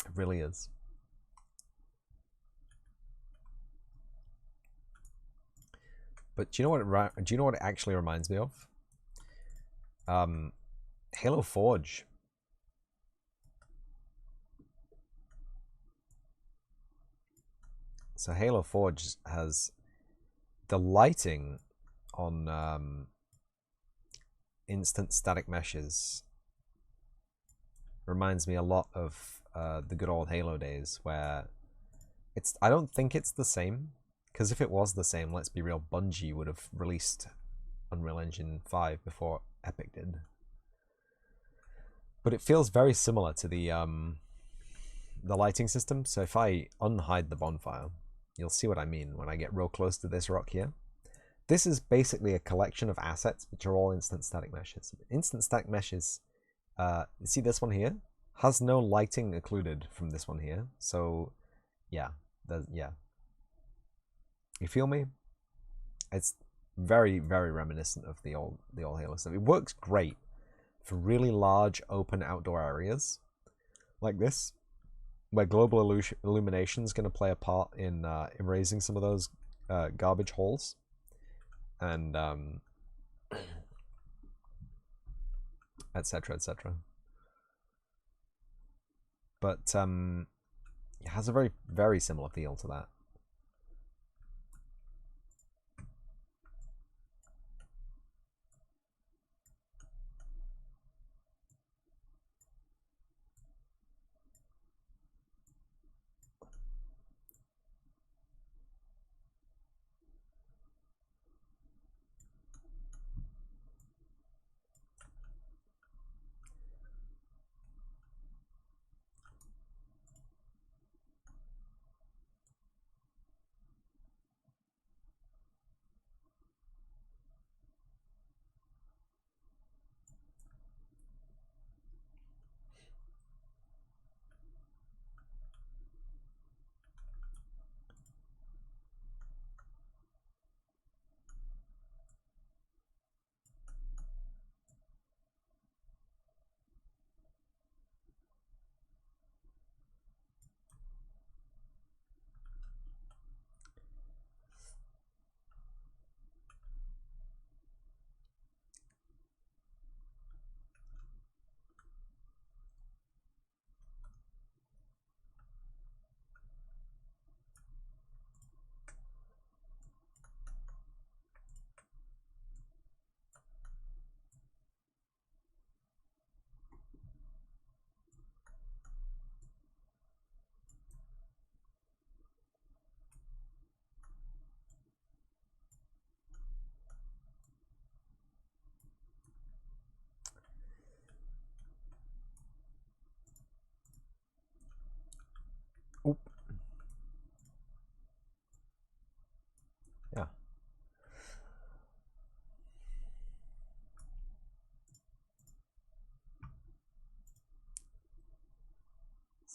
It really is. But do you know what it actually reminds me of? Halo Forge. So Halo Forge has the lighting on instant static meshes. Reminds me a lot of the good old Halo days, where I don't think it's the same, because if it was the same, let's be real, Bungie would have released Unreal Engine 5 before Epic did. But it feels very similar to the lighting system. So if I unhide the bonfire, you'll see what I mean when I get real close to this rock here. This is basically a collection of assets which are all instant static meshes. Instant static meshes, see this one here? Has no lighting occluded from this one here. So yeah, yeah. You feel me? It's very, very reminiscent of the old Halo stuff. It works great for really large open outdoor areas like this, where global illumination is going to play a part in erasing some of those garbage holes, and etc. etc. But it has a very, very similar feel to that.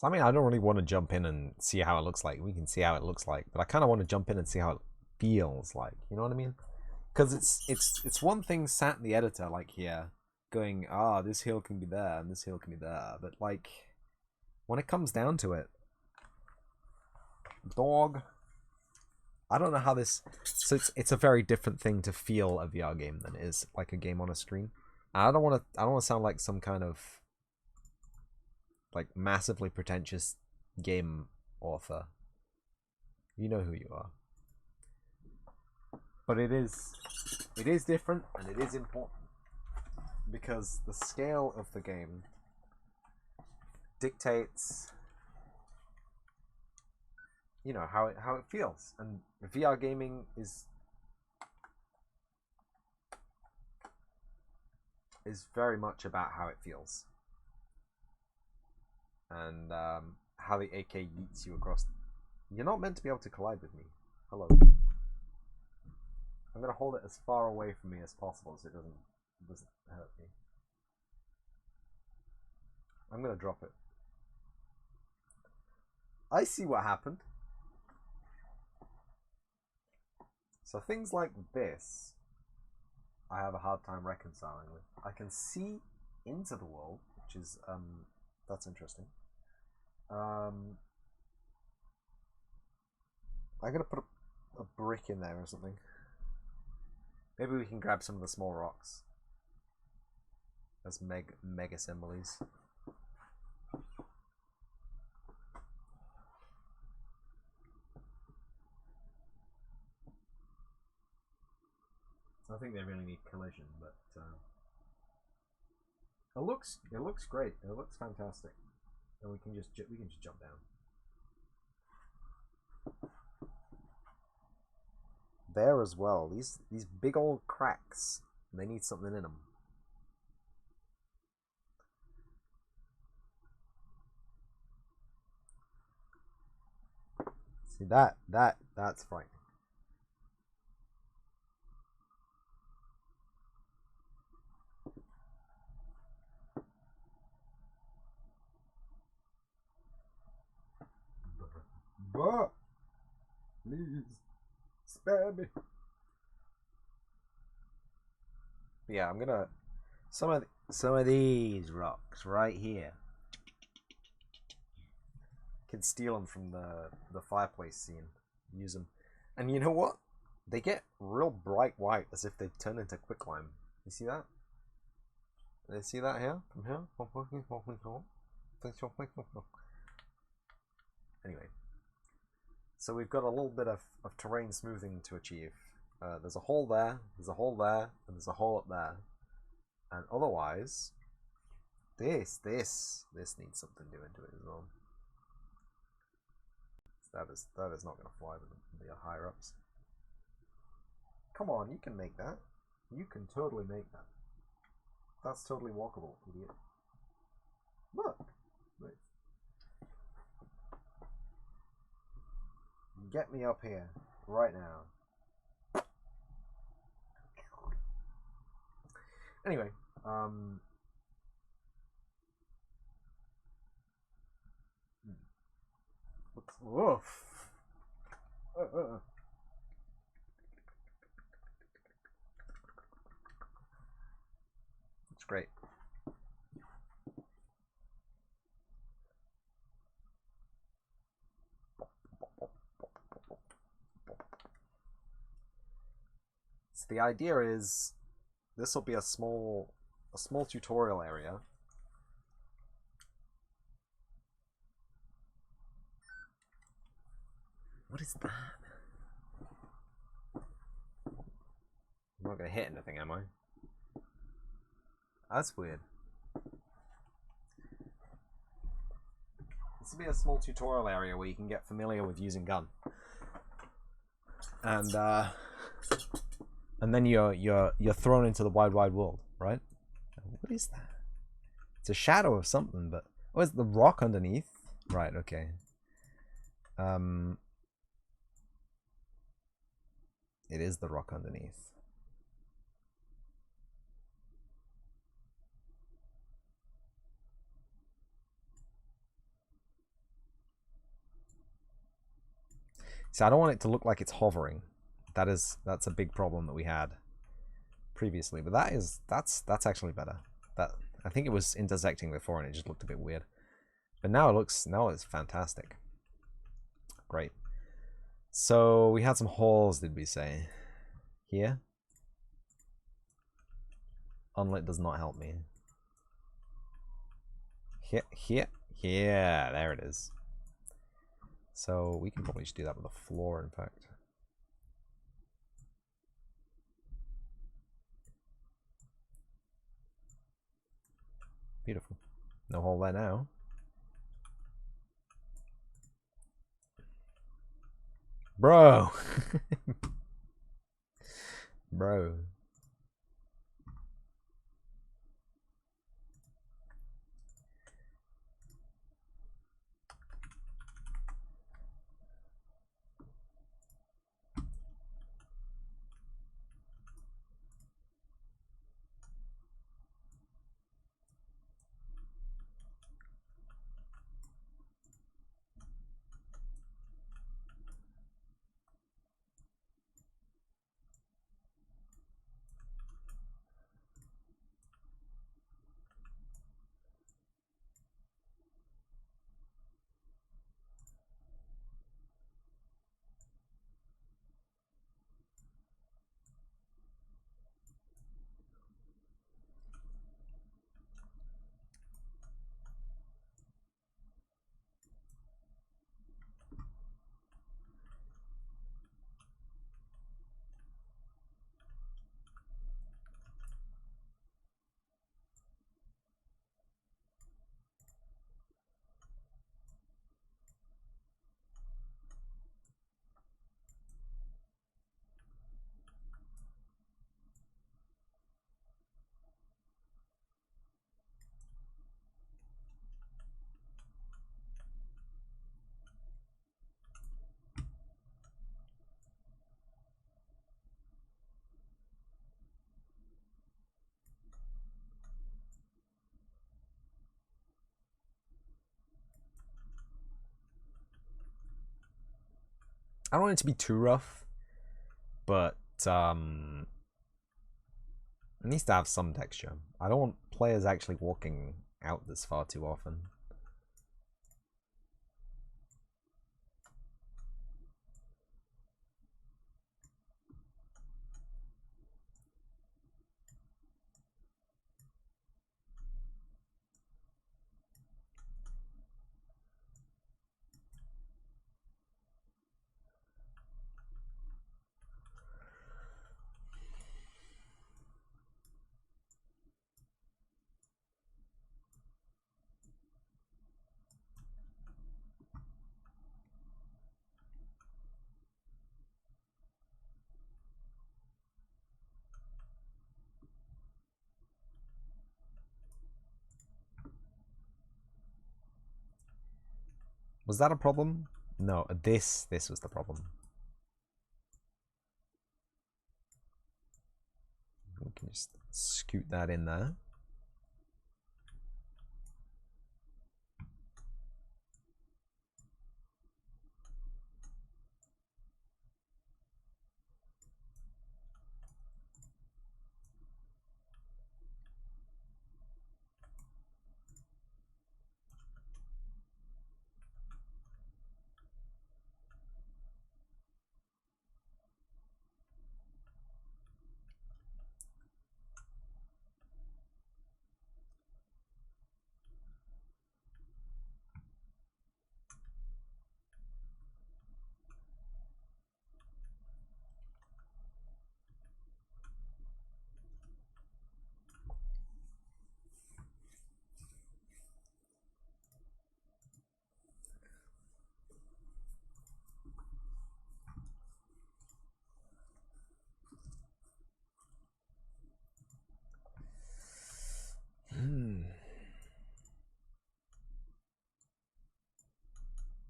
So I mean, I don't really want to jump in and see how it looks like. We can see how it looks like, but I kind of want to jump in and see how it feels like. You know what I mean? Because it's one thing sat in the editor like here, going, ah, this hill can be there and this hill can be there, but like when it comes down to it, dog, I don't know how this. So it's a very different thing to feel a VR game than it is like a game on a screen. And I don't want to sound like some kind of like massively pretentious game author. You know who you are. But it is different and it is important because the scale of the game dictates, you know, how it feels, and VR gaming is very much about how it feels and how the AK yeets you across. You're not meant to be able to collide with me. Hello. I'm gonna hold it as far away from me as possible so it doesn't hurt me. I'm gonna drop it. I see what happened. So things like this, I have a hard time reconciling with. I can see into the world, which is that's interesting. I'm gonna put a brick in there or something. Maybe we can grab some of the small rocks as meg assemblies. I think they really need collision, but it looks great. It looks fantastic, and we can just jump down. There as well. These big old cracks. They need something in them. See that's frightening. But please spare me. But yeah, I'm gonna some of these rocks right here. Can steal them from the fireplace scene. Use them, and you know what? They get real bright white as if they turn into quicklime. You see that? Did you see that here? From here? Anyway, so we've got a little bit of terrain smoothing to achieve. There's a hole there, there's a hole there, and there's a hole up there. And otherwise, this needs something new into it as well. That is not going to fly with the higher ups. Come on, you can make that. You can totally make that. That's totally walkable, idiot. Look. Wait. Get me up here right now. Anyway, woof. It's great. So the idea is this will be a small tutorial area. What is that? I'm not gonna hit anything, am I? That's weird. This will be a small tutorial area where you can get familiar with using gun. And then you're thrown into the wide world, right? What is that? It's a shadow of something, but oh, it's the rock underneath. Right, okay. It is the rock underneath. So I don't want it to look like it's hovering. That's a big problem that we had previously, but that's actually better. That I think it was intersecting before and it just looked a bit weird. But now it's fantastic. Great. So we had some holes, did we say? Here? Unlit does not help me. Here? Yeah, there it is. So we can probably just do that with the floor, in fact. Beautiful. No hole there now. Bro! Bro. I don't want it to be too rough, but it needs to have some texture. I don't want players actually walking out this far too often. Was that a problem? No, this was the problem. We can just scoot that in there.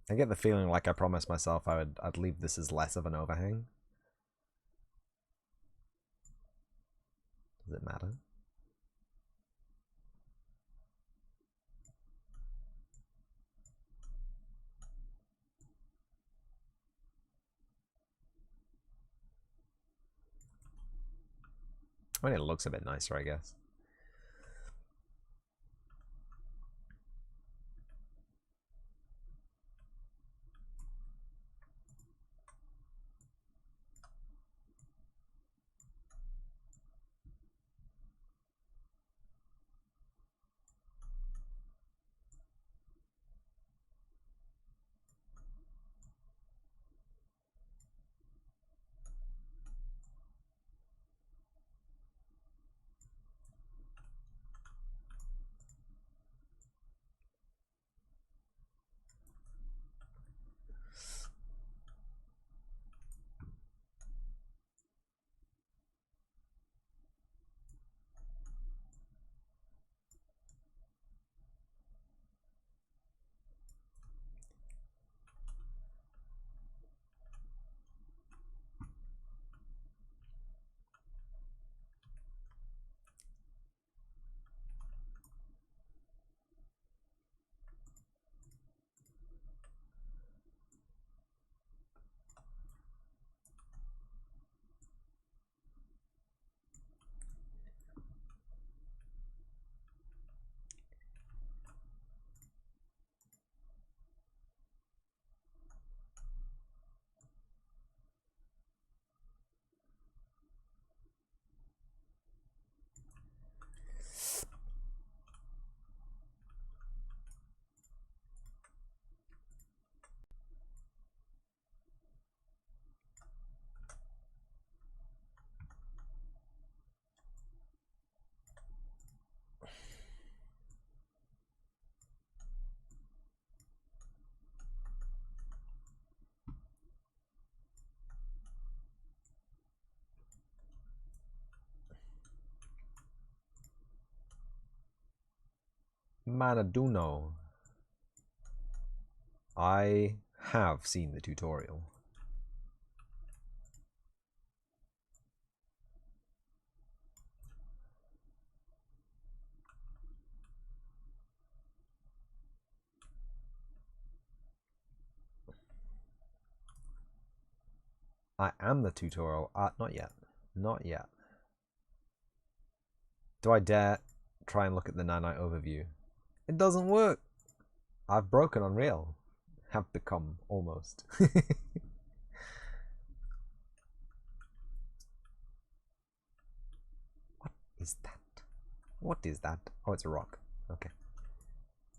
I get the feeling like I promised myself I'd leave this as less of an overhang. Does it matter? I mean, it looks a bit nicer, I guess. Man, I do know. I have seen the tutorial. I am the tutorial. Not yet. Not yet. Do I dare try and look at the Nanite overview? It doesn't work. I've broken Unreal. Have become, almost. What is that? What is that? Oh, it's a rock. Okay.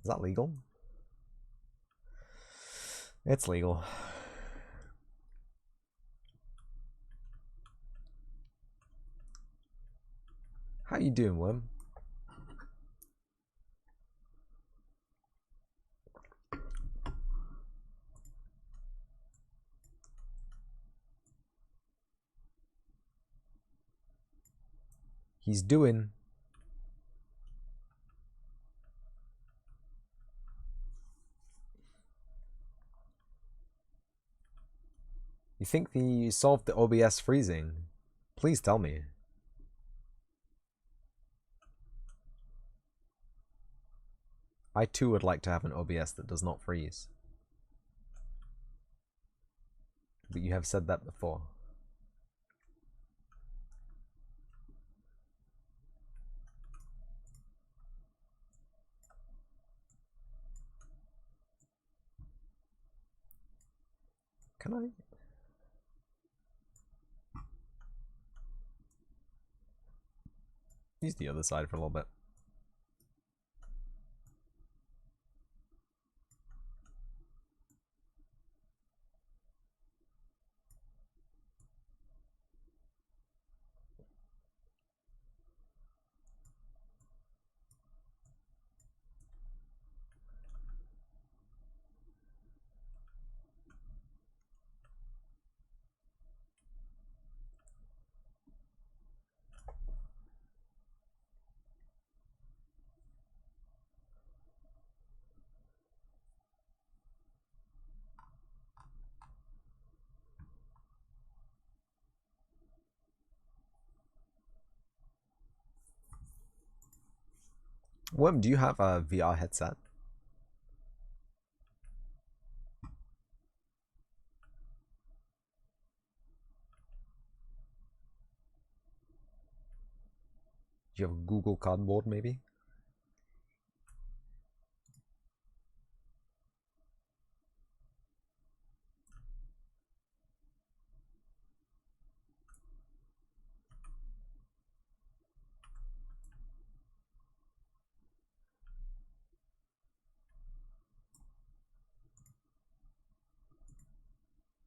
Is that legal? It's legal. How you doing, Worm? He's doing. You think you solved the OBS freezing? Please tell me. I too would like to have an OBS that does not freeze. But you have said that before. Can I? Use the other side for a little bit. Worm, do you have a VR headset? Do you have a Google Cardboard, maybe?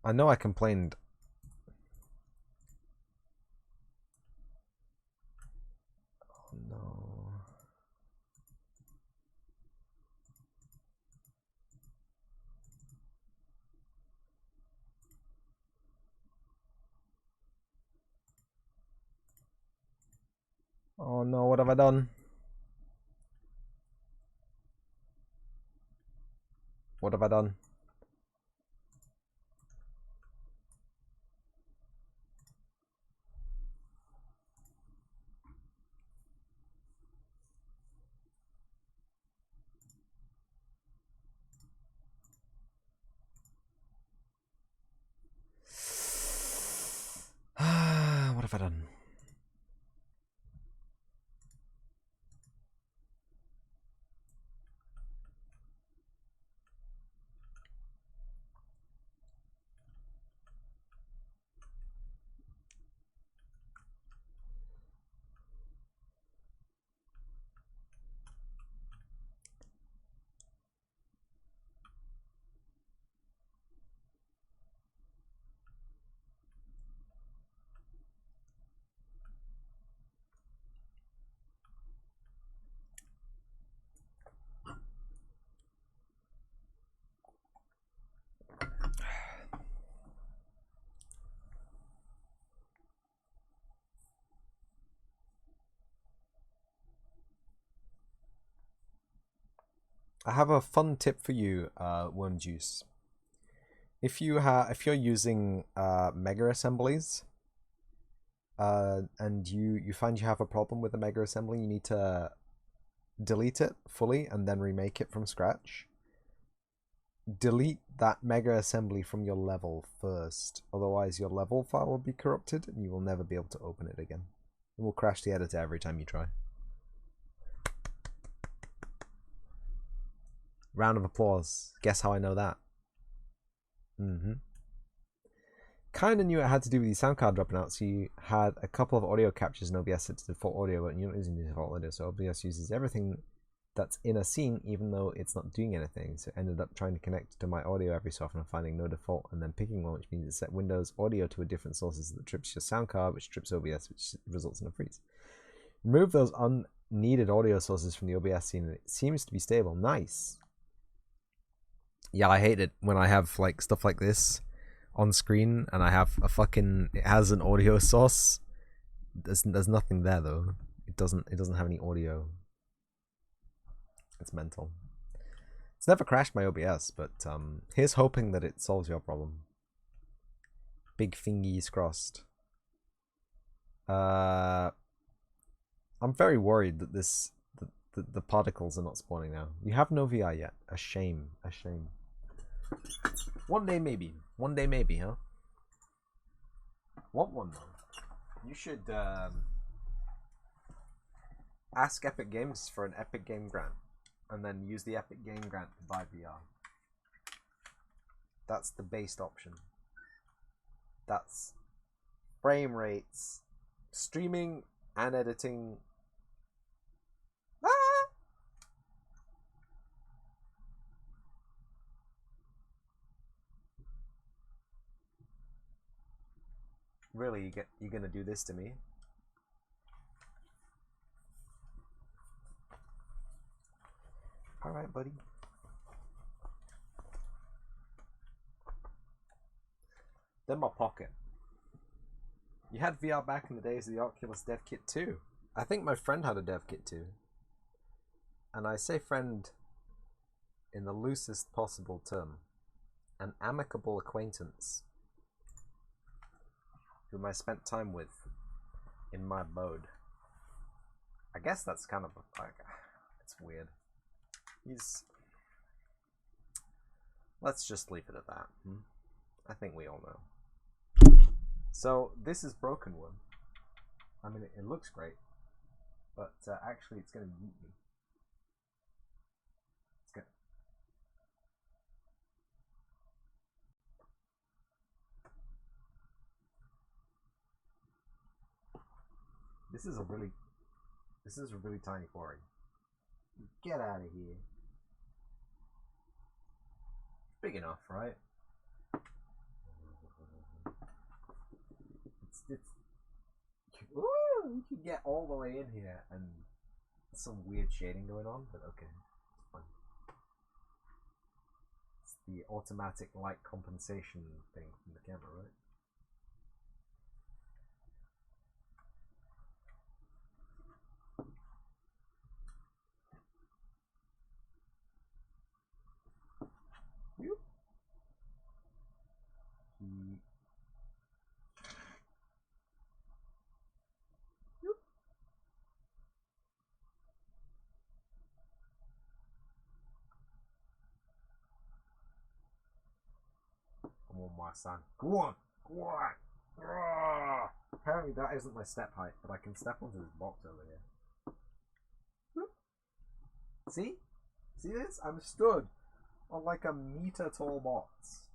I know I complained. Oh no. Oh no, what have I done? What have I done? What have I done? I have a fun tip for you, Worm Juice. If you're using mega assemblies, and you find you have a problem with the mega assembly, you need to delete it fully and then remake it from scratch. Delete that mega assembly from your level first, otherwise your level file will be corrupted and you will never be able to open it again. It will crash the editor every time you try. Round of applause. Guess how I know that? Kind of knew it had to do with your sound card dropping out, so you had a couple of audio captures in OBS set to default audio, but you're not using the default audio, so OBS uses everything that's in a scene, even though it's not doing anything. So I ended up trying to connect to my audio every so often and finding no default, and then picking one, which means it set Windows audio to a different sources that trips your sound card, which trips OBS, which results in a freeze. Remove those unneeded audio sources from the OBS scene, and it seems to be stable. Nice. Yeah, I hate it when I have like stuff like this on screen and I have a fucking, it has an audio source. There's nothing there though. It doesn't have any audio. It's mental. It's never crashed my OBS, but here's hoping that it solves your problem. Big fingies crossed. I'm very worried that the particles are not spawning now. You have no VR yet. A shame. A shame. One day maybe. One day maybe, huh? Want one though. You should ask Epic Games for an Epic Game Grant and then use the Epic Game Grant to buy VR. That's the based option. That's frame rates, streaming and editing. Really, you're gonna do this to me? All right, buddy. Then my pocket. You had VR back in the days of the Oculus Dev Kit 2. I think my friend had a Dev Kit 2. And I say friend in the loosest possible term. An amicable acquaintance whom I spent time with in my abode. I guess that's kind of like, it's weird. Let's just leave it at that. I think we all know. So this is Broken One. I mean, it looks great. but actually it's going to eat me. It's going. This is a really tiny quarry. Get out of here. Big enough, right? It's ooh, you can get all the way in here and some weird shading going on, but okay, it's fine. It's the automatic light compensation thing from the camera, right? Come on, my son. Go on. Go on. Apparently that isn't my step height, but I can step onto this box over here. See? See this? I'm stood on like a meter tall box.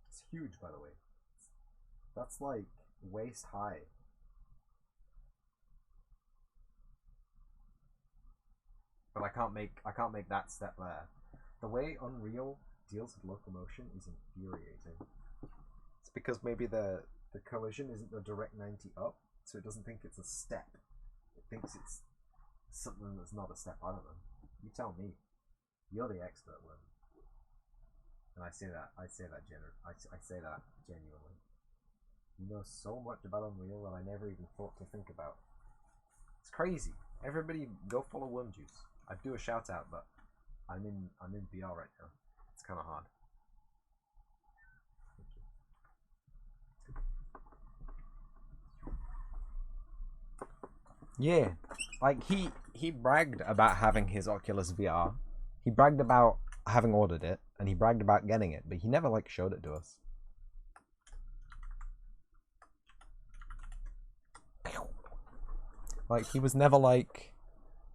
It's huge, by the way. That's like waist high. But I can't make that step there. The way Unreal deals with locomotion is infuriating. It's because maybe the collision isn't a direct 90 up, so it doesn't think it's a step. It thinks it's something that's not a step. I don't know. You tell me. You're the expert, Lynn. And I say that genuinely. You know so much about Unreal that I never even thought to think about. It's crazy. Everybody go follow Wormjuice. I'd do a shout out, but I'm in VR right now. It's kind of hard. Yeah, like he bragged about having his Oculus VR. He bragged about having ordered it, and he bragged about getting it, but he never like showed it to us. Like he was never like,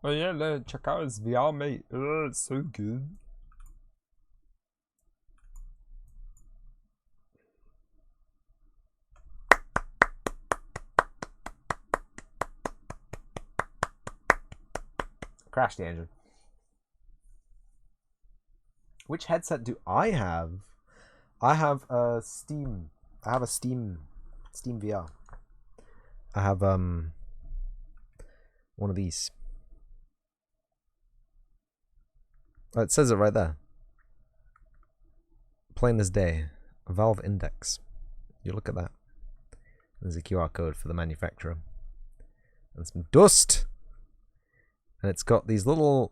oh yeah, check out his VR, mate. It's so good. Crash the engine. Which headset do I have? I have a Steam. I have a Steam VR. I have one of these. Oh, it says it right there. Plain as day. Valve Index. You look at that. There's a QR code for the manufacturer. And some dust. And it's got these little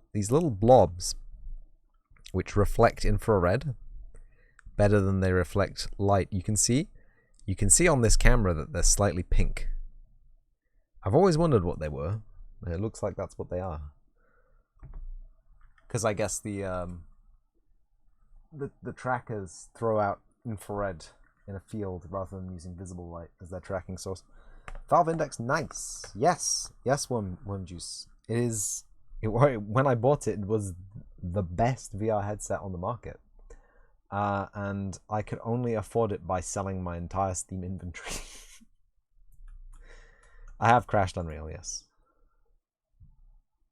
blobs which reflect infrared better than they reflect light. You can see on this camera that they're slightly pink. I've always wondered what they were. It looks like that's what they are. Because I guess the trackers throw out infrared in a field rather than using visible light as their tracking source. Valve Index, nice. Yes, Wormjuice. It is. When I bought it, it was the best VR headset on the market, and I could only afford it by selling my entire Steam inventory. I have crashed Unreal, yes.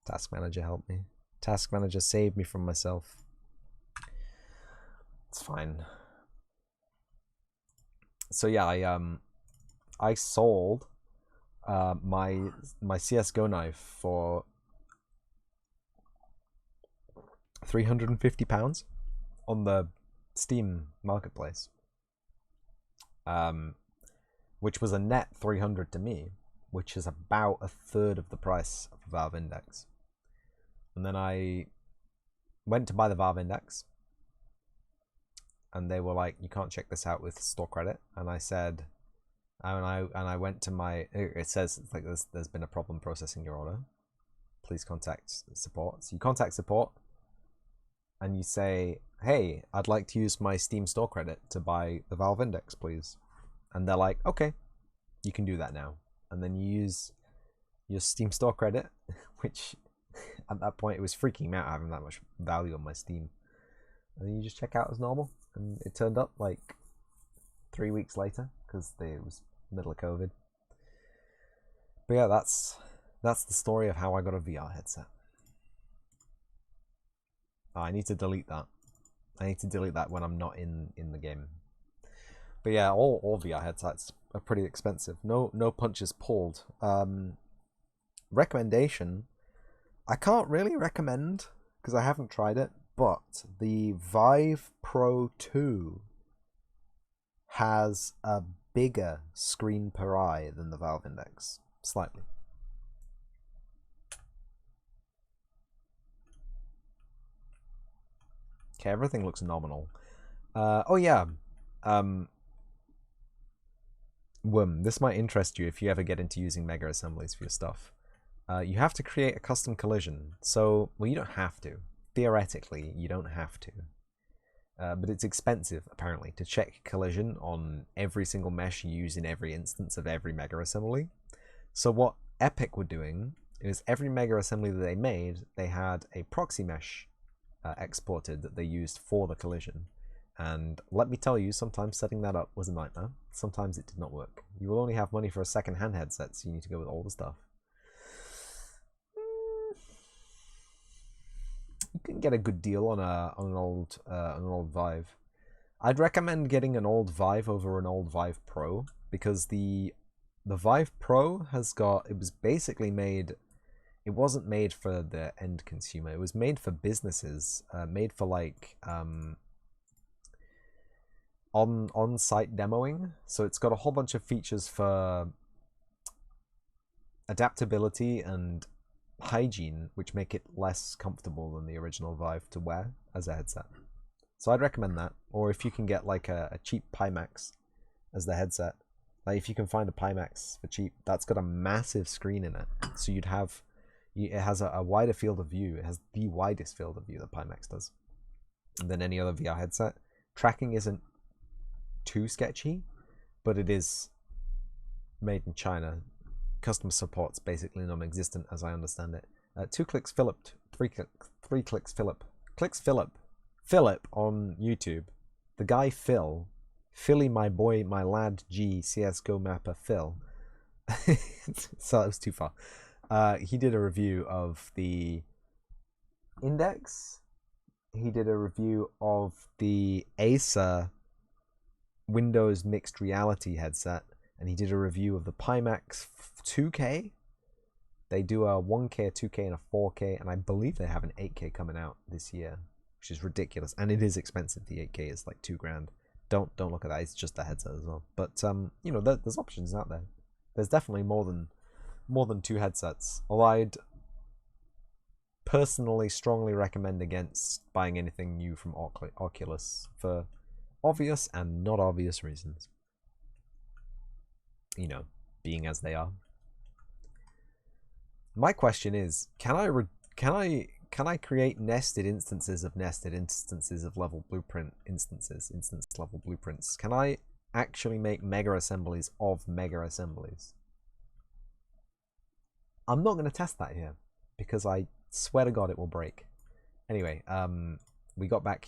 Task Manager helped me. Task Manager saved me from myself. It's fine. So yeah, I sold my CS:GO knife for £350 on the Steam marketplace, which was a net 300 to me, which is about a third of the price of Valve Index. And then I went to buy the Valve Index, and they were like, "You can't check this out with store credit." And I said, and I went to my. It says it's like there's been a problem processing your order. Please contact support. So you contact support, and you say, "Hey, I'd like to use my Steam store credit to buy the Valve Index, please." And they're like, "Okay, you can do that now." And then you use your Steam Store credit, which at that point it was freaking me out having that much value on my Steam. And then you just check out as normal, and it turned up like 3 weeks later because it was middle of COVID. But yeah, that's the story of how I got a VR headset. Oh, I need to delete that. I need to delete that when I'm not in the game. But yeah, all VR headsets are pretty expensive. No punches pulled. Recommendation. I can't really recommend because I haven't tried it, but the Vive Pro 2 has a bigger screen per eye than the Valve Index. Slightly. Okay, everything looks nominal. Oh yeah. This might interest you if you ever get into using Mega Assemblies for your stuff. You have to create a custom collision. So, well, you don't have to. Theoretically, you don't have to. But it's expensive, apparently, to check collision on every single mesh you use in every instance of every Mega Assembly. So what Epic were doing is every Mega Assembly that they made, they had a proxy mesh exported that they used for the collision. And let me tell you, sometimes setting that up was a nightmare. Sometimes it did not work. You will only have money for a second-hand headset, so you need to go with all the stuff. You can get a good deal on an old Vive. I'd recommend getting an old Vive over an old Vive Pro because the Vive Pro has got, it was basically made, it wasn't made for the end consumer. It was made for businesses, made for like on-site demoing. So it's got a whole bunch of features for adaptability and hygiene, which make it less comfortable than the original Vive to wear as a headset. So I'd recommend that. Or if you can get like a cheap Pimax as the headset, like if you can find a Pimax for cheap, that's got a massive screen in it. So you'd have, it has a wider field of view. It has the widest field of view that Pimax does than any other VR headset. Tracking isn't too sketchy, but it is made in China. Customer support's basically non-existent as I understand it. 2 clicks Philip, 3 clicks Philip. Clicks Philip on YouTube. The guy Philly, my boy, my lad G, CSGO mapper Phil. So that was too far. He did a review of the Index. He did a review of the Acer Windows mixed reality headset, and he did a review of the Pimax 2K. They do a 1K, a 2K, and a 4K, and I believe they have an 8K coming out this year, which is ridiculous, and it is expensive. The 8K is like $2,000. Don't look at that. It's just the headset as well. But you know, there's options out there. There's definitely more than 2 headsets. Although I'd personally strongly recommend against buying anything new from Oculus for obvious and not obvious reasons. You know, being as they are. My question is, can I create nested instances of level blueprint instance level blueprints? Can I actually make mega assemblies of mega assemblies? I'm not going to test that here because I swear to God it will break. Anyway, we got back.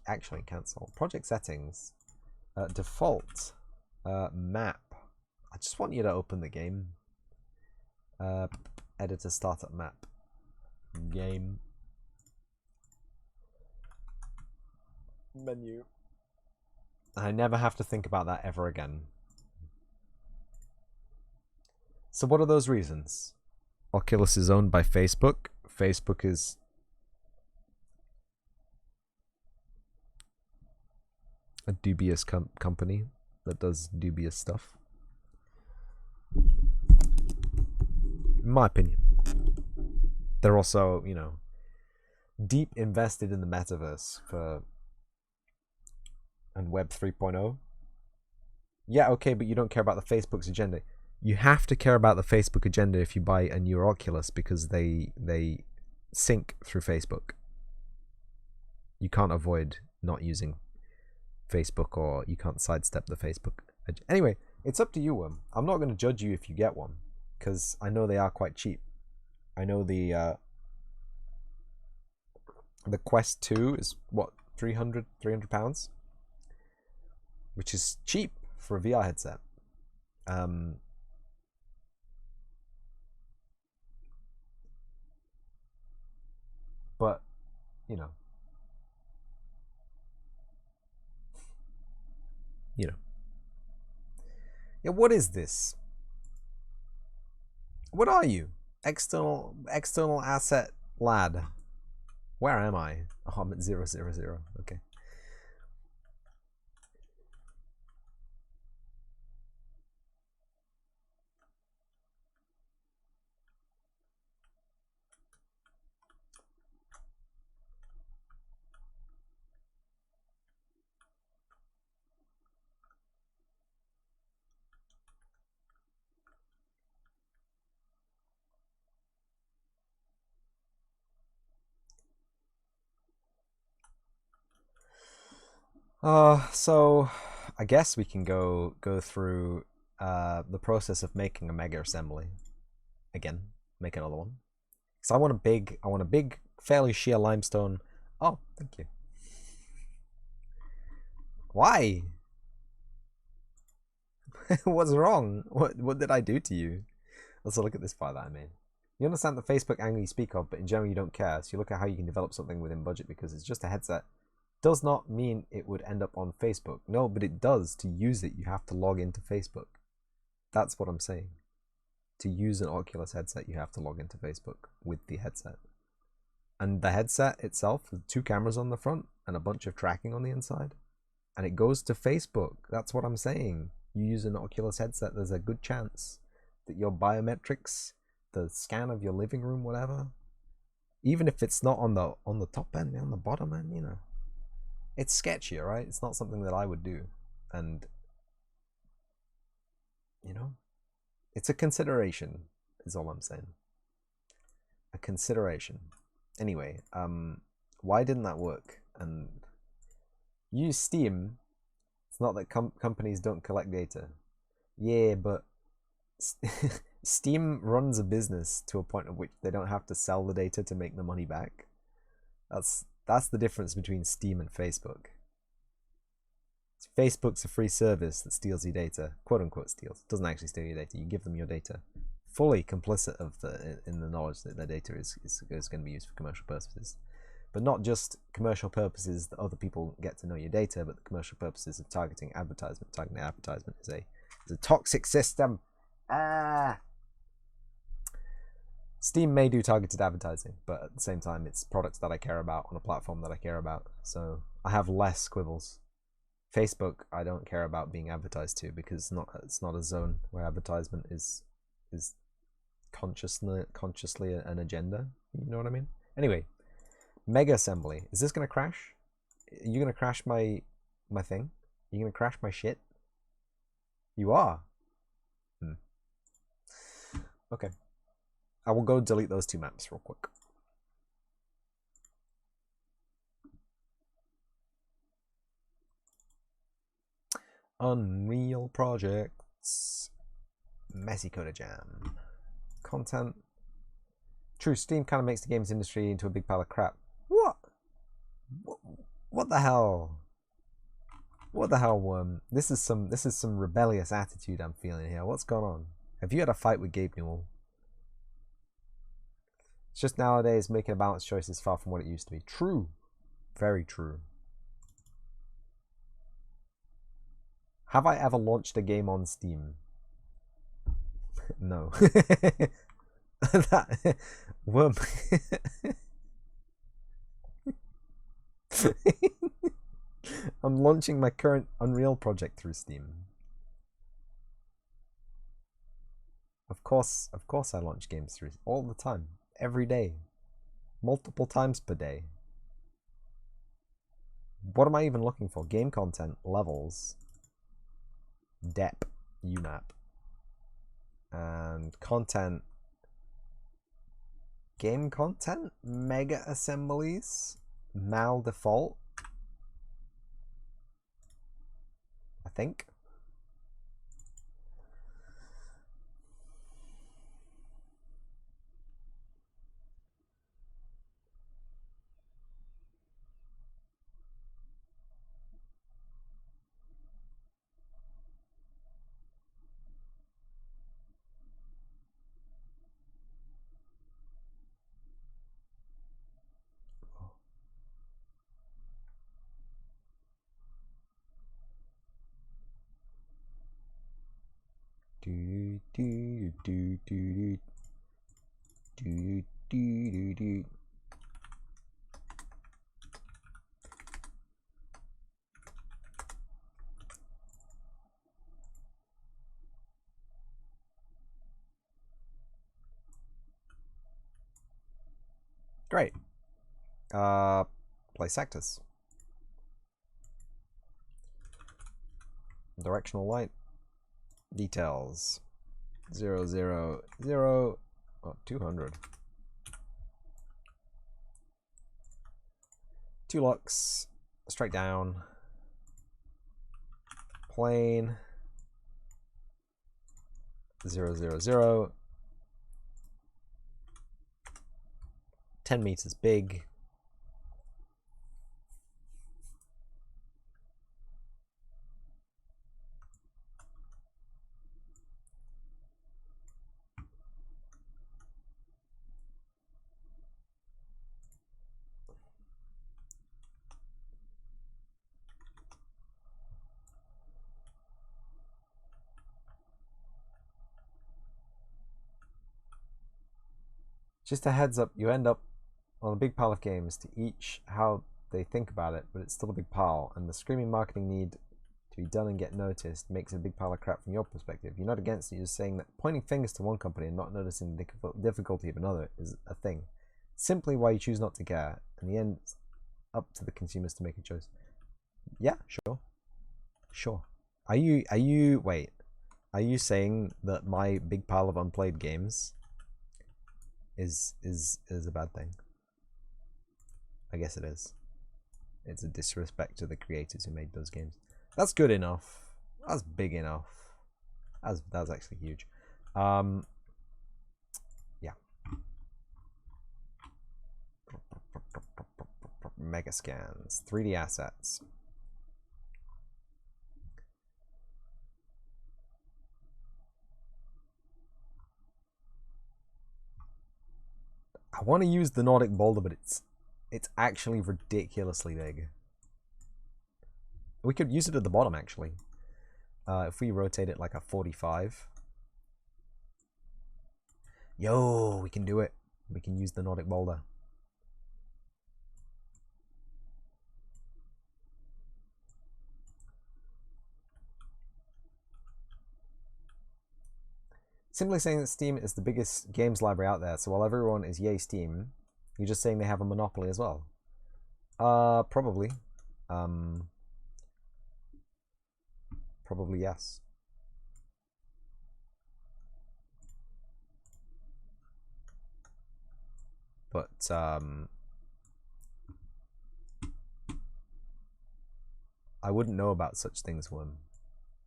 Actually, cancel project settings, default, map. I just want you to open the game. Editor startup map. Game. Menu. I never have to think about that ever again. So what are those reasons? Oculus is owned by Facebook. Facebook is a dubious company that does dubious stuff. In my opinion. They're also, you know, deep invested in the metaverse and Web 3.0. Yeah, okay, but you don't care about the Facebook's agenda. You have to care about the Facebook agenda if you buy a new Oculus because they sync through Facebook. You can't avoid not using Facebook, or you can't sidestep the Facebook. Anyway, it's up to you, Worm. I'm not going to judge you if you get one. because I know they are quite cheap. I know the Quest 2 is what, 300 £300, which is cheap for a VR headset. But you know, yeah, what is this? What are you? External asset lad. Where am I? Oh, I'm at 000. Okay. So I guess we can go through the process of making a mega assembly again. Make another one. So I want a big, fairly sheer limestone. Oh, thank you. Why? What's wrong? What did I do to you? Let's look at this file that I made. You understand the Facebook angle you speak of, but in general you don't care. So you look at how you can develop something within budget because it's just a headset. Does not mean it would end up on Facebook. No, but it does. To use it, you have to log into Facebook. That's what I'm saying. To use an Oculus headset, you have to log into Facebook with the headset. And the headset itself, with 2 cameras on the front and a bunch of tracking on the inside, and it goes to Facebook. That's what I'm saying. You use an Oculus headset, there's a good chance that your biometrics, the scan of your living room, whatever, even if it's not on the top end, on the bottom end, you know, it's sketchy, right? It's not something that I would do, and you know, it's a consideration, is all I'm saying. A consideration. Anyway, why didn't that work? And use Steam. It's not that companies don't collect data. Yeah, but Steam runs a business to a point at which they don't have to sell the data to make the money back. That's the difference between Steam and Facebook. Facebook's a free service that steals your data, quote unquote steals. It doesn't actually steal your data. You give them your data, fully complicit in the knowledge that their data is going to be used for commercial purposes, but not just commercial purposes that other people get to know your data, but the commercial purposes of targeting advertisement. Targeting advertisement is a toxic system. Steam may do targeted advertising, but at the same time, it's products that I care about on a platform that I care about. So I have less quibbles. Facebook, I don't care about being advertised to because it's not a zone where advertisement is consciously an agenda. You know what I mean? Anyway, mega assembly. Is this gonna crash? Are you gonna crash my thing? Are you gonna crash my shit? You are. Okay. I will go delete those 2 maps real quick. Unreal projects. TheMessyCoder jam. Content. True, Steam kind of makes the games industry into a big pile of crap. What? What the hell? What the hell, Worm? This is some rebellious attitude I'm feeling here. What's going on? Have you had a fight with Gabe Newell? It's just nowadays making a balanced choice is far from what it used to be. True. Very true. Have I ever launched a game on Steam? No. That Worm. I'm launching my current Unreal project through Steam. Of course I launch games through all the time, every day, multiple times per day. What am I even looking for? Game content, levels, dep, UMAP, and content. Game content, mega assemblies, mal default, I think. Do do do do do do do. Great. Play sectors. Directional light. Details. 0, 0, 0. Oh, 200. 2 lux. Straight down. Plane. 0, 0, 0. 10 meters big. Just a heads up, you end up on a big pile of games to each how they think about it, but it's still a big pile, and the screaming marketing need to be done and get noticed makes it a big pile of crap from your perspective. You're not against it, you're just saying that pointing fingers to one company and not noticing the difficulty of another is a thing. Simply why you choose not to care. In the end, it's up to the consumers to make a choice. Yeah, sure. Sure. Are you saying that my big pile of unplayed games is a bad thing? I guess it is. It's a disrespect to the creators who made those games. That's good enough. That's big enough. That's actually huge. Yeah. Mega scans, 3D assets. I want to use the Nordic boulder, but it's actually ridiculously big. We could use it at the bottom, actually. If we rotate it like a 45. Yo, we can do it. We can use the Nordic boulder. Simply saying that Steam is the biggest games library out there, so while everyone is yay Steam, you're just saying they have a monopoly as well. Probably. Probably yes. But I wouldn't know about such things, Worm.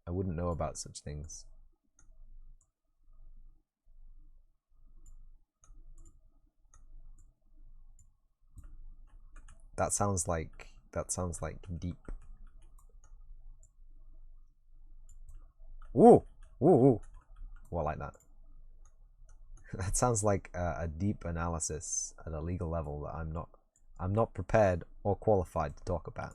I wouldn't know about such things. That sounds like deep. Ooh, ooh, ooh. Well, I like that. That sounds like a deep analysis at a legal level that I'm not prepared or qualified to talk about.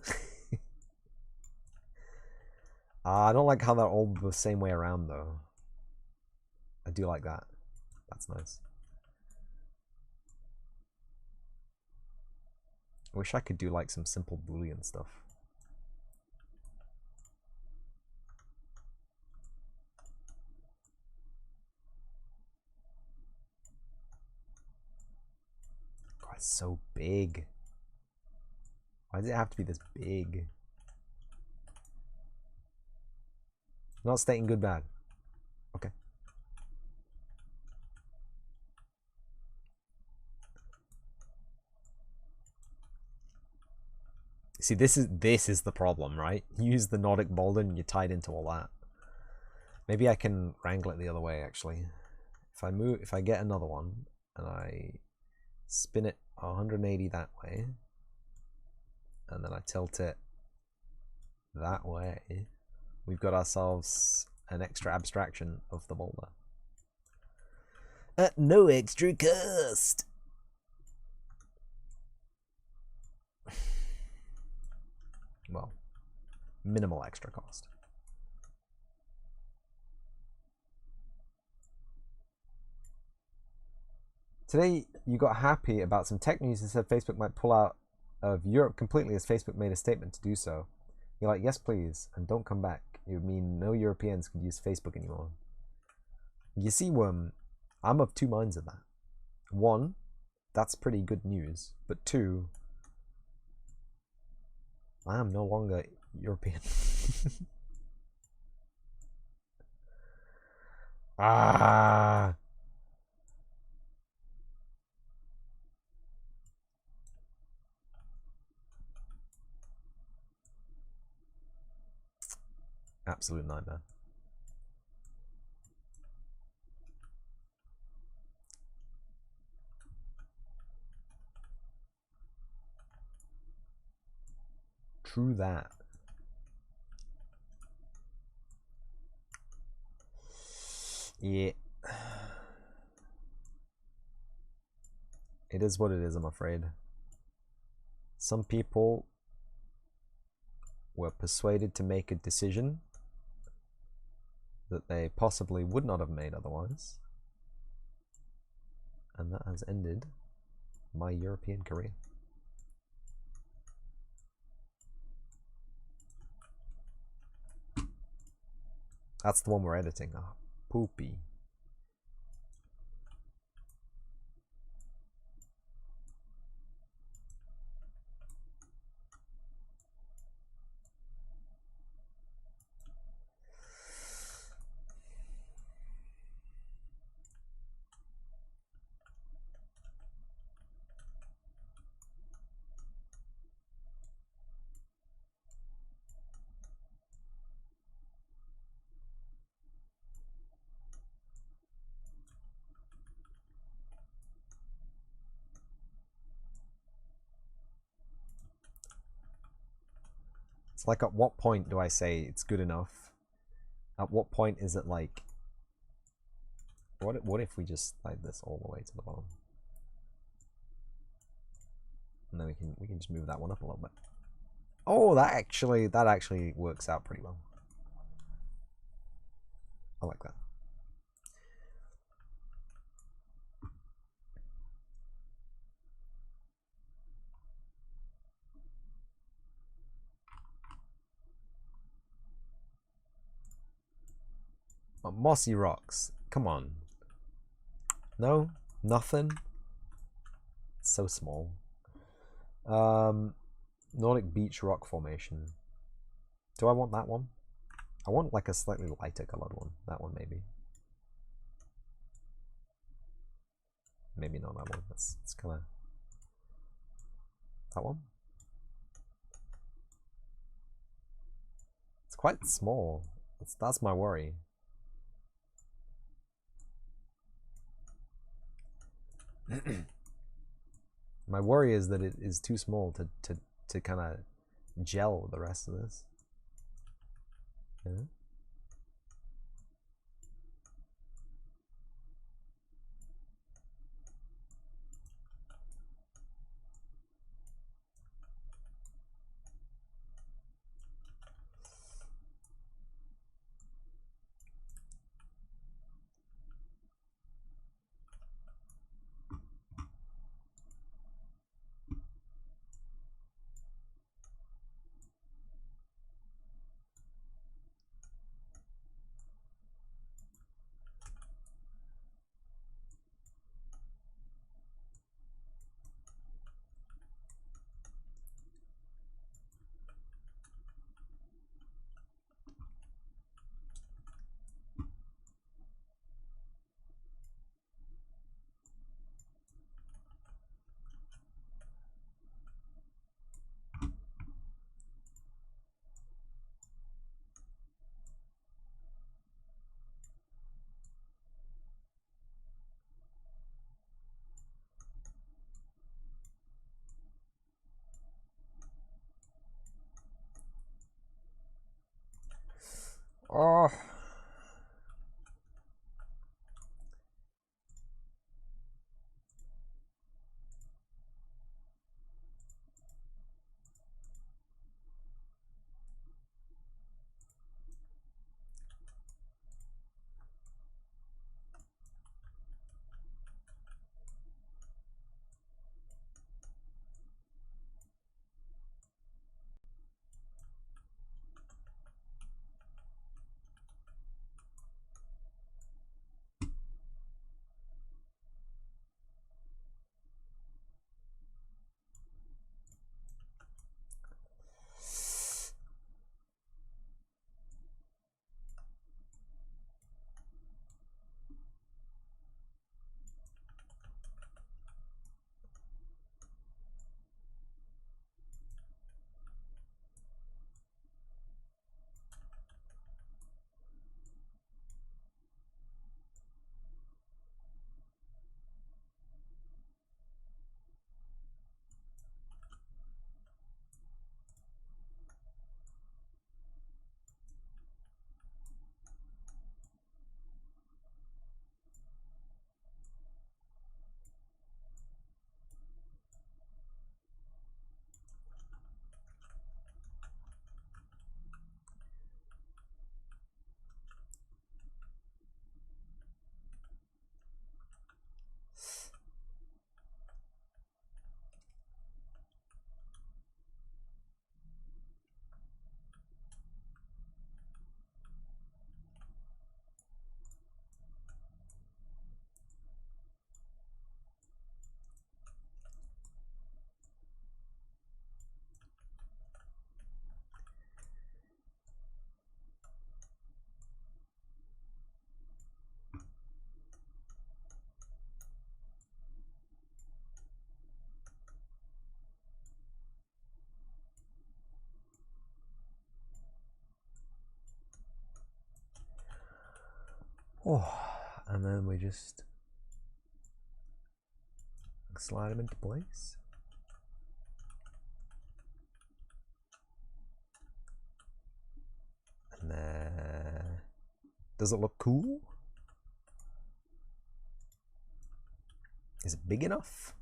I don't like how they're all the same way around though. I do like that. That's nice. I wish I could do like some simple Boolean stuff. God, it's so big. Why does it have to be this big? I'm not stating good, bad. Okay. See, this is the problem, right? You use the Nordic boulder and you're tied into all that. Maybe I can wrangle it the other way, actually. If I get another one and I spin it 180 that way, and then I tilt it that way, we've got ourselves an extra abstraction of the boulder. At no extra cost. Well, minimal extra cost. Today, you got happy about some tech news that said Facebook might pull out of Europe completely as Facebook made a statement to do so. You're like, yes, please, and don't come back. It would mean no Europeans could use Facebook anymore. You see, Worm, I'm of two minds of that. One, that's pretty good news. But two, I am no longer European. Ah. Absolute nightmare. True that. Yeah. It is what it is, I'm afraid. Some people were persuaded to make a decision that they possibly would not have made otherwise. And that has ended my European career. That's the one we're editing. Oh, poopy. It's like, at what point do I say it's good enough? At what point is it like, what if we just slide this all the way to the bottom? And then we can just move that one up a little bit. Oh, that actually works out pretty well. I like that. Oh, mossy rocks. Come on. No? Nothing? It's so small. Nordic beach rock formation. Do I want that one? I want like a slightly lighter colored one. That one maybe. Maybe not that one. It's kind of that one. It's quite small. That's my worry. My worry is that it is too small to kind of gel with the rest of this. Yeah. Oh. Oh, and then we just slide them into place. And then, does it look cool? Is it big enough?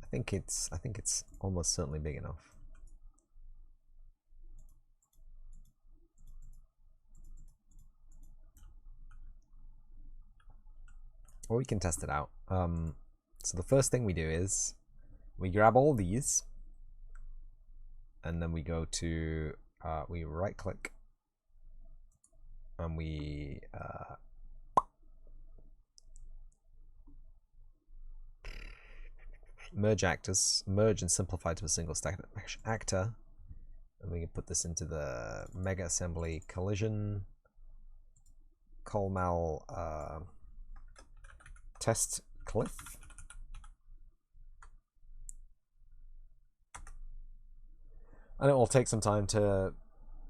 I think it's almost certainly big enough. Or we can test it out. So the first thing we do is we grab all these, and then we go to we right click, and we merge actors, merge and simplify to a single static mesh actor, and we can put this into the mega assembly collision colmal test cliff. And it will take some time to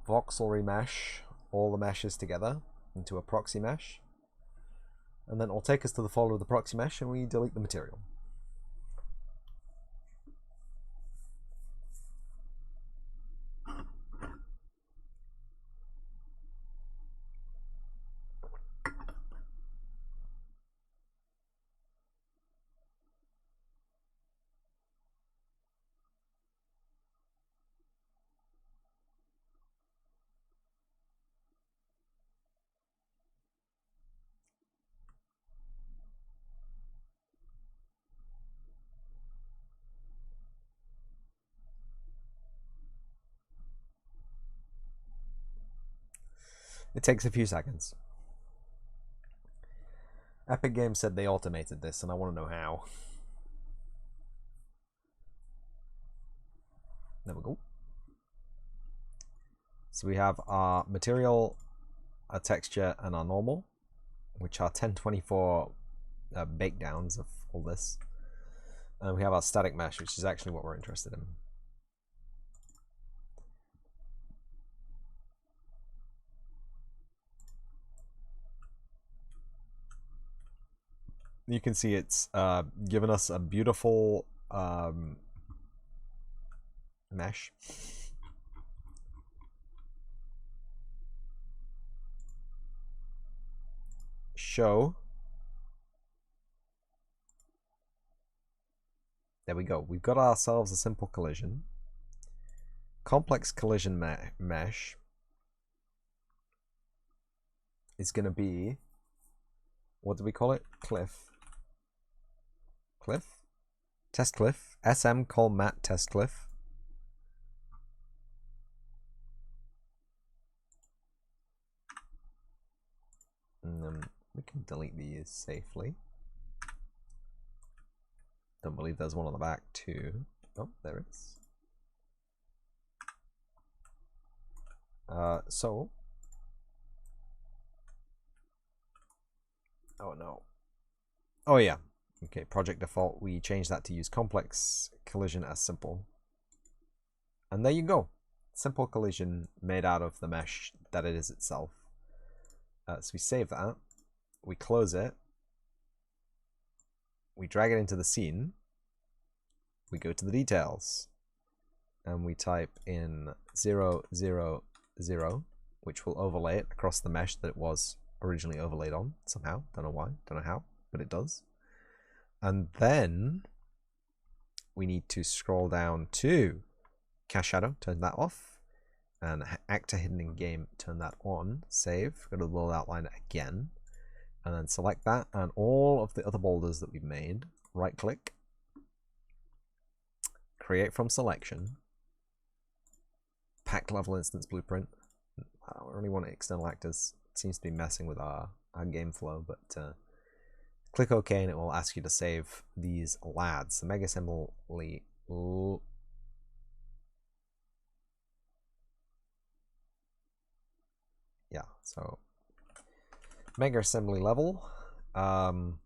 voxel remesh all the meshes together into a proxy mesh. And then it will take us to the folder of the proxy mesh, and we delete the material. It takes a few seconds. Epic Games said they automated this, and I want to know how. There we go. So we have our material, our texture, and our normal, which are 1024 bake downs of all this. And we have our static mesh, which is actually what we're interested in. You can see it's given us a beautiful mesh. Show. There we go. We've got ourselves a simple collision. Complex collision mesh is going to be, what do we call it? Cliff. Cliff? Test cliff. SM call mat test cliff. And then we can delete these safely. Don't believe there's one on the back too. Oh, there is. So. Oh no. Oh yeah. Okay, project default. We change that to use complex collision as simple. And there you go. Simple collision made out of the mesh that it is itself. So we save that. We close it. We drag it into the scene. We go to the details. And we type in 0, 0, 0, which will overlay it across the mesh that it was originally overlaid on somehow. Don't know why, don't know how, but it does. And then we need to scroll down to cast shadow, turn that off, and actor hidden in game, turn that on, save, go to the world outline again, and then select that and all of the other boulders that we've made, right click, create from selection, pack level instance blueprint. I don't really want external actors, it seems to be messing with our game flow, but click OK and it will ask you to save these lads. The Mega Assembly. Yeah, so Mega Assembly level. Lime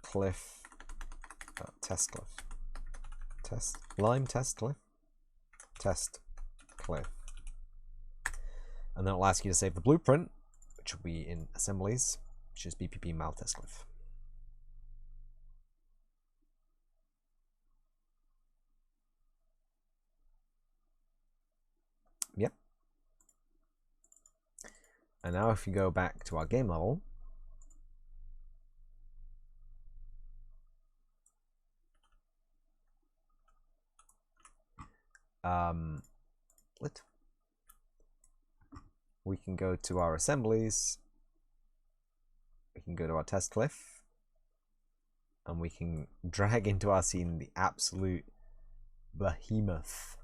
Cliff. Test Cliff. Lime Test Cliff. Test Cliff. And then it'll ask you to save the blueprint, which will be in Assemblies, which is BPP Maltescliff. Yep. And now if you go back to our game level, we can go to our assemblies, we can go to our test cliff, and we can drag into our scene the absolute behemoth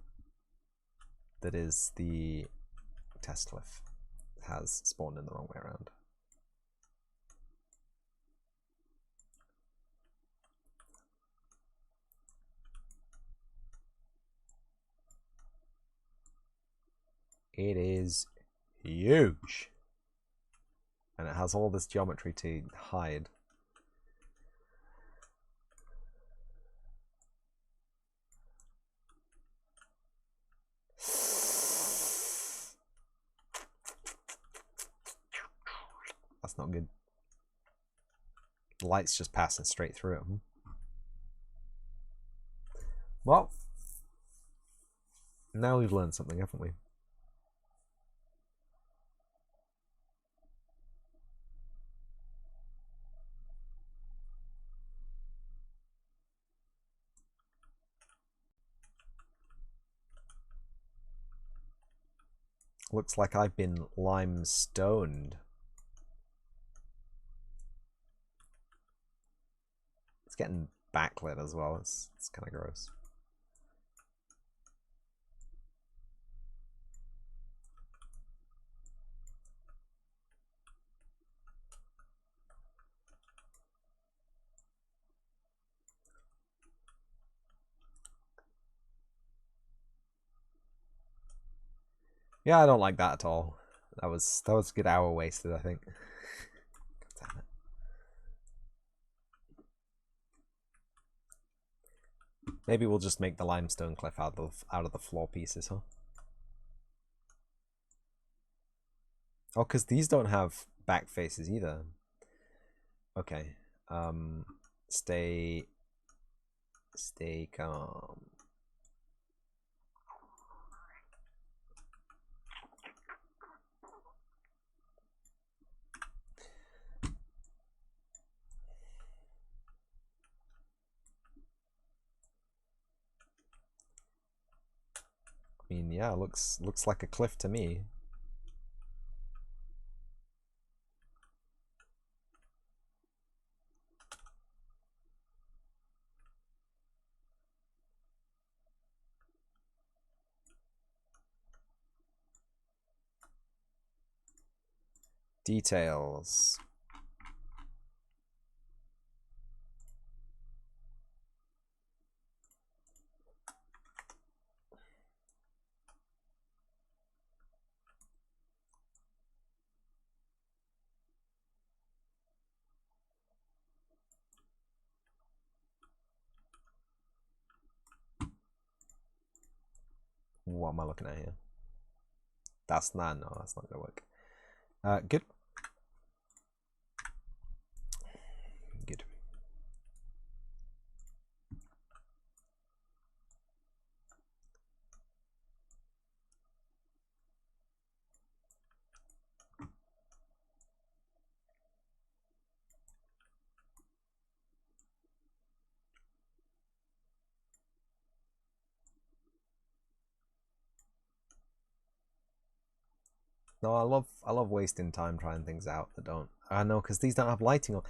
that is the test cliff. It has spawned in the wrong way around. It is huge. And it has all this geometry to hide. That's not good. The light's just passing straight through it. Well, now we've learned something, haven't we? Looks like I've been limestoned. It's getting backlit as well. It's kind of gross. Yeah, I don't like that at all. That was a good hour wasted, I think. Damn it. Maybe we'll just make the limestone cliff out of the floor pieces, huh? Oh, because these don't have back faces either. Okay. Stay calm. I mean, yeah, looks like a cliff to me. Details. What am I looking at here? That's not gonna work. Good. Good. No, I love wasting time trying things out that don't. I know, because these don't have lighting on.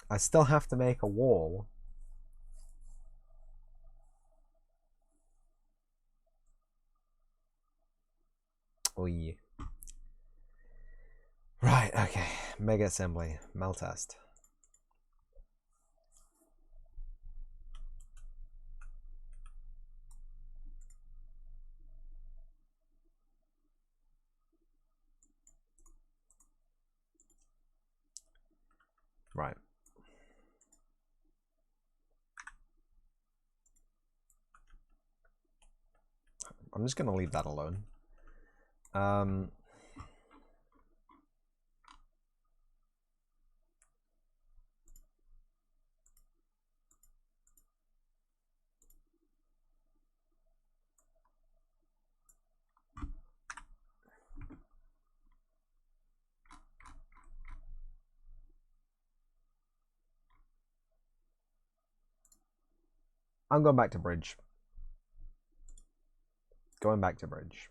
I still have to make a wall. Oh yeah. Right, okay. Mega assembly. Maltest. Right. I'm just gonna leave that alone. I'm going back to bridge. Going back to bridge.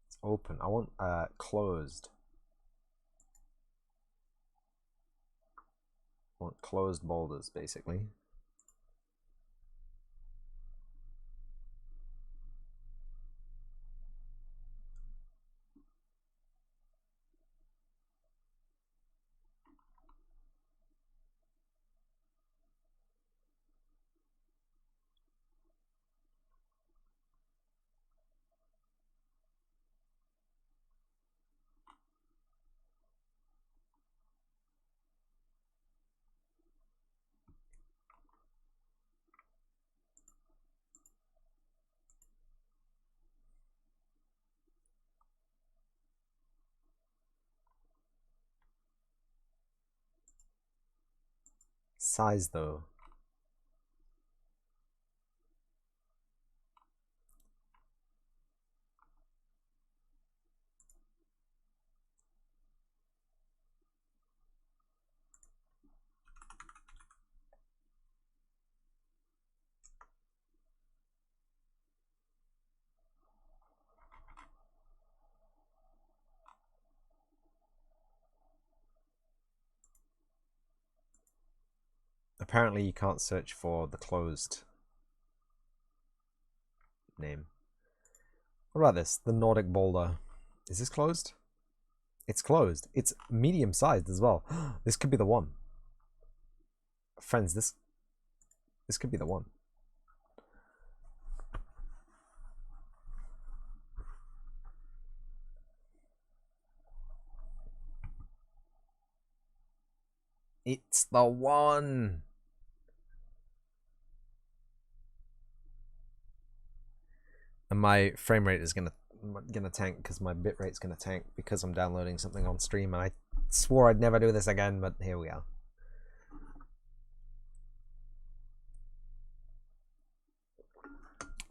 It's open. I want closed. I want closed boulders, basically. Size, though. Apparently you can't search for the closed name. What about this? The Nordic boulder. Is this closed? It's closed. It's medium sized as well. This could be the one. Friends, this could be the one. It's the one. And my frame rate is gonna tank because my bit rate's gonna tank because I'm downloading something on stream, and I swore I'd never do this again, but here we are.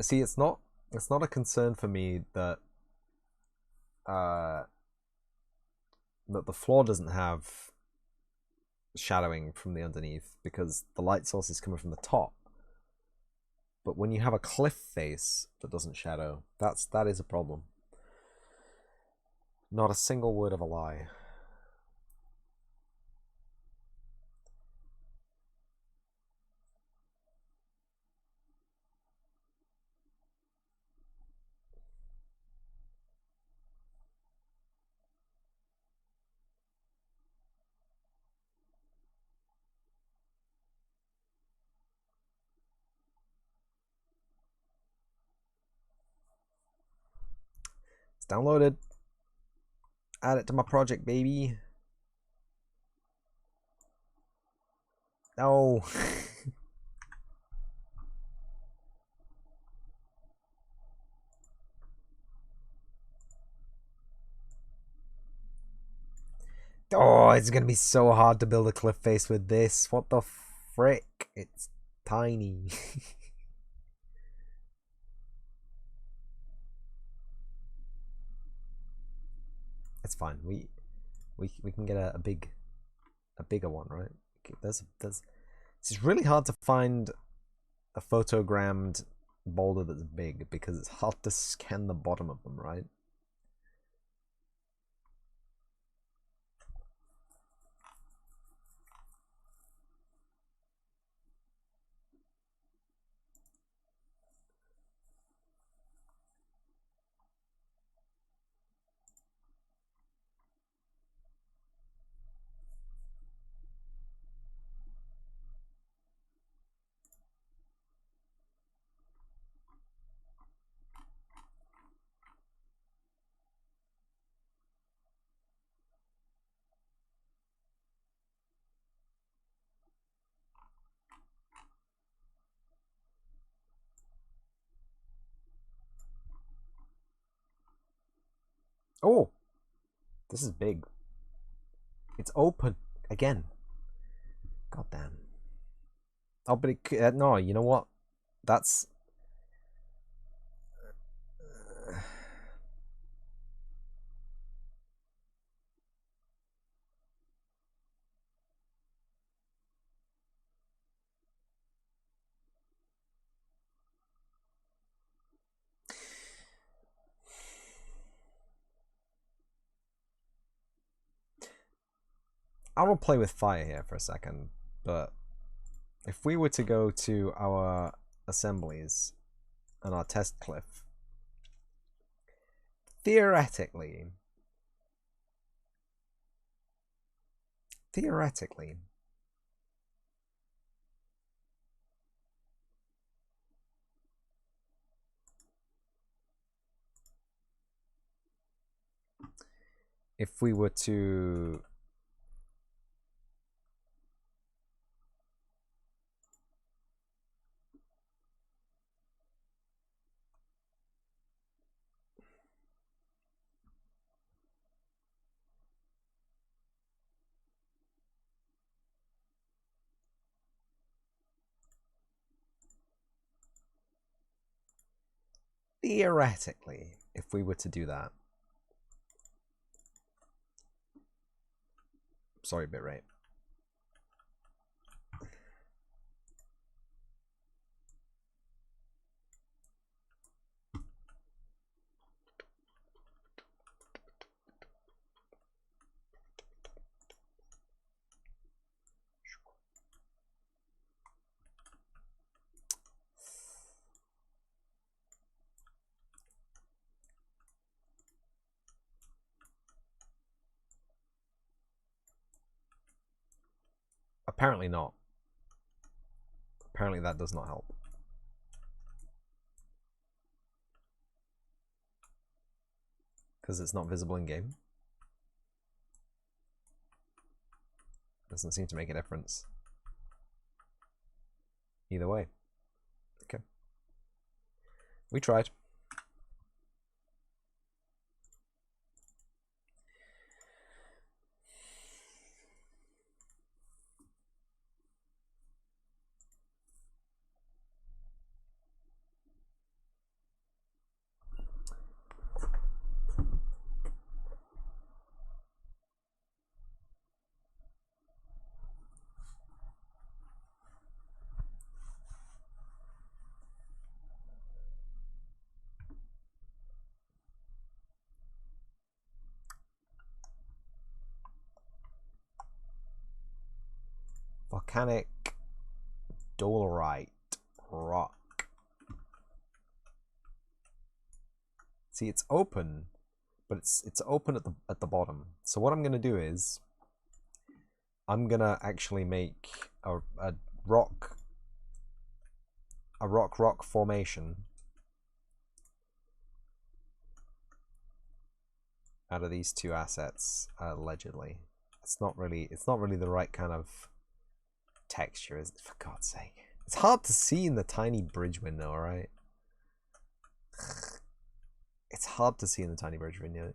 See, it's not a concern for me that that the floor doesn't have shadowing from the underneath because the light source is coming from the top. But when you have a cliff face that doesn't shadow, that is a problem. Not a single word of a lie. It's downloaded. Add it to my project, baby. No. Oh, it's gonna be so hard to build a cliff face with this. What the frick? It's tiny. It's fine. We can get a big a bigger one, right? It's really hard to find a photogrammed boulder that's big because it's hard to scan the bottom of them, right? Oh, this is big. It's open again. God damn. Oh, but no. You know what? That's. I will play with fire here for a second, but if we were to go to our assemblies and our test cliff, theoretically, if we were to theoretically, if we were to do that, sorry, bitrate. Apparently not. Apparently that does not help. Because it's not visible in game. Doesn't seem to make a difference. Either way. Okay. We tried. Volcanic dolerite rock. See, it's open, but it's open at the bottom. So what I'm gonna do is I'm gonna actually make a rock formation out of these two assets, allegedly. It's not really the right kind of texture, is it? For God's sake. It's hard to see in the tiny bridge window, alright? It's hard to see in the tiny bridge window.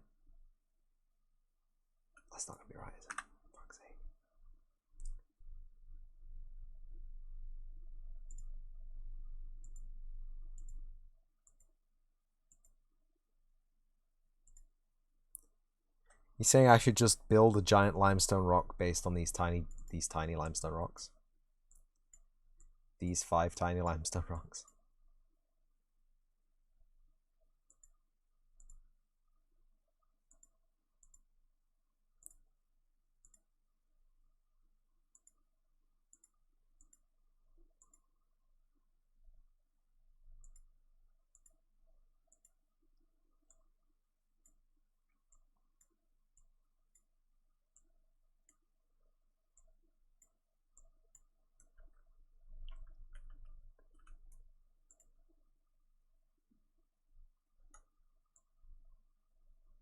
That's not gonna be right, is it? For fuck's sake. You saying I should just build a giant limestone rock based on these tiny limestone rocks? These 5 tiny limestone rocks.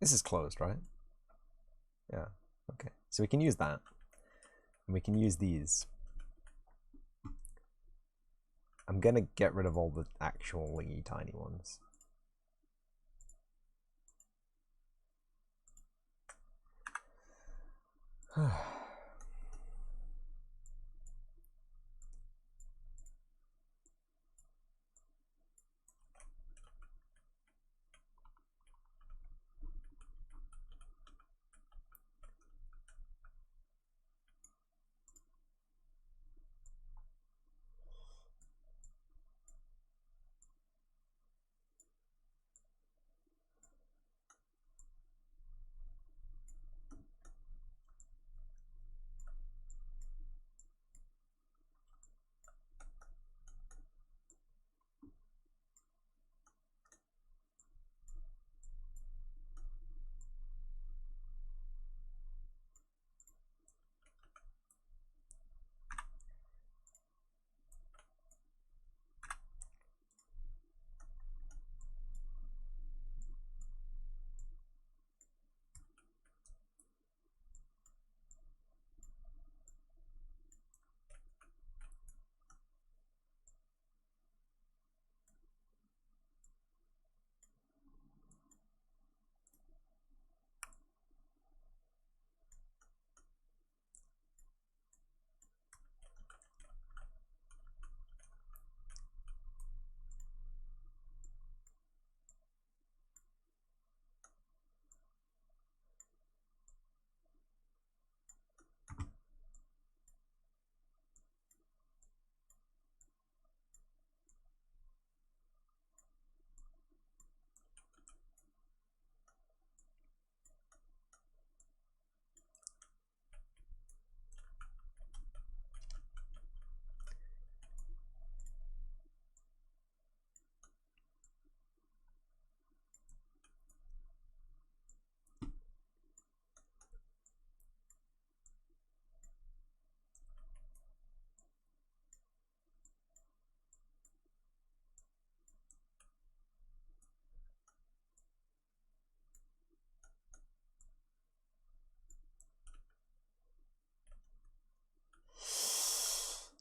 This is closed, right? Yeah. Okay. So we can use that. And we can use these. I'm gonna get rid of all the actually tiny ones.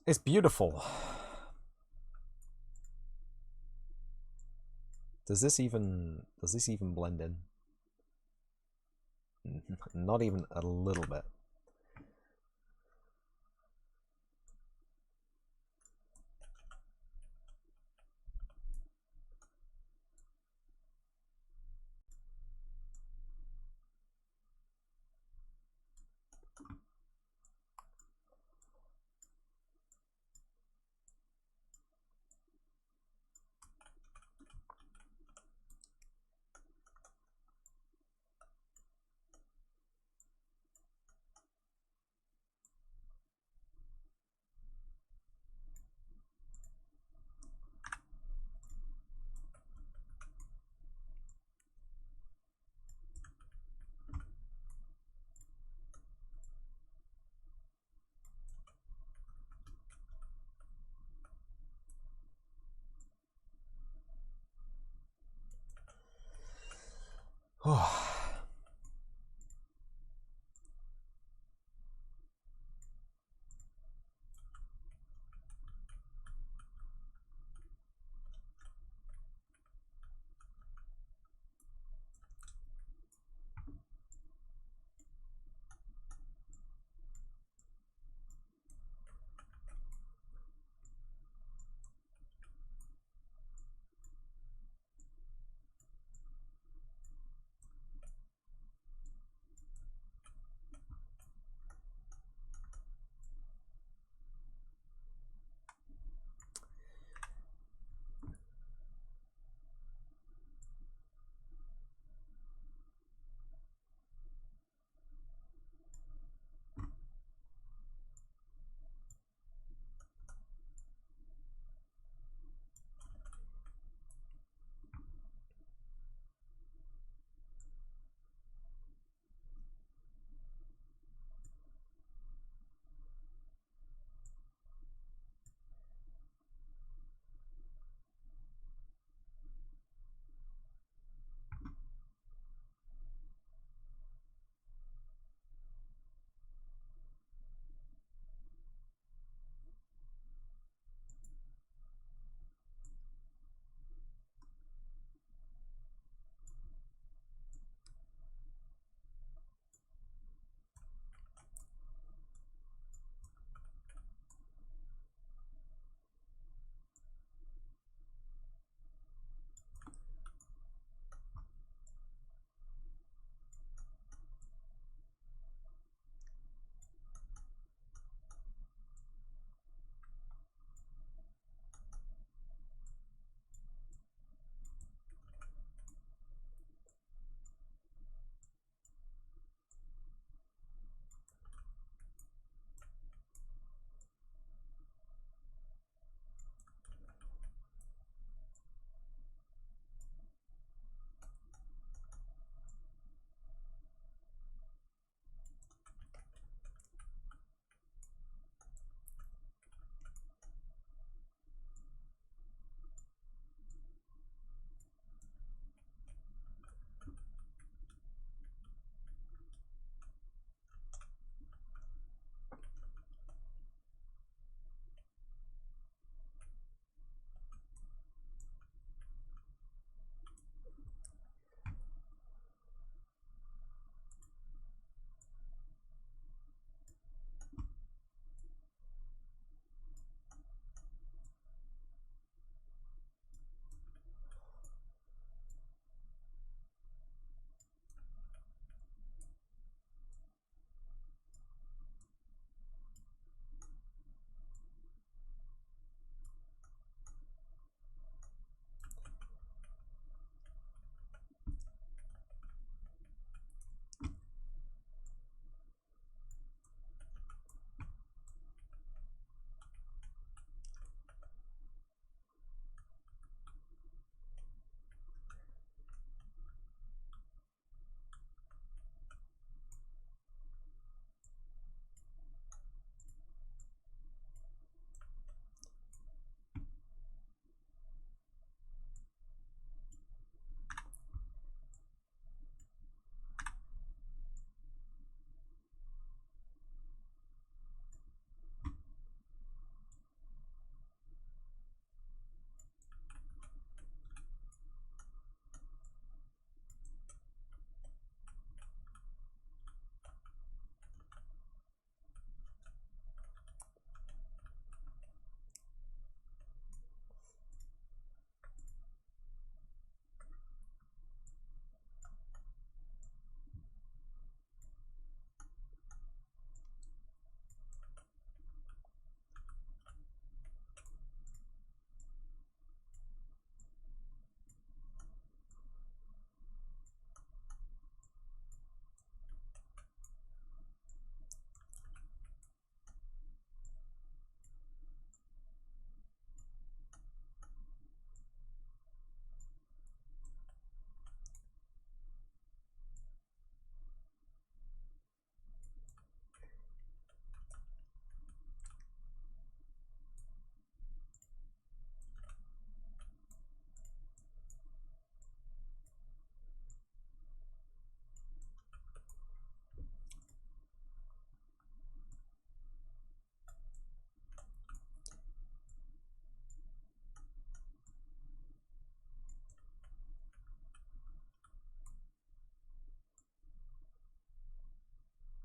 It's beautiful. Does this even blend in? Not even a little bit.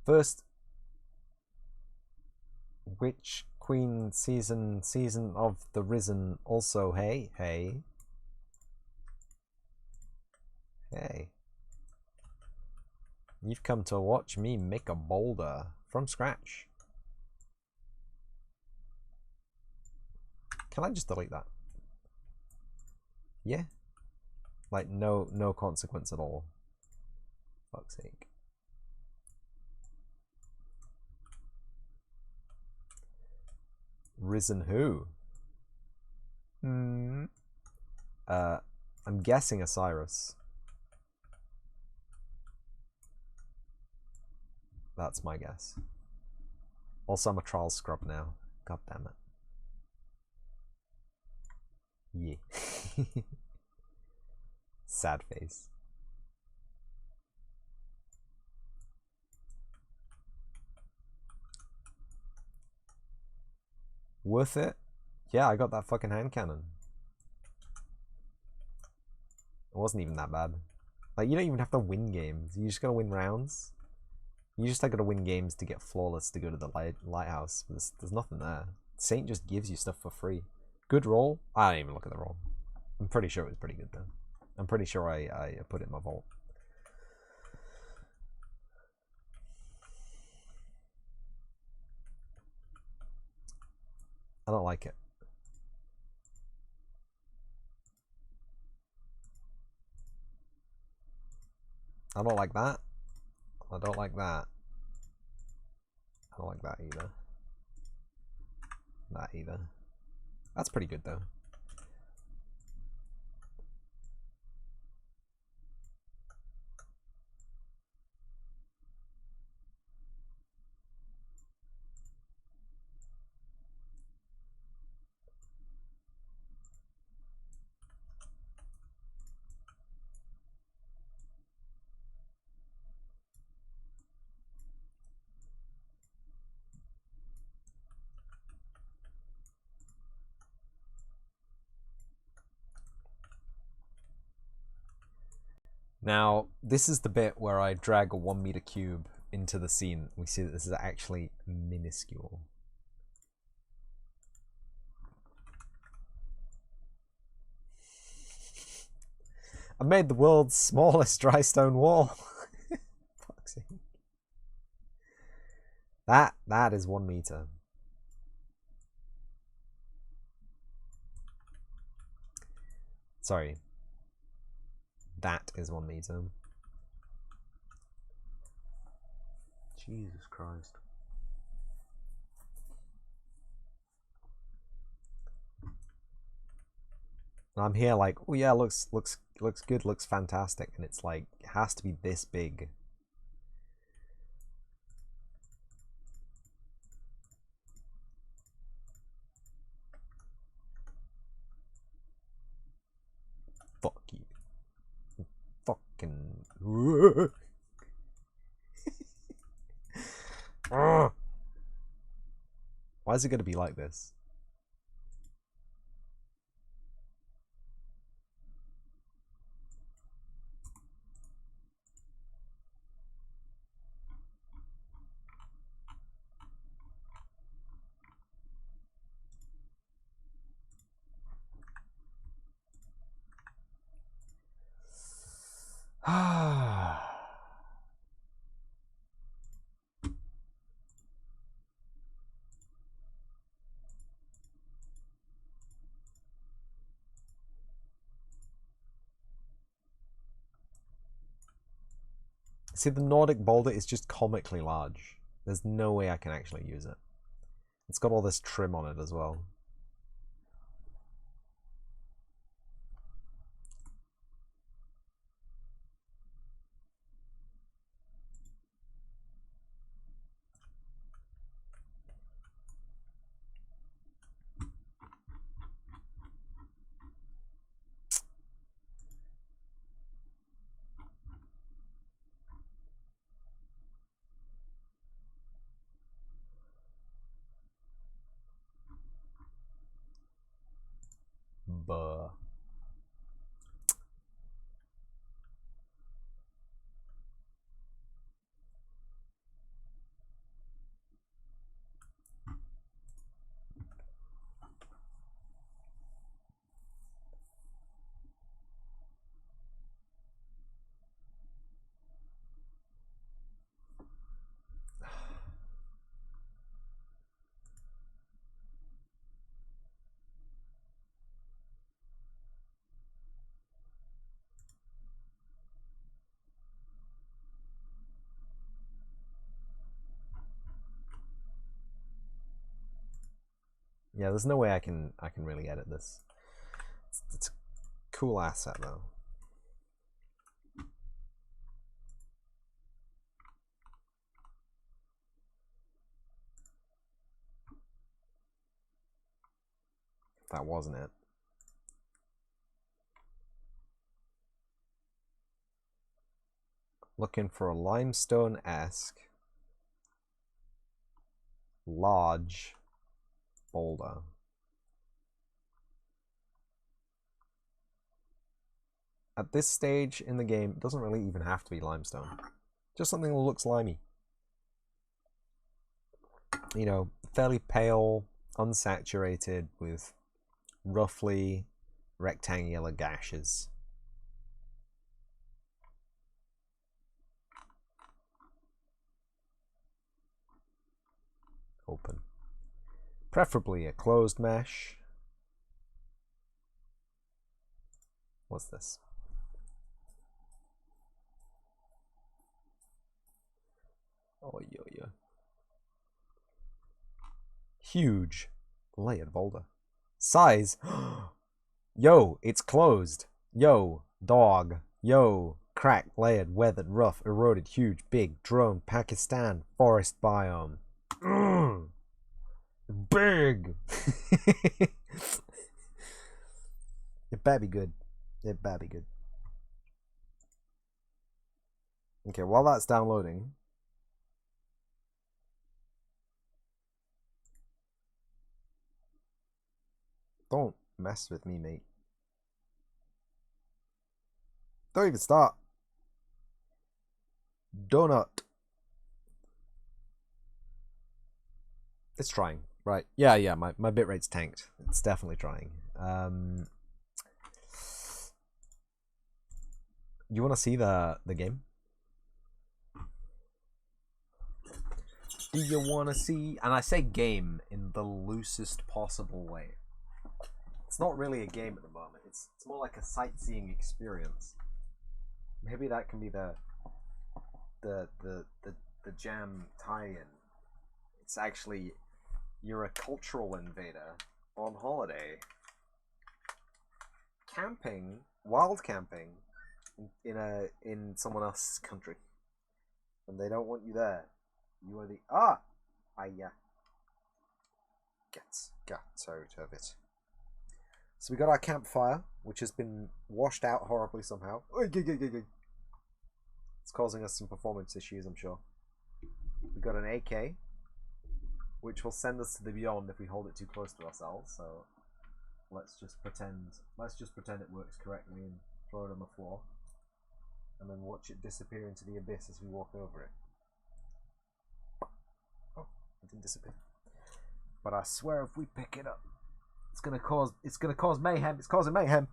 First Witch Queen season of the Risen also hey. You've come to watch me make a boulder from scratch. Can I just delete that? Yeah. Like no consequence at all. Fuck's sake. Risen who? I'm guessing Osiris. That's my guess. Also, I'm a trial scrub now. God damn it. Yeah. Sad face. Worth it? Yeah, I got that fucking hand cannon. It wasn't even that bad. Like, you don't even have to win games. You just gotta win rounds. You just gotta win games to get flawless to go to the lighthouse. There's nothing there. Saint just gives you stuff for free. Good roll? I didn't even look at the roll. I'm pretty sure it was pretty good though. I'm pretty sure I put it in my vault. I don't like it. I don't like that. I don't like that. I don't like that either. That either. That's pretty good though. Now, this is the bit where I drag a 1 meter cube into the scene. We see that this is actually minuscule. I made the world's smallest dry stone wall. Fuck's sake. That is 1 meter. Sorry. That is 1 meter. Jesus Christ. And I'm here like, oh yeah, looks good, looks fantastic, and it's like it has to be this big. Fuck you. Fucking. Why is it going to be like this? See, the Nordic boulder is just comically large. There's no way I can actually use it. It's got all this trim on it as well. Buh. Yeah, there's no way I can really edit this. It's a cool asset though. That wasn't it. Looking for a limestone-esque large boulder. At this stage in the game, it doesn't really even have to be limestone. Just something that looks limey. You know, fairly pale, unsaturated, with roughly rectangular gashes. Open. Preferably a closed mesh. What's this? Oh, yeah. Huge layered boulder. Size. Yo, it's closed. Yo, dog. Yo, cracked, layered, weathered, rough, eroded, huge, big, drone, Pakistan, forest biome. Big. It better be good. It better be good. Okay, while that's downloading, don't mess with me, mate. Don't even start. Donut. It's trying. Right. Yeah, my bitrate's tanked. It's definitely trying. You want to see the game? Do you want to see? And I say game in the loosest possible way. It's not really a game at the moment. It's more like a sightseeing experience. Maybe that can be the jam tie-in. It's actually you're a cultural invader on holiday, camping, wild camping in someone else's country, and they don't want you there. You are the got out of it. So we got our campfire, which has been washed out horribly somehow. It's causing us some performance issues, I'm sure. We got an AK, which will send us to the beyond if we hold it too close to ourselves. So let's just pretend it works correctly and throw it on the floor, and then watch it disappear into the abyss as we walk over it. Oh, it didn't disappear. But I swear, if we pick it up, it's gonna cause mayhem. It's causing mayhem.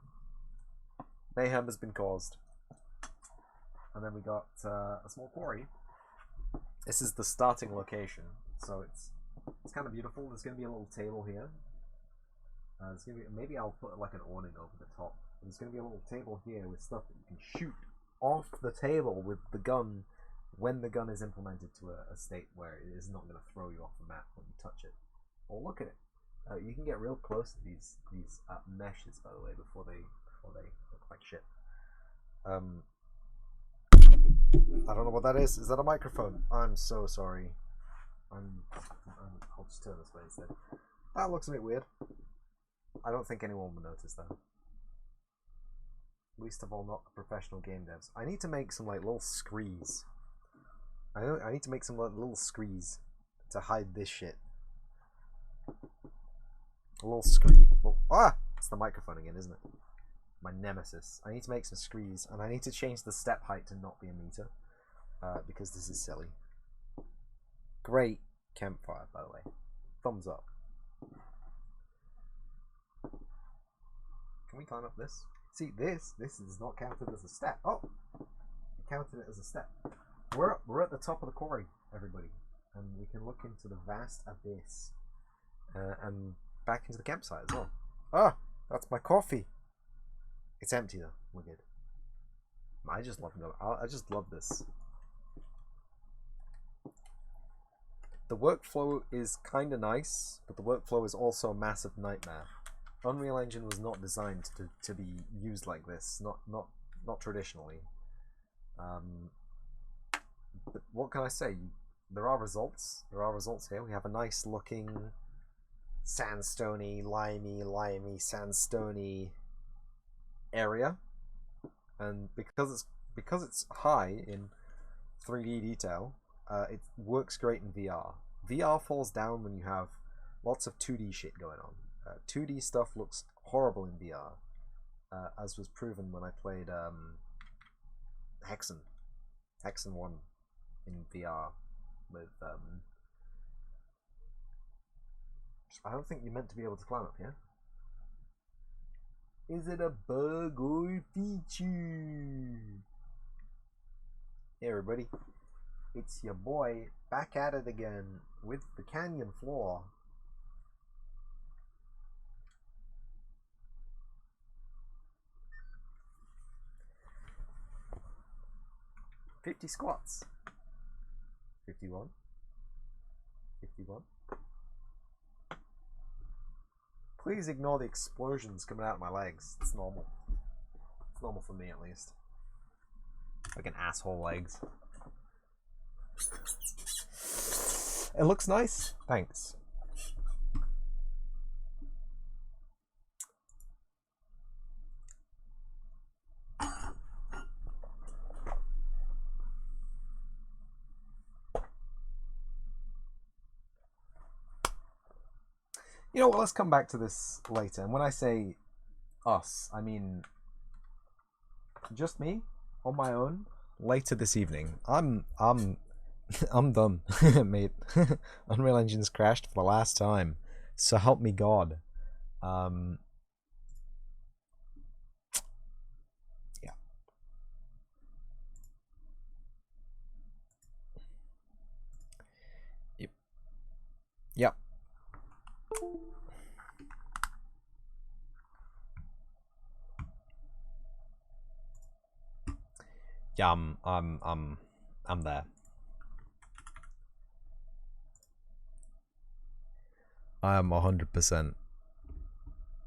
Mayhem has been caused. And then we got a small quarry. This is the starting location, so it's kind of beautiful. There's gonna be a little table here. There's gonna be, maybe I'll put like an awning over the top. There's gonna be a little table here with stuff that you can shoot off the table with the gun when the gun is implemented to a state where it is not gonna throw you off the map when you touch it. Oh, look at it. You can get real close to these meshes, by the way, before they look like shit. I don't know what that is. Is that a microphone? I'm so sorry. I'll just turn this way instead. That looks a bit weird. I don't think anyone will notice that. Least of all, not the professional game devs. I need to make some like little screes. I need to make some little screes to hide this shit. A little scree. It's the microphone again, isn't it? My nemesis. I need to make some screes, and I need to change the step height to not be a meter, because this is silly. Great campfire, by the way. Thumbs up. Can we climb up this? See, this is not counted as a step. Oh, I counted it as a step. We're at the top of the quarry, everybody, and we can look into the vast abyss, and back into the campsite as well. Ah, that's my coffee. It's empty though. We're good. I just love this. The workflow is kind of nice, but the workflow is also a massive nightmare. Unreal Engine was not designed to be used like this, not traditionally. But what can I say? There are results. There are results here. We have a nice looking sandstony, limey, sandstony area, and because it's high in 3D detail, it works great in VR. VR falls down when you have lots of 2D shit going on. 2D stuff looks horrible in VR, as was proven when I played Hexen 1 in VR with I don't think you're meant to be able to climb up here. Is it a bug or a feature? Hey everybody, it's your boy back at it again with the canyon floor. $50 squats. 51. 51. Please ignore the explosions coming out of my legs. It's normal. It's normal for me, at least. Like an asshole legs. It looks nice. Thanks. You know what, let's come back to this later. And when I say us, I mean just me on my own later this evening. I'm done, mate. Unreal Engine's crashed for the last time. So help me God. Yeah. Yep. Yep. Yeah, I'm there. I am 100%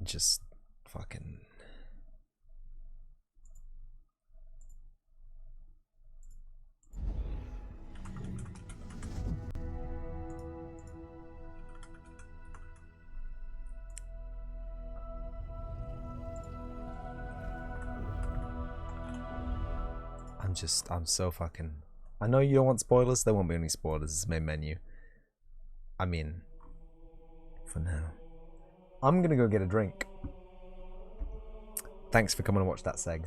just fucking. I'm so fucking. I know you don't want spoilers. There won't be any spoilers. It's main menu. I mean, for now. I'm gonna go get a drink. Thanks for coming and watch that seg.